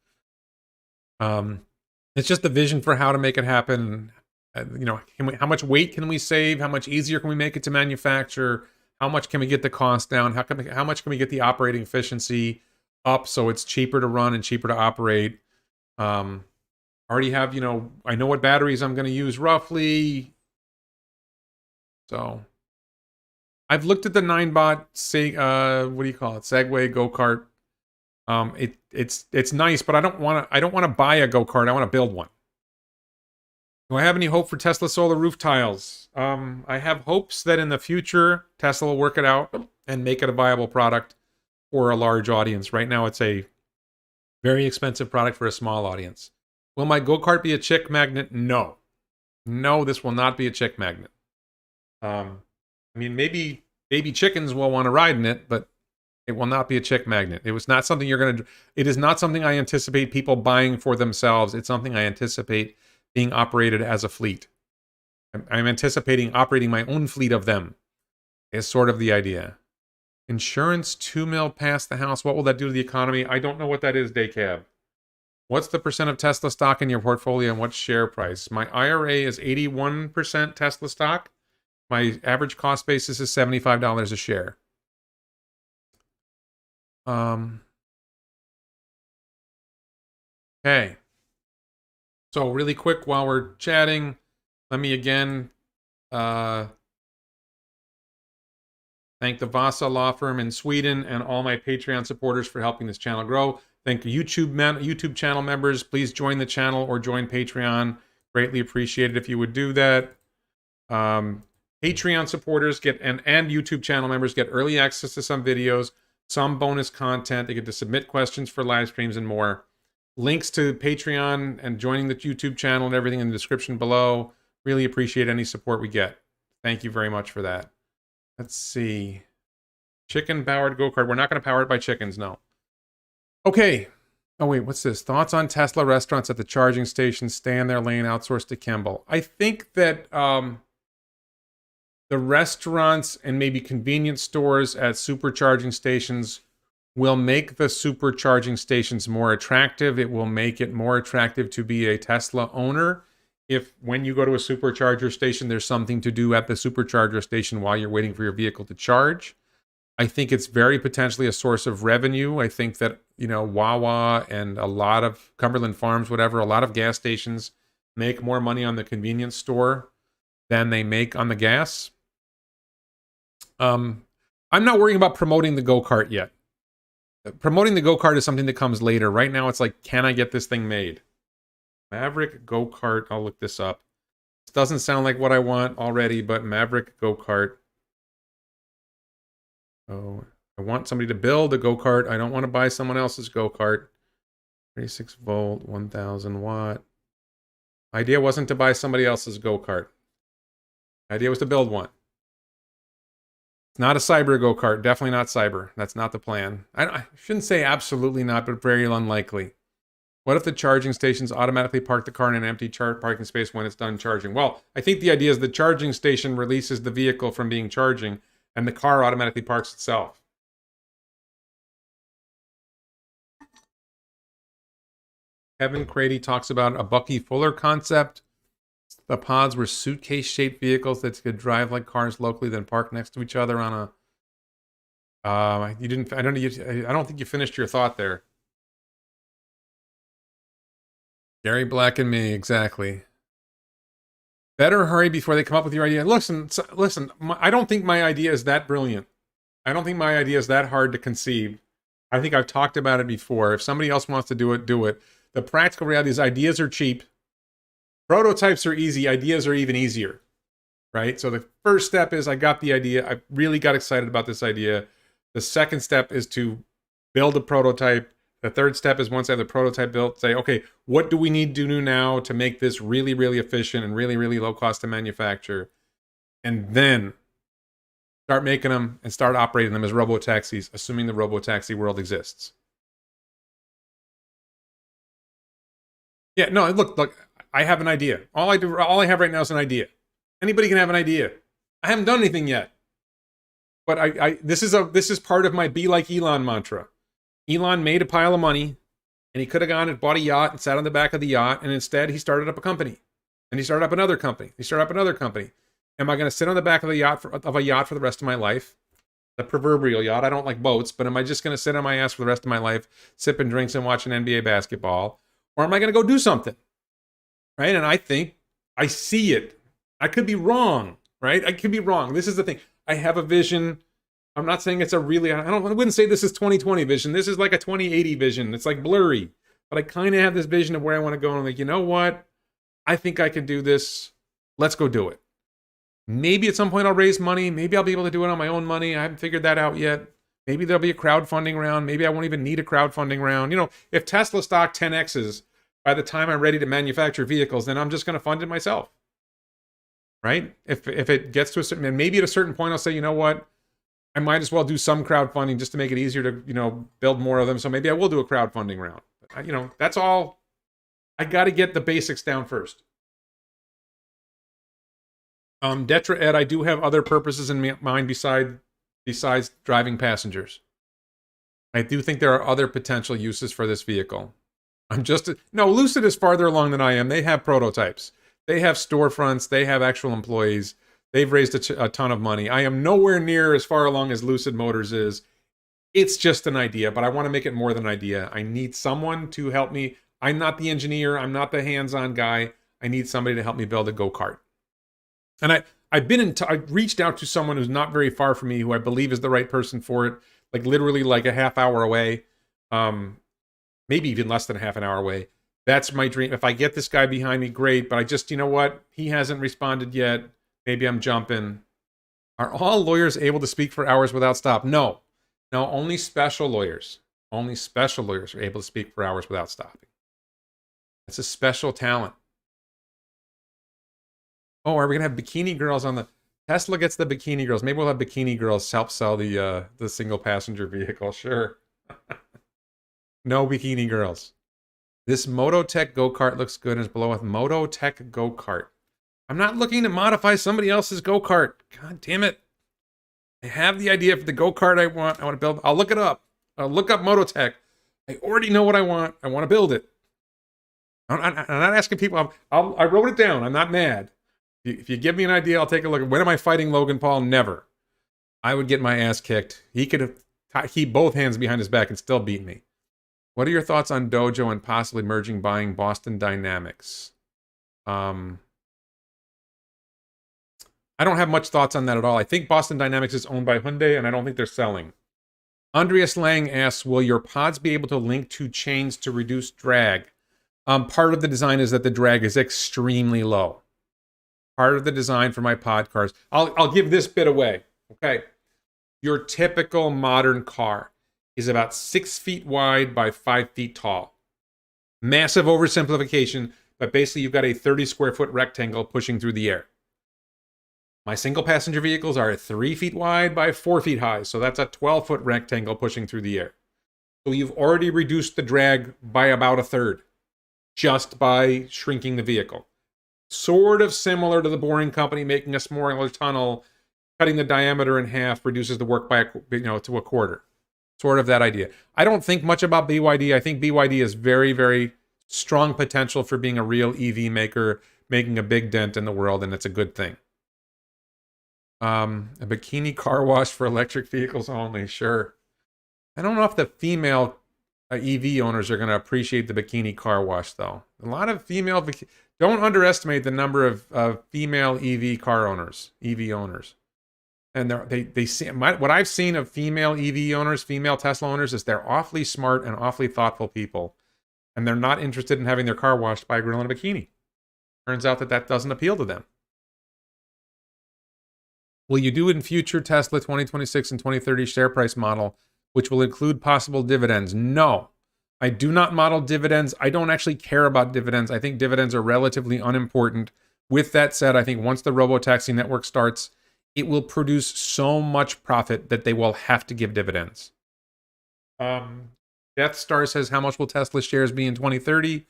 It's just the vision for how to make it happen. How much weight can we save? How much easier can we make it to manufacture? How much can we get the cost down? How much can we get the operating efficiency up so it's cheaper to run and cheaper to operate? Already have, I know what batteries I'm going to use roughly. So I've looked at the 9bot, what do you call it? Segway go-kart. It's nice, but I don't want to buy a go-kart. I want to build one. Do I have any hope for Tesla solar roof tiles? I have hopes that in the future, Tesla will work it out and make it a viable product for a large audience. Right now, it's a very expensive product for a small audience. Will my go-kart be a chick magnet? No. No, this will not be a chick magnet. I mean, maybe baby chickens will want to ride in it, but It will not be a chick magnet. It was not something you're going to. It is not something I anticipate people buying for themselves. It's something I anticipate being operated as a fleet. I'm anticipating operating my own fleet of them. Is sort of the idea. Insurance 2 mil past the house. What will that do to the economy? I don't know what that is, Daycab. What's the percent of Tesla stock in your portfolio and what's share price? My IRA is 81% Tesla stock. My average cost basis is $75 a share. Okay. So really quick while we're chatting, let me again thank the Vasa law firm in Sweden and all my Patreon supporters for helping this channel grow. Thank YouTube channel members. Please join the channel or join Patreon. Greatly appreciated if you would do that. Patreon supporters get and YouTube channel members get early access to some videos, some bonus content. They get to submit questions for live streams and more. Links to Patreon and joining the YouTube channel and everything in the description below. Really appreciate any support we get. Thank you very much for that. Let's see. Chicken-powered go-kart. We're not going to power it by chickens, no. Okay. Oh, wait, what's this? Thoughts on Tesla restaurants at the charging station. Stay in their lane, outsource to Kimball. I think that the restaurants and maybe convenience stores at supercharging stations will make the supercharging stations more attractive. It will make it more attractive to be a Tesla owner. If when you go to a supercharger station, there's something to do at the supercharger station while you're waiting for your vehicle to charge. I think it's very potentially a source of revenue. I think that, you know, Wawa and a lot of Cumberland Farms, whatever, a lot of gas stations make more money on the convenience store than they make on the gas. I'm not worrying about promoting the go-kart yet. Promoting the go-kart is something that comes later. Right now, it's like, can I get this thing made? Maverick go-kart. I'll look this up. This doesn't sound like what I want already, but Maverick go-kart. Oh, I want somebody to build a go-kart. I don't want to buy someone else's go-kart. 36 volt, 1000 watt. Idea wasn't to buy somebody else's go-kart. Idea was to build one. It's not a cyber go-kart. Definitely not cyber. That's not the plan. I shouldn't say absolutely not, but very unlikely. What if the charging stations automatically park the car in an empty parking space when it's done charging? Well, I think the idea is the charging station releases the vehicle from being charging, and the car automatically parks itself. Kevin Crady talks about a Bucky Fuller concept. The pods were suitcase-shaped vehicles that could drive like cars locally, then park next to each other on a. I don't think you finished your thought there. Gary Black and me, exactly. Better hurry before they come up with your idea. Listen. I don't think my idea is that brilliant. I don't think my idea is that hard to conceive. I think I've talked about it before. If somebody else wants to do it, do it. The practical reality is ideas are cheap. Prototypes are easy. Ideas are even easier, right? So the first step is I got the idea. I really got excited about this idea. The second step is to build a prototype. The third step is once I have the prototype built, say, okay, what do we need to do now to make this really, really efficient and really, really low cost to manufacture? And then start making them and start operating them as robo-taxis, assuming the robo-taxi world exists. Yeah, no, look, I have an idea. All I have right now is an idea. Anybody can have an idea. I haven't done anything yet. But this is part of my be like Elon mantra. Elon made a pile of money, and he could have gone and bought a yacht and sat on the back of the yacht, and instead he started up a company. And he started up another company. He started up another company. Am I going to sit on the back of a yacht for the rest of my life? The proverbial yacht. I don't like boats, but am I just going to sit on my ass for the rest of my life, sipping drinks and watching NBA basketball? Or am I going to go do something? Right? And I think I see it. I could be wrong, right? I could be wrong. This is the thing. I have a vision. I'm not saying it's a really, I wouldn't say this is 2020 vision. This is like a 2080 vision. It's like blurry. But I kind of have this vision of where I want to go. And I'm like, you know what? I think I can do this. Let's go do it. Maybe at some point I'll raise money. Maybe I'll be able to do it on my own money. I haven't figured that out yet. Maybe there'll be a crowdfunding round. Maybe I won't even need a crowdfunding round. You know, if Tesla stock 10x's by the time I'm ready to manufacture vehicles, then I'm just going to fund it myself. Right? If it gets to a certain, and maybe at a certain point I'll say, you know what? I might as well do some crowdfunding just to make it easier to, build more of them. So maybe I will do a crowdfunding round. That's all. I got to get the basics down first. Detra Ed, I do have other purposes in mind besides driving passengers. I do think there are other potential uses for this vehicle. No, Lucid is farther along than I am. They have prototypes. They have storefronts. They have actual employees. They've raised a ton of money. I am nowhere near as far along as Lucid Motors is. It's just an idea, but I want to make it more than an idea. I need someone to help me. I'm not the engineer. I'm not the hands-on guy. I need somebody to help me build a go-kart. And I reached out to someone who's not very far from me, who I believe is the right person for it, like literally like a half hour away, maybe even less than a half an hour away. That's my dream. If I get this guy behind me, great. But I just, you know what? He hasn't responded yet. Maybe I'm jumping. Are all lawyers able to speak for hours without stop? No. No, only special lawyers. Only special lawyers are able to speak for hours without stopping. That's a special talent. Oh, are we gonna have bikini girls on the Tesla gets the bikini girls? Maybe we'll have bikini girls help sell the single passenger vehicle. Sure. No bikini girls. This Mototech go-kart looks good and is below with Mototech go-kart. I'm not looking to modify somebody else's go-kart. God damn it. I have the idea for the go-kart I want. I want to build. I'll look it up. I'll look up Mototech. I already know what I want. I want to build it. I'm not asking people. I wrote it down. I'm not mad. If you give me an idea, I'll take a look. When am I fighting Logan Paul? Never. I would get my ass kicked. He could have keep both hands behind his back and still beat me. What are your thoughts on Dojo and possibly buying Boston Dynamics? I don't have much thoughts on that at all. I think Boston Dynamics is owned by Hyundai, and I don't think they're selling. Andreas Lang asks, will your pods be able to link to chains to reduce drag? Part of the design is that the drag is extremely low. Part of the design for my pod cars. I'll give this bit away. Okay. Your typical modern car is about 6 feet wide by 5 feet tall. Massive oversimplification, but basically you've got a 30 square foot rectangle pushing through the air. My single passenger vehicles are 3 feet wide by 4 feet high, so that's a 12-foot rectangle pushing through the air. So you've already reduced the drag by about a third, just by shrinking the vehicle. Sort of similar to the Boring Company making a smaller tunnel, cutting the diameter in half reduces the work by to a quarter. Sort of that idea. I don't think much about BYD. I think BYD is very, very strong potential for being a real EV maker, making a big dent in the world, and it's a good thing. A bikini car wash for electric vehicles only, sure. I don't know if the female EV owners are going to appreciate the bikini car wash, though. A lot of female... Don't underestimate the number of female EV car owners, EV owners. And they see what I've seen of female EV owners, female Tesla owners, is they're awfully smart and awfully thoughtful people. And they're not interested in having their car washed by a girl in a bikini. Turns out that doesn't appeal to them. Will you do in future Tesla 2026 and 2030 share price model, which will include possible dividends? No. I do not model dividends. I don't actually care about dividends. I think dividends are relatively unimportant. With that said, I think once the robotaxi network starts, it will produce so much profit that they will have to give dividends. Death Star says, how much will Tesla shares be in 2030?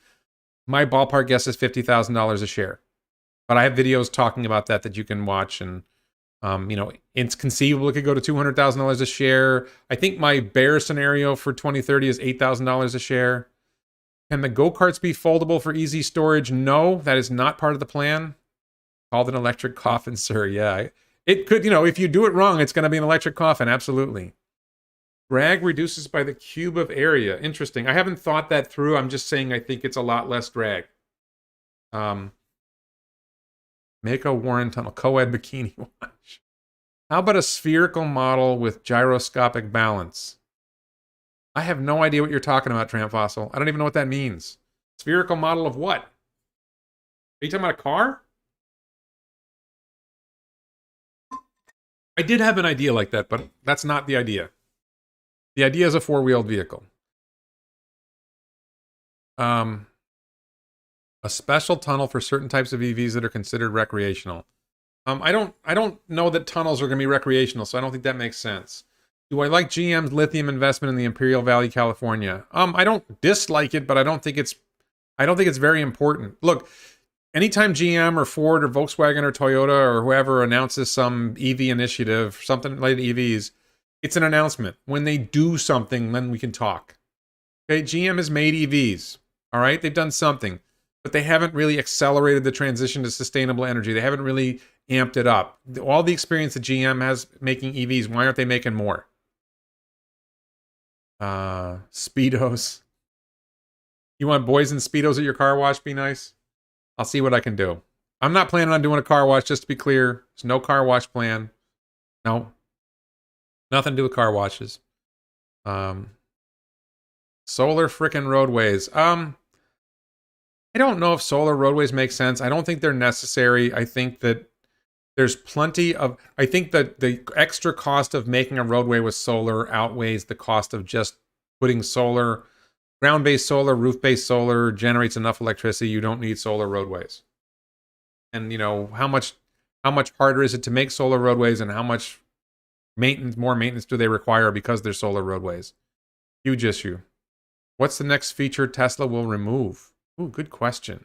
My ballpark guess is $50,000 a share. But I have videos talking about that you can watch, and it's conceivable it could go to $200,000 a share. I think my bear scenario for 2030 is $8,000 a share. Can the go-karts be foldable for easy storage? No, that is not part of the plan. Called an electric coffin, sir. Yeah, it could, if you do it wrong, it's going to be an electric coffin. Absolutely. Drag reduces by the cube of area. Interesting. I haven't thought that through. I'm just saying I think it's a lot less drag. Make a Warren Tunnel co-ed bikini wash. How about a spherical model with gyroscopic balance? I have no idea what you're talking about, Tramp Fossil. I don't even know what that means. Spherical model of what? Are you talking about a car? I did have an idea like that, but that's not the idea. The idea is a four-wheeled vehicle. A special tunnel for certain types of EVs that are considered recreational. I don't know that tunnels are going to be recreational, so I don't think that makes sense. Do I like GM's lithium investment in the Imperial Valley, California? I don't dislike it, but I don't think it's very important. Look, anytime GM or Ford or Volkswagen or Toyota or whoever announces some EV initiative, something related to EVs, it's an announcement. When they do something, then we can talk. Okay, GM has made EVs. All right, they've done something, but they haven't really accelerated the transition to sustainable energy. They haven't really amped it up. All the experience that GM has making EVs, why aren't they making more? Speedos. You want boys in Speedos at your car wash? Be nice. I'll see what I can do. I'm not planning on doing a car wash, just to be clear. There's no car wash plan. No. Nothing to do with car washes. Solar frickin' roadways. I don't know if solar roadways make sense. I don't think they're necessary. I think that there's plenty of... I think that the extra cost of making a roadway with solar outweighs the cost of just putting solar... Ground-based solar, roof-based solar generates enough electricity. You don't need solar roadways. And, you know, how much harder is it to make solar roadways, and how much more maintenance do they require because they're solar roadways? Huge issue. What's the next feature Tesla will remove? Ooh, good question.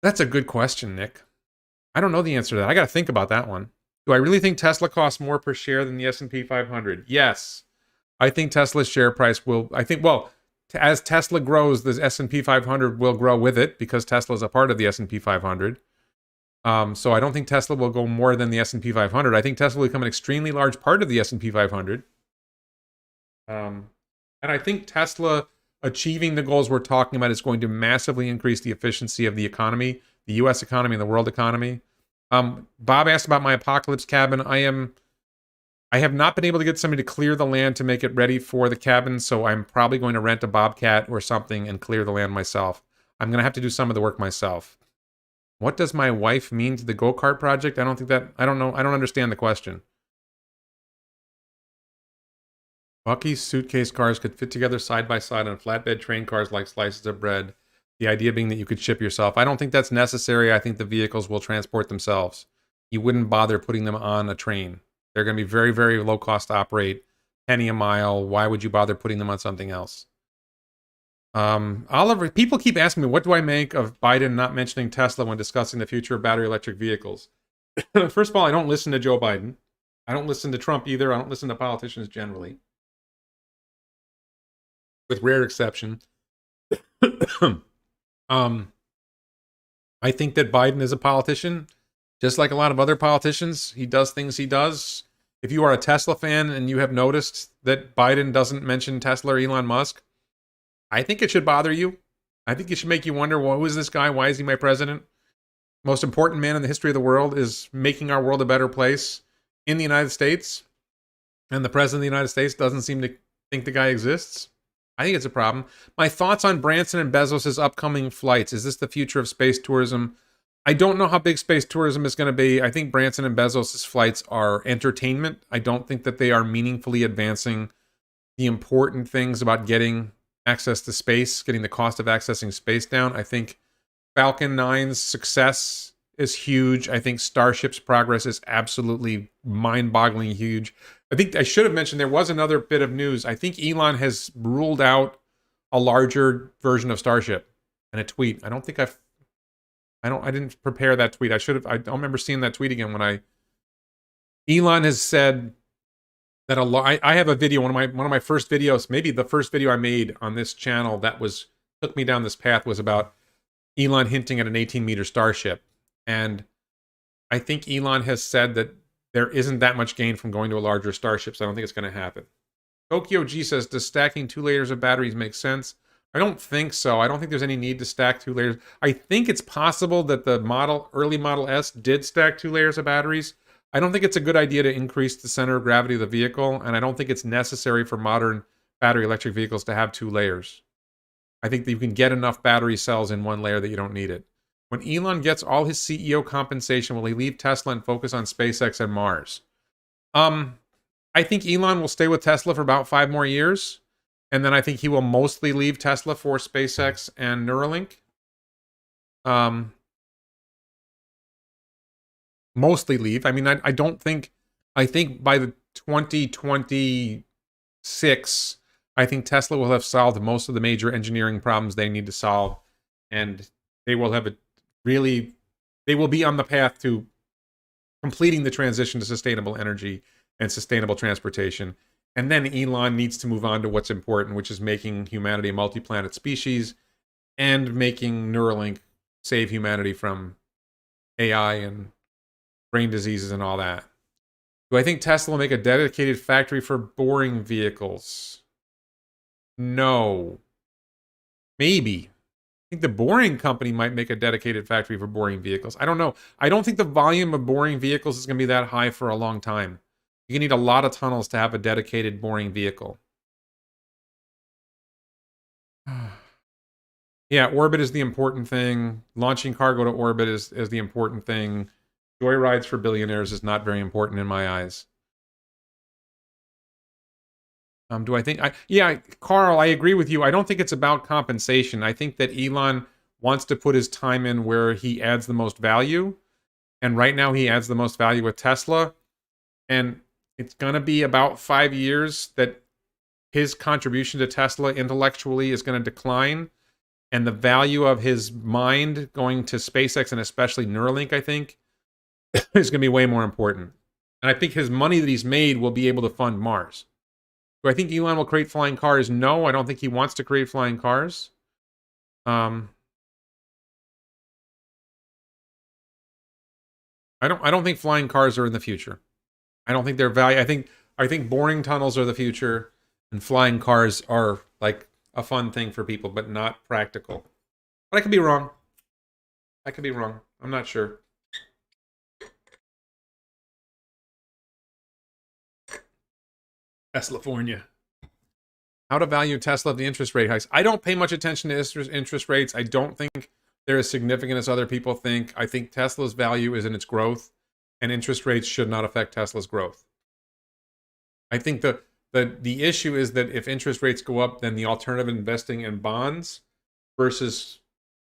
That's a good question, Nick. I don't know the answer to that. I got to think about that one. Do I really think Tesla costs more per share than the S&P 500? Yes. I think Tesla's share price will, as Tesla grows, the S&P 500 will grow with it because Tesla is a part of the S&P 500. So I don't think Tesla will go more than the S&P 500. I think Tesla will become an extremely large part of the S&P 500. And I think Tesla achieving the goals we're talking about is going to massively increase the efficiency of the economy, the U.S. economy and the world economy. Bob asked about my apocalypse cabin. I have not been able to get somebody to clear the land to make it ready for the cabin, so I'm probably going to rent a Bobcat or something and clear the land myself. I'm going to have to do some of the work myself. What does my wife mean to the go-kart project? I don't know. I don't understand the question. Bucky's suitcase cars could fit together side by side on flatbed train cars like slices of bread. The idea being that you could ship yourself. I don't think that's necessary. I think the vehicles will transport themselves. You wouldn't bother putting them on a train. They're going to be very, very low cost to operate. Penny a mile. Why would you bother putting them on something else? Oliver, people keep asking me, what do I make of Biden not mentioning Tesla when discussing the future of battery electric vehicles? First of all, I don't listen to Joe Biden. I don't listen to Trump either. I don't listen to politicians generally, with rare exception. I think that Biden is a politician. Just like a lot of other politicians, he does things he does. If you are a Tesla fan and you have noticed that Biden doesn't mention Tesla or Elon Musk, I think it should bother you. I think it should make you wonder, well, who is this guy? Why is he my president? Most important man in the history of the world is making our world a better place in the United States. And the president of the United States doesn't seem to think the guy exists. I think it's a problem. My thoughts on Branson and Bezos' upcoming flights. Is this the future of space tourism? I don't know how big space tourism is going to be. I think Branson and Bezos' flights are entertainment. I don't think that they are meaningfully advancing the important things about getting access to space, getting the cost of accessing space down. I think Falcon 9's success is huge. I think Starship's progress is absolutely mind-boggling huge. I think I should have mentioned there was another bit of news. I think Elon has ruled out a larger version of Starship in a tweet. I didn't prepare that tweet. I don't remember seeing that tweet again Elon has said that I have a video, one of my first videos, maybe the first video I made on this channel that took me down this path was about Elon hinting at an 18-meter Starship. And I think Elon has said that there isn't that much gain from going to a larger Starship, so I don't think it's going to happen. Tokyo G says, does stacking 2 layers of batteries make sense? I don't think so. I don't think there's any need to stack 2 layers. I think it's possible that the early Model S did stack 2 layers of batteries. I don't think it's a good idea to increase the center of gravity of the vehicle, and I don't think it's necessary for modern battery electric vehicles to have 2 layers. I think that you can get enough battery cells in 1 layer that you don't need it. When Elon gets all his CEO compensation, will he leave Tesla and focus on SpaceX and Mars? I think Elon will stay with Tesla for about 5 more years. And then I think he will mostly leave Tesla for SpaceX and Neuralink. mostly leave. I mean, I don't think, I think by the 2026, I think Tesla will have solved most of the major engineering problems they need to solve. And they will have a really, they will be on the path to completing the transition to sustainable energy and sustainable transportation. And then Elon needs to move on to what's important, which is making humanity a multi-planet species and making Neuralink save humanity from AI and brain diseases and all that. Do I think Tesla will make a dedicated factory for boring vehicles? No. Maybe. I think the Boring Company might make a dedicated factory for boring vehicles. I don't know. I don't think the volume of boring vehicles is going to be that high for a long time. You need a lot of tunnels to have a dedicated boring vehicle. Yeah, orbit is the important thing. Launching cargo to orbit is the important thing. Joyrides for billionaires is not very important in my eyes. Do I think yeah, Carl, I agree with you. I don't think it's about compensation. I think that Elon wants to put his time in where he adds the most value. And right now he adds the most value with Tesla. And it's going to be about 5 years that his contribution to Tesla intellectually is going to decline. And the value of his mind going to SpaceX and especially Neuralink, I think, is going to be way more important. And I think his money that he's made will be able to fund Mars. Do I think Elon will create flying cars? No, I don't think he wants to create flying cars. I don't think flying cars are in the future. I don't think they're value. I think boring tunnels are the future, and flying cars are like a fun thing for people, but not practical. But I could be wrong. I could be wrong. I'm not sure. Teslafornia. How to value Tesla of the interest rate hikes. I don't pay much attention to interest rates. I don't think they're as significant as other people think. I think Tesla's value is in its growth, and interest rates should not affect Tesla's growth. I think the issue is that if interest rates go up, then the alternative investing in bonds versus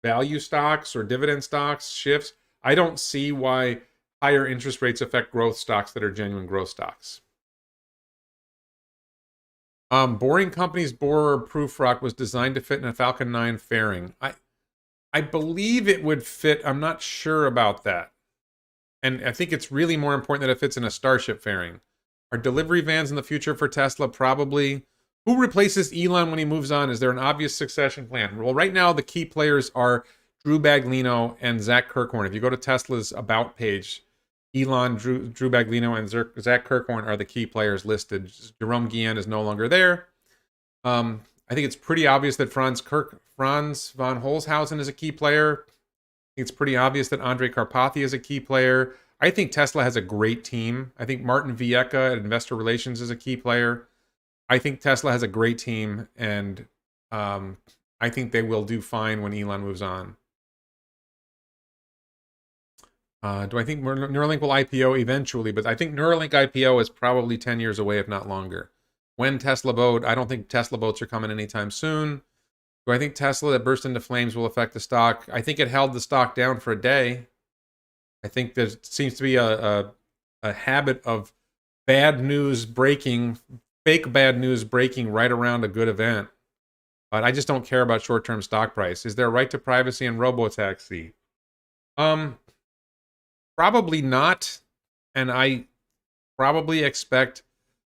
value stocks or dividend stocks shifts. I don't see why higher interest rates affect growth stocks that are genuine growth stocks. Boring Company's borer Prufrock was designed to fit in a Falcon 9 fairing. I believe it would fit. I'm not sure about that. And I think it's really more important that it fits in a Starship fairing. Are delivery vans in the future for Tesla? Probably. Who replaces Elon when he moves on? Is there an obvious succession plan? Well, right now the key players are Drew Baglino and Zach Kirkhorn. If you go to Tesla's About page, Elon, Drew Baglino, and Zach Kirkhorn are the key players listed. Jerome Guillen is no longer there. I think it's pretty obvious that Franz von Holzhausen is a key player. I think it's pretty obvious that Andre Karpathy is a key player. I think Tesla has a great team. I think Martin Viecha at Investor Relations is a key player. I think Tesla has a great team, and I think they will do fine when Elon moves on. Do I think Neuralink will IPO eventually? But I think Neuralink IPO is probably 10 years away, if not longer. When Tesla boat, I don't think Tesla boats are coming anytime soon. Do I think Tesla that burst into flames will affect the stock? I think it held the stock down for a day. I think there seems to be a habit of bad news breaking, fake bad news breaking right around a good event. But I just don't care about short-term stock price. Is there a right to privacy in robotaxi? Probably not. And I probably expect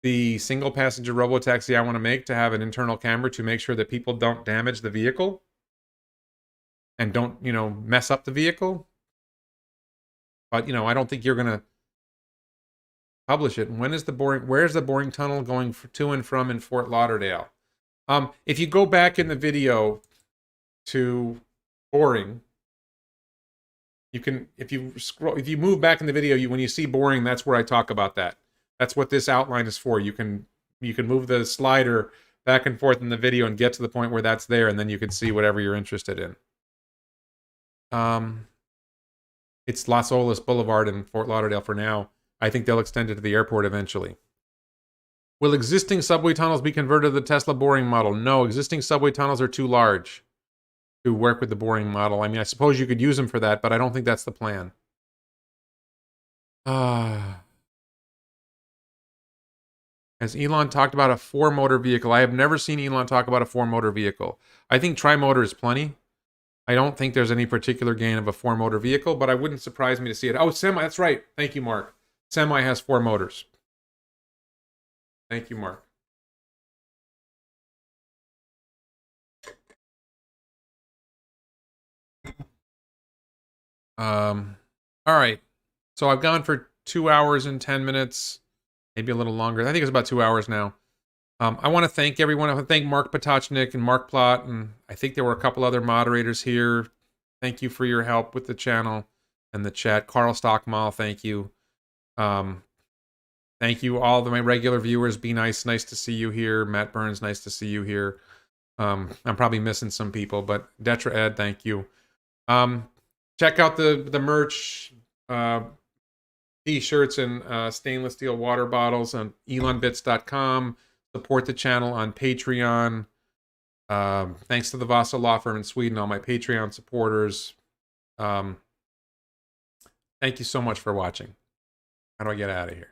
the single passenger robotaxi I want to make to have an internal camera to make sure that people don't damage the vehicle and don't, mess up the vehicle. But, I don't think you're going to publish it. Where's the boring tunnel going to and from in Fort Lauderdale? If you go back in the video to boring, you can, if you move back in the video, when you see boring, that's where I talk about that. That's what this outline is for. You can move the slider back and forth in the video and get to the point where that's there, and then you can see whatever you're interested in. It's Las Olas Boulevard in Fort Lauderdale for now. I think they'll extend it to the airport eventually. Will existing subway tunnels be converted to the Tesla boring model? No, existing subway tunnels are too large to work with the boring model. I mean, I suppose you could use them for that, but I don't think that's the plan. Has Elon talked about a four-motor vehicle? I have never seen Elon talk about a four-motor vehicle. I think tri-motor is plenty. I don't think there's any particular gain of a four-motor vehicle, but I wouldn't surprise me to see it. Oh, semi, that's right. Thank you, Mark. Semi has four motors. Thank you, Mark. All right. So I've gone for 2 hours and 10 minutes, maybe a little longer. I think it's about 2 hours now. I want to thank everyone. I want to thank Mark Potocnik and Mark Plott, and I think there were a couple other moderators here. Thank you for your help with the channel and the chat. Carl Stockmall, thank you. Thank you all of my regular viewers. Be nice. Nice to see you here. Matt Burns, nice to see you here. I'm probably missing some people, but Detra Ed, thank you. Check out the merch, t-shirts and stainless steel water bottles on elonbits.com. Support the channel on Patreon. Thanks to the Vasa Law Firm in Sweden, all my Patreon supporters. Thank you so much for watching. How do I get out of here?